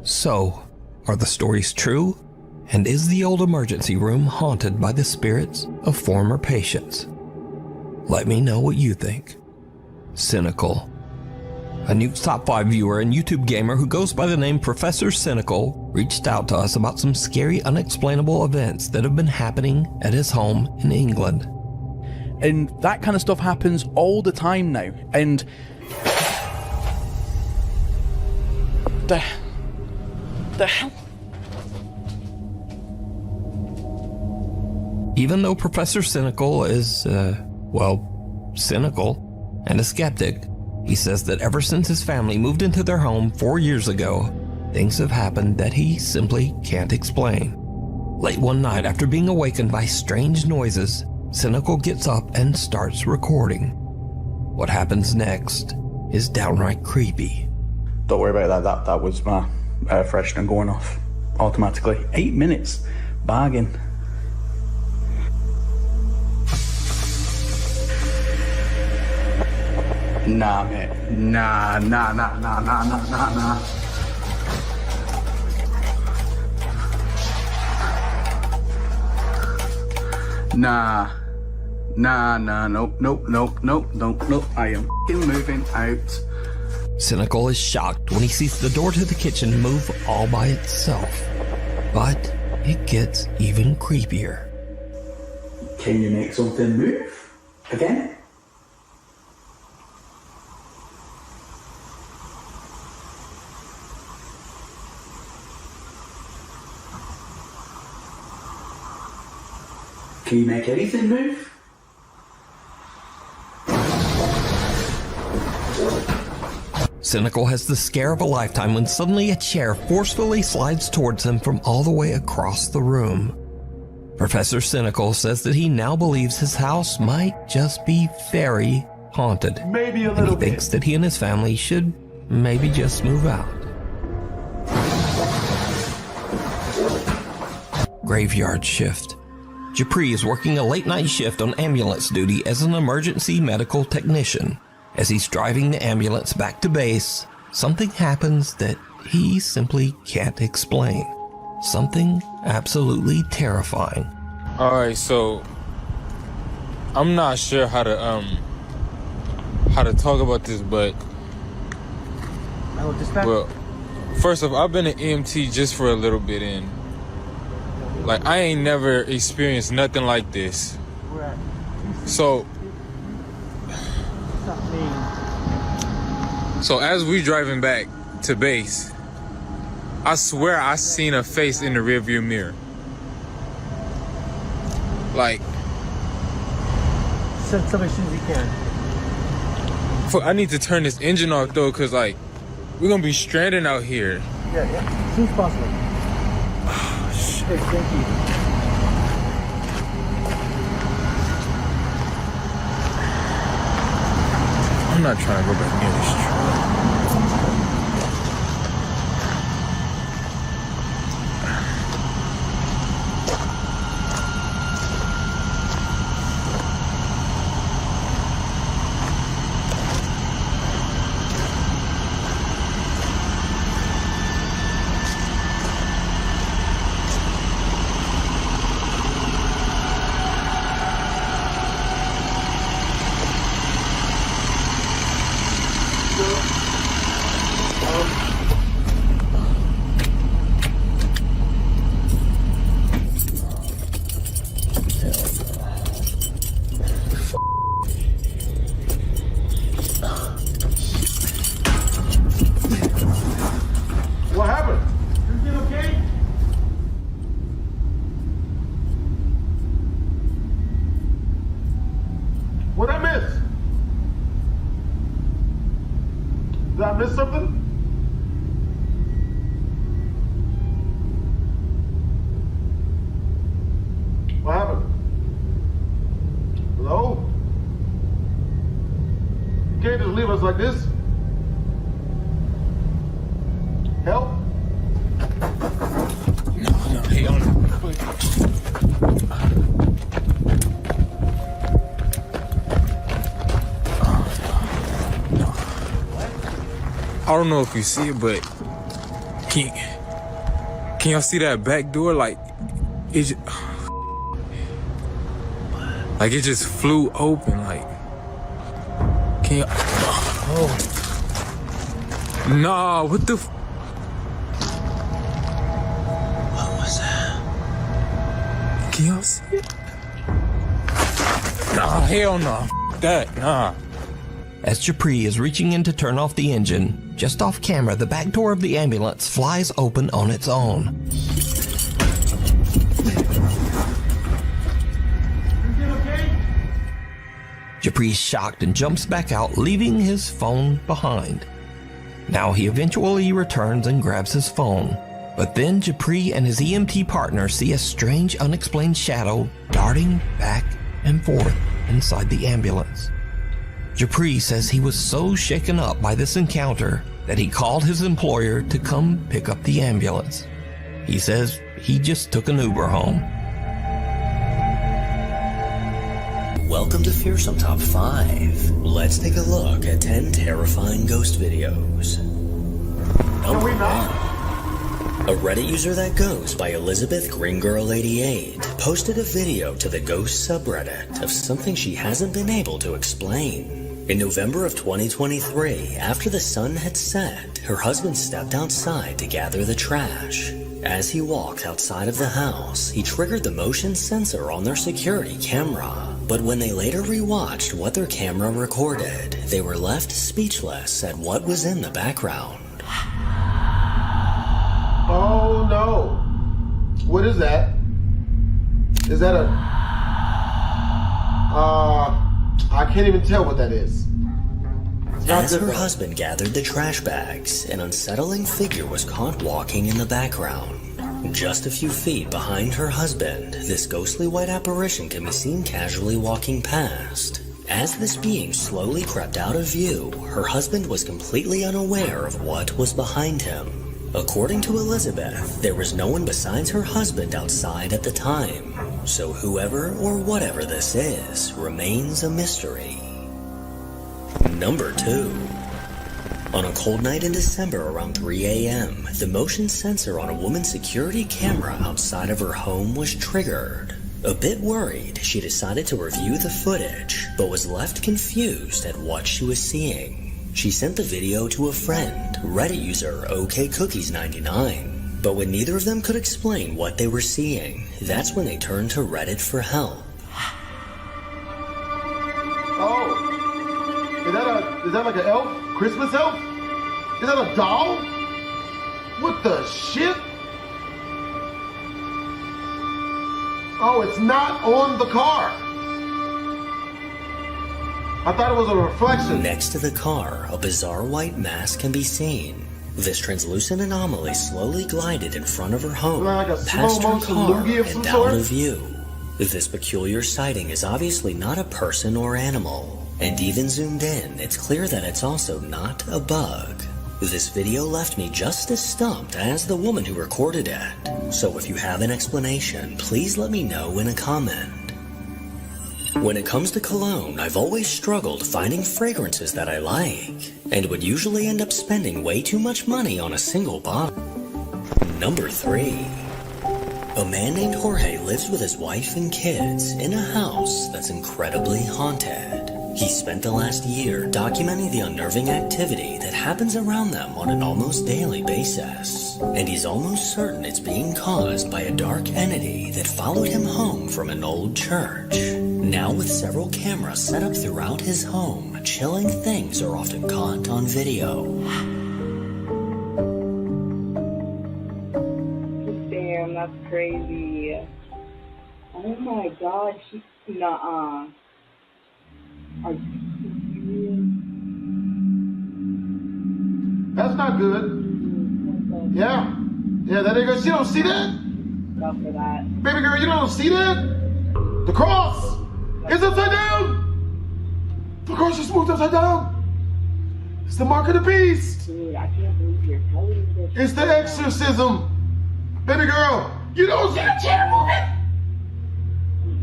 So, are the stories true? And is the old emergency room haunted by the spirits of former patients? Let me know what you think. Cynical. A Nuke's Top 5 viewer and YouTube gamer who goes by the name Professor Cynical reached out to us about some scary, unexplainable events that have been happening at his home in England. And that kind of stuff happens all the time now. And the hell? Even though Professor Cynical is, cynical and a skeptic, he says that ever since his family moved into their home 4 years ago, things have happened that he simply can't explain. Late one night, after being awakened by strange noises, Cynical gets up and starts recording. What happens next is downright creepy. Don't worry about that. That was my air freshener going off automatically. 8 minutes. Bargain. Nah, mate. Nah. Nope. I am f***ing moving out. Cynical is shocked when he sees the door to the kitchen move all by itself. But it gets even creepier. Can you make something move again? Can you make anything move? Cynical has the scare of a lifetime when suddenly a chair forcefully slides towards him from all the way across the room. Professor Cynical says that he now believes his house might just be very haunted. Maybe a and little he thinks that he and his family should maybe just move out. Graveyard shift. Japri is working a late-night shift on ambulance duty as an emergency medical technician. As he's driving the ambulance back to base, something happens that he simply can't explain. Something absolutely terrifying. Alright, so I'm not sure how to talk about this, but well, first off, I've been an EMT just for a little bit, and like I ain't never experienced nothing like this. So as we driving back to base, I swear I seen a face in the rearview mirror. Like, Tell me as soon as you can. I need to turn this engine off though, cause like we're gonna be stranded out here. Yeah, as soon as possible. Oh shit! Thank you. I'm not trying to go back near this truck. What happened? Everything okay? What'd I miss? Did I miss something? What happened? Hello? You can't just leave us like this. Help? No, hey, on. I don't know if you see it, but can y'all see that back door? Like it just flew open. Like, can y'all? Oh, nah, what the? What was that? Can y'all see it? Nah, hell no. That, nah. As Japri is reaching in to turn off the engine, just off camera, the back door of the ambulance flies open on its own. Japri is shocked and jumps back out, leaving his phone behind. Now he eventually returns and grabs his phone. But then Japri and his EMT partner see a strange, unexplained shadow darting back and forth inside the ambulance. Japri says he was so shaken up by this encounter that he called his employer to come pick up the ambulance. He says he just took an Uber home. Welcome to Fearsome Top 5. Let's take a look at 10 terrifying ghost videos. Number 1. A Reddit user that goes by Elizabeth Greengirl88 posted a video to the ghost subreddit of something she hasn't been able to explain. In November of 2023, after the sun had set, her husband stepped outside to gather the trash. As he walked outside of the house, he triggered the motion sensor on their security camera. But when they later rewatched what their camera recorded, they were left speechless at what was in the background. Oh no. What is that? Is that a... I can't even tell what that is. As her husband gathered the trash bags, an unsettling figure was caught walking in the background. Just a few feet behind her husband, this ghostly white apparition can be seen casually walking past. As this being slowly crept out of view, her husband was completely unaware of what was behind him. According to Elizabeth, there was no one besides her husband outside at the time, so whoever or whatever this is remains a mystery. Number 2. On a cold night in December around 3 a.m., the motion sensor on a woman's security camera outside of her home was triggered. A bit worried, she decided to review the footage, but was left confused at what she was seeing. She sent the video to a friend, Reddit user OKCookies99, but when neither of them could explain what they were seeing, that's when they turned to Reddit for help. Oh, is that like an elf? Christmas elf? Is that a doll? What the shit? Oh, it's not on the car. I thought it was a reflection. Next to the car, a bizarre white mass can be seen. This translucent anomaly slowly glided in front of her home, past her car, and out of view. This peculiar sighting is obviously not a person or animal, and even zoomed in, it's clear that it's also not a bug. This video left me just as stumped as the woman who recorded it, so if you have an explanation, please let me know in a comment. When it comes to cologne, I've always struggled finding fragrances that I like, and would usually end up spending way too much money on a single bottle. Number 3. A man named Jorge lives with his wife and kids in a house that's incredibly haunted. He spent the last year documenting the unnerving activity that happens around them on an almost daily basis, and he's almost certain it's being caused by a dark entity that followed him home from an old church. Now with several cameras set up throughout his home, chilling things are often caught on video. Damn, that's crazy. Oh my god, she's nuh-uh. Are you serious? That's not good. Yeah. Yeah, that ain't good. You don't see that? Enough for that. Baby girl, you don't see that? The cross is upside down. The cross is moved upside down. It's the mark of the beast. Dude, I can't believe you're telling me this. It's the exorcism. Baby girl, you don't see the chair moving.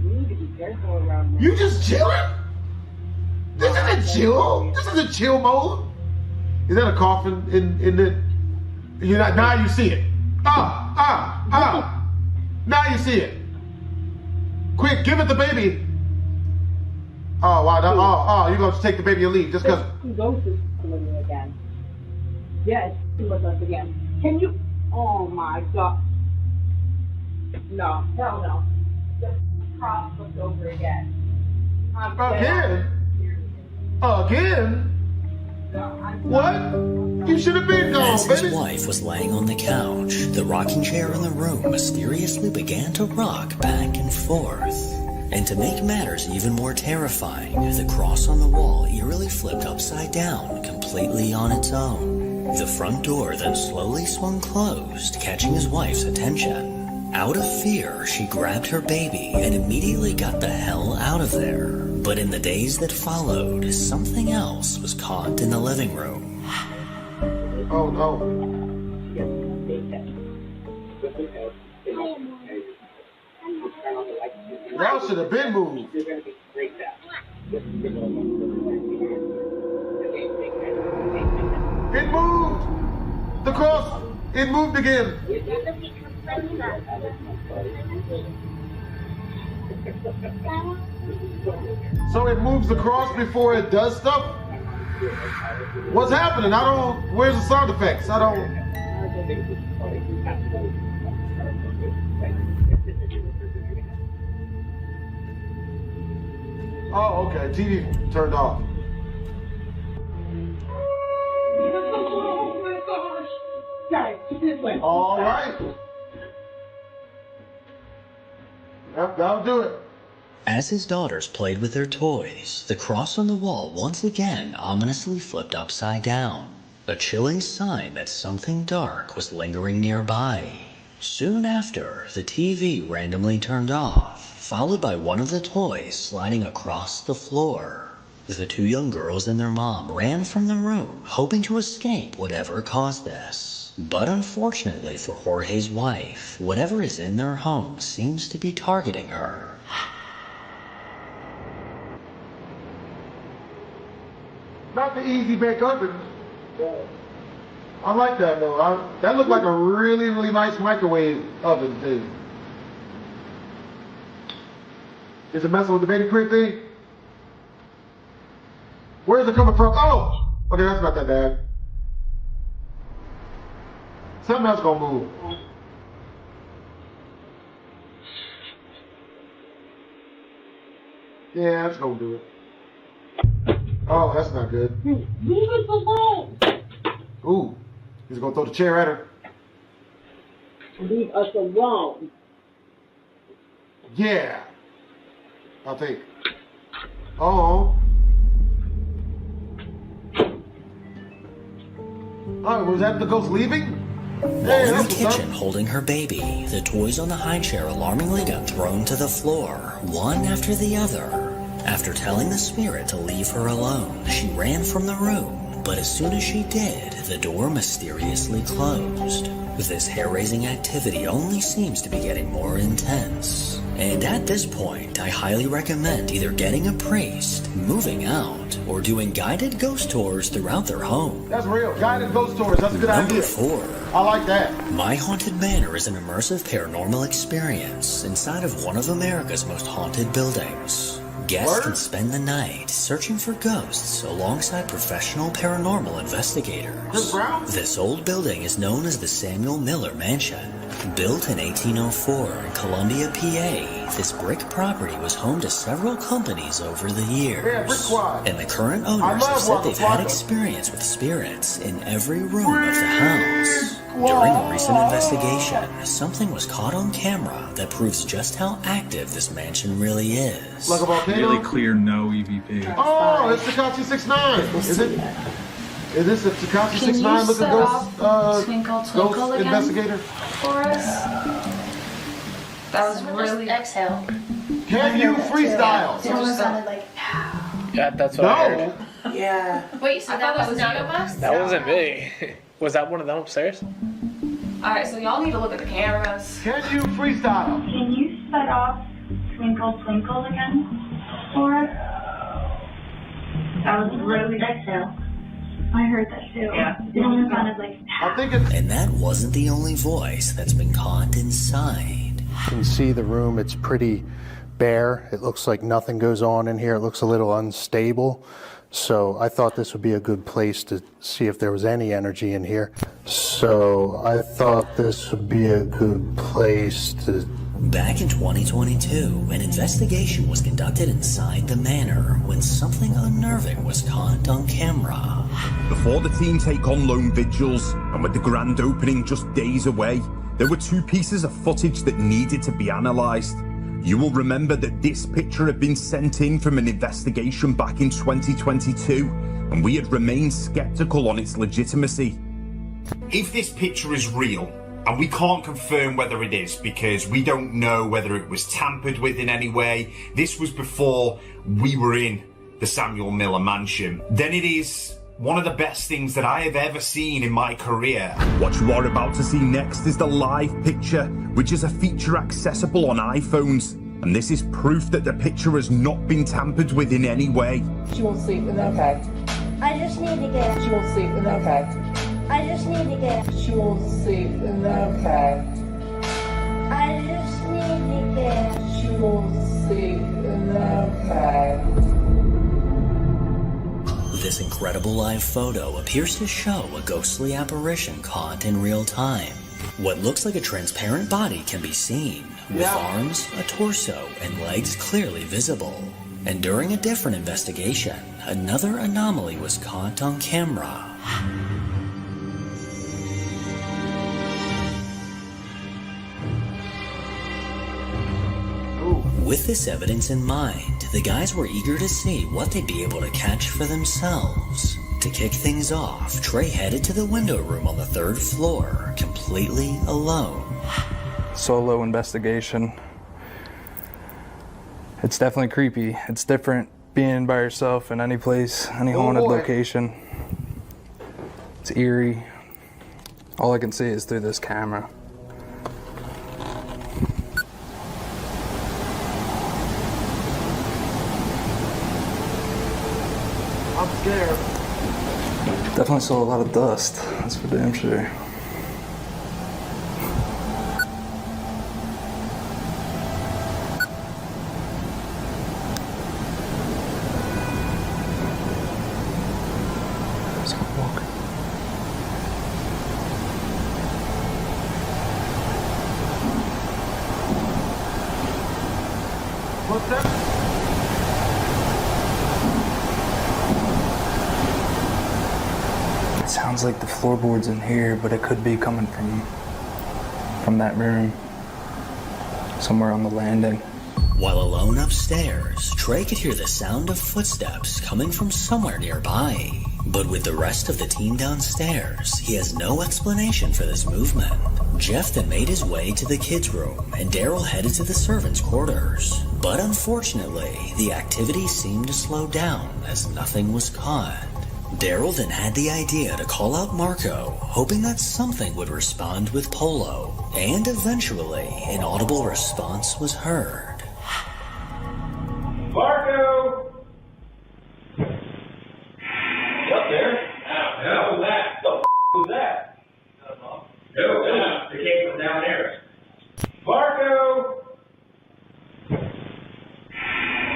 You need to be careful around me. You just chilling? This isn't chill. This isn't chill mode. Is that a coffin in the... You're not, now you see it. Now you see it. Quick, give it the baby. Oh, wow. You're going to take the baby and leave just because... Ghost is with me again. Yes, with us again. Can you... Oh, my God. No, hell no. Just cross looked over again. Again? What? You should have been gone, As baby. his wife was laying on the couch, the rocking chair in the room mysteriously began to rock back and forth. And to make matters even more terrifying, the cross on the wall eerily flipped upside down, completely on its own. The front door then slowly swung closed, catching his wife's attention. Out of fear, she grabbed her baby and immediately got the hell out of there. But in the days that followed, something else was caught in the living room. Oh no. Y'all should have been moved. It moved! The cross! It moved again! So it moves across before it does stuff? What's happening? Where's the sound effects? Oh, okay. TV turned off. Oh my gosh. Guys, all right. Yep, that'll do it. As his daughters played with their toys, the cross on the wall once again ominously flipped upside down, a chilling sign that something dark was lingering nearby. Soon after, the TV randomly turned off, followed by one of the toys sliding across the floor. The two young girls and their mom ran from the room, hoping to escape whatever caused this. But unfortunately for Jorge's wife, whatever is in their home seems to be targeting her. Not the easy bake oven. I like that though. That looked like a really, really nice microwave oven too. Is it messing with the baby crib thing? Where's it coming from? Oh! Okay, that's not that bad. Something else gonna move. Yeah, that's gonna do it. Oh, that's not good. Leave us alone. Ooh, he's gonna throw the chair at her. Leave us alone. Yeah. I'll take. Oh. Oh, was that the ghost leaving? While in the kitchen holding her baby, the toys on the high chair alarmingly got thrown to the floor, one after the other. After telling the spirit to leave her alone, she ran from the room, but as soon as she did, the door mysteriously closed. This hair-raising activity only seems to be getting more intense. And at this point, I highly recommend either getting a priest, moving out, or doing guided ghost tours throughout their home. That's real. Guided ghost tours. That's a good idea. Number 4. I like that. My Haunted Manor is an immersive paranormal experience inside of one of America's most haunted buildings. Guests can spend the night searching for ghosts alongside professional paranormal investigators. This old building is known as the Samuel Miller Mansion. Built in 1804 in Columbia, PA, this brick property was home to several companies over the years. And the current owners have said they've had experience with spirits in every room of the house. During a recent investigation, something was caught on camera that proves just how active this mansion really is. Like a volcano? Really clear no EVP. Oh, it's Takashi 69. Is it? Is this a Takashi 69 looking ghost, Twinkle, ghost investigator? For us. That was really exhale. Can you freestyle? It almost sounded like. Yeah, that's what I heard. Yeah. Wait, so that was none of us? That wasn't me. Was that one of them upstairs? Alright, so y'all need to look at the cameras. Can you freestyle? Can you set off Twinkle Twinkle again for us? That was really exhale. I heard that too. Yeah. It almost sounded like. I think it's. And that wasn't the only voice that's been caught inside. You can see the room, it's pretty bare. It looks like nothing goes on in here. It looks a little unstable. So I thought this would be a good place to see if there was any energy in here. So I thought this would be a good place to... Back in 2022, an investigation was conducted inside the manor when something unnerving was caught on camera. Before the team take on lone vigils, and with the grand opening just days away, there were 2 pieces of footage that needed to be analysed. You will remember that this picture had been sent in from an investigation back in 2022, and we had remained skeptical on its legitimacy. If this picture is real, and we can't confirm whether it is because we don't know whether it was tampered with in any way, this was before we were in the Samuel Miller Mansion, then it is one of the best things that I have ever seen in my career. What you are about to see next is the live picture, which is a feature accessible on iPhones. And this is proof that the picture has not been tampered with in any way. She won't sleep without fact. I just need to get. She won't sleep without fact. I just need to get. She won't sleep without fact. I just need to get. She won't This incredible live photo appears to show a ghostly apparition caught in real time. What looks like a transparent body can be seen, with arms, a torso, and legs clearly visible. And during a different investigation, another anomaly was caught on camera. With this evidence in mind, the guys were eager to see what they'd be able to catch for themselves. To kick things off, Trey headed to the window room on the 3rd floor, completely alone. Solo investigation. It's definitely creepy. It's different being by yourself in any place, any haunted location. It's eerie. All I can see is through this camera. I'm scared. Definitely saw a lot of dust. That's for damn sure. What's that? It sounds like the floorboards in here, but it could be coming from that room. Somewhere on the landing. While alone upstairs, Trey could hear the sound of footsteps coming from somewhere nearby. But with the rest of the team downstairs, he has no explanation for this movement. Jeff then made his way to the kids' room, and Daryl headed to the servants' quarters. But unfortunately, the activity seemed to slow down as nothing was caught. Daryl then had the idea to call out Marco, hoping that something would respond with Polo, and eventually an audible response was heard. Marco! Up there? What was that? The was that? No, it came from down there. Marco!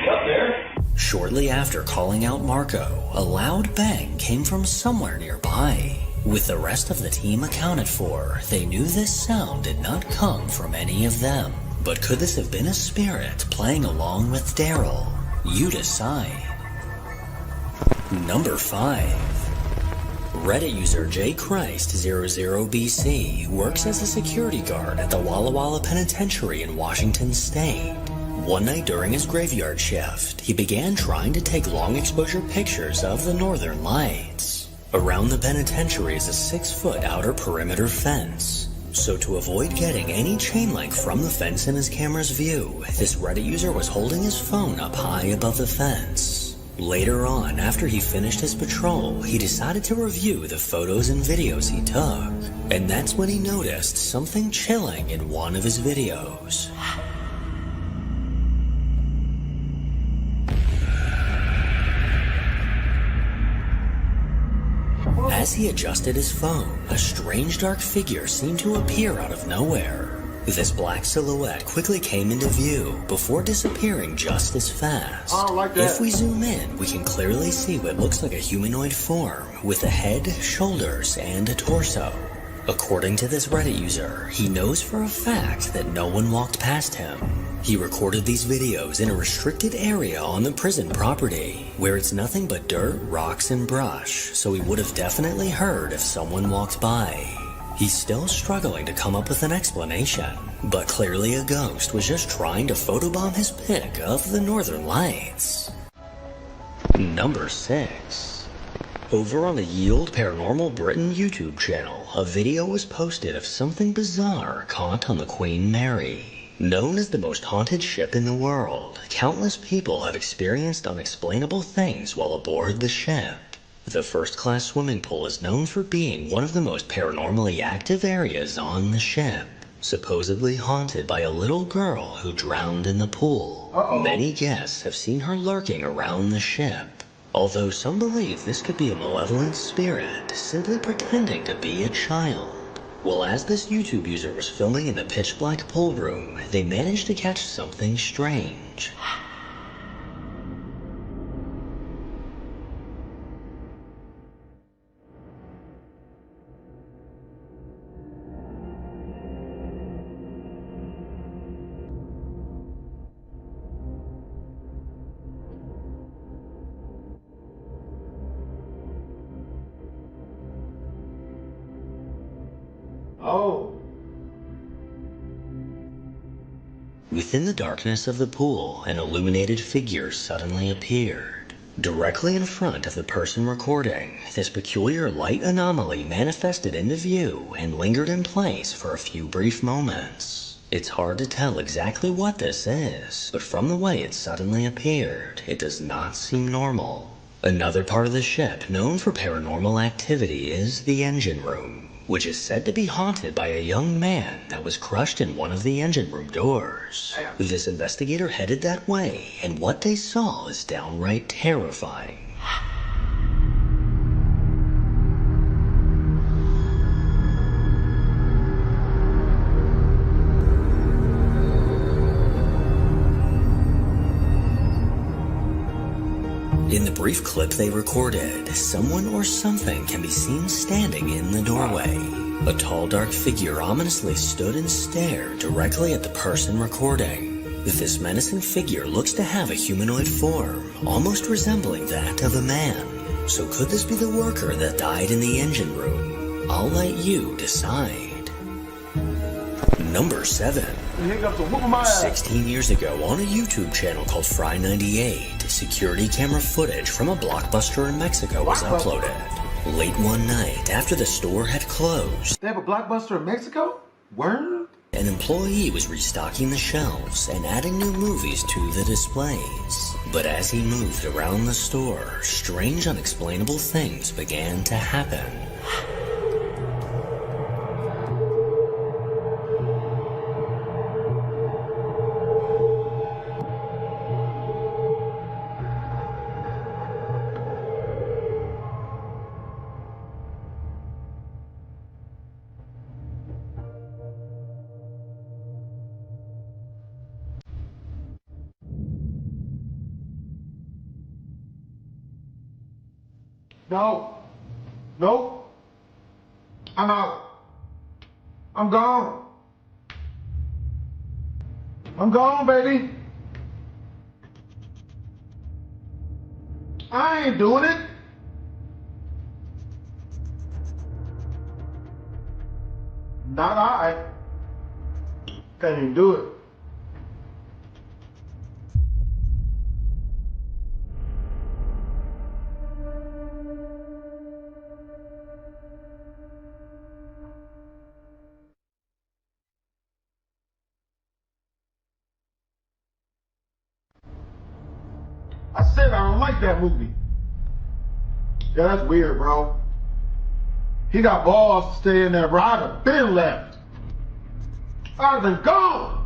Up there? Shortly after calling out Marco, a loud bang came from somewhere nearby. With the rest of the team accounted for, they knew this sound did not come from any of them. But could this have been a spirit playing along with Daryl? You decide. Number 5. Reddit user JChrist00BC works as a security guard at the Walla Walla Penitentiary in Washington State. One night during his graveyard shift, he began trying to take long exposure pictures of the northern lights. Around the penitentiary is a 6-foot outer perimeter fence. So to avoid getting any chain link from the fence in his camera's view, this Reddit user was holding his phone up high above the fence. Later on, after he finished his patrol, he decided to review the photos and videos he took. And that's when he noticed something chilling in one of his videos. As he adjusted his phone, a strange dark figure seemed to appear out of nowhere. This black silhouette quickly came into view before disappearing just as fast. If we zoom in, we can clearly see what looks like a humanoid form with a head, shoulders, and a torso. According to this Reddit user, he knows for a fact that no one walked past him. He recorded these videos in a restricted area on the prison property, where it's nothing but dirt, rocks, and brush, so he would have definitely heard if someone walked by. He's still struggling to come up with an explanation, but clearly a ghost was just trying to photobomb his pic of the northern lights. Number 6. Over on the Yield Paranormal Britain YouTube channel, a video was posted of something bizarre caught on the Queen Mary. Known as the most haunted ship in the world, countless people have experienced unexplainable things while aboard the ship. The first-class swimming pool is known for being one of the most paranormally active areas on the ship, supposedly haunted by a little girl who drowned in the pool. Many guests have seen her lurking around the ship, although some believe this could be a malevolent spirit simply pretending to be a child. Well, as this YouTube user was filming in the pitch black pool room, they managed to catch something strange. Oh. Within the darkness of the pool, an illuminated figure suddenly appeared. Directly in front of the person recording, this peculiar light anomaly manifested into view and lingered in place for a few brief moments. It's hard to tell exactly what this is, but from the way it suddenly appeared, it does not seem normal. Another part of the ship known for paranormal activity is the engine room, which is said to be haunted by a young man that was crushed in one of the engine room doors. This investigator headed that way, and what they saw is downright terrifying. In the brief clip they recorded, someone or something can be seen standing in the doorway. A tall, dark figure ominously stood and stared directly at the person recording. This menacing figure looks to have a humanoid form, almost resembling that of a man. So could this be the worker that died in the engine room? I'll let you decide. Number 7. 16 years ago, on a YouTube channel called Fry98, security camera footage from a Blockbuster in Mexico was uploaded. Late one night, after the store had closed, They have a Blockbuster in Mexico? Word? an employee was restocking the shelves and adding new movies to the displays. But as he moved around the store, strange, unexplainable things began to happen. No. Nope. I'm out. I'm gone. I'm gone, baby. I ain't doing it. Not I. Can't even do it. I said I don't like that movie. Yeah, that's weird, bro. He got balls to stay in there, bro. I'd have been left. I'd have been gone.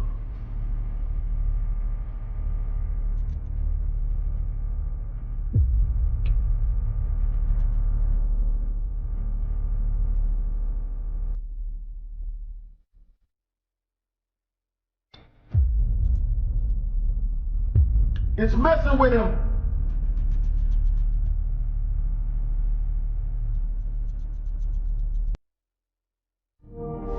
It's messing with him.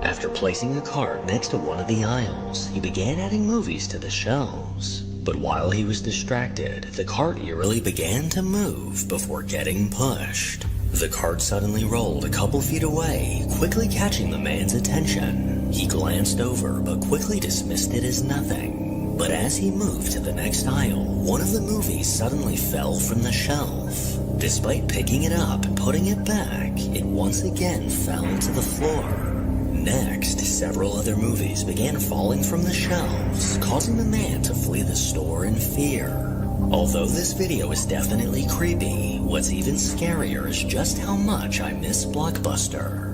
After placing a cart next to one of the aisles, he began adding movies to the shelves. But while he was distracted, the cart eerily began to move before getting pushed. The cart suddenly rolled a couple feet away, quickly catching the man's attention. He glanced over, but quickly dismissed it as nothing. But as he moved to the next aisle, one of the movies suddenly fell from the shelf. Despite picking it up and putting it back, it once again fell to the floor. Next, several other movies began falling from the shelves, causing the man to flee the store in fear. Although this video is definitely creepy, what's even scarier is just how much I miss Blockbuster.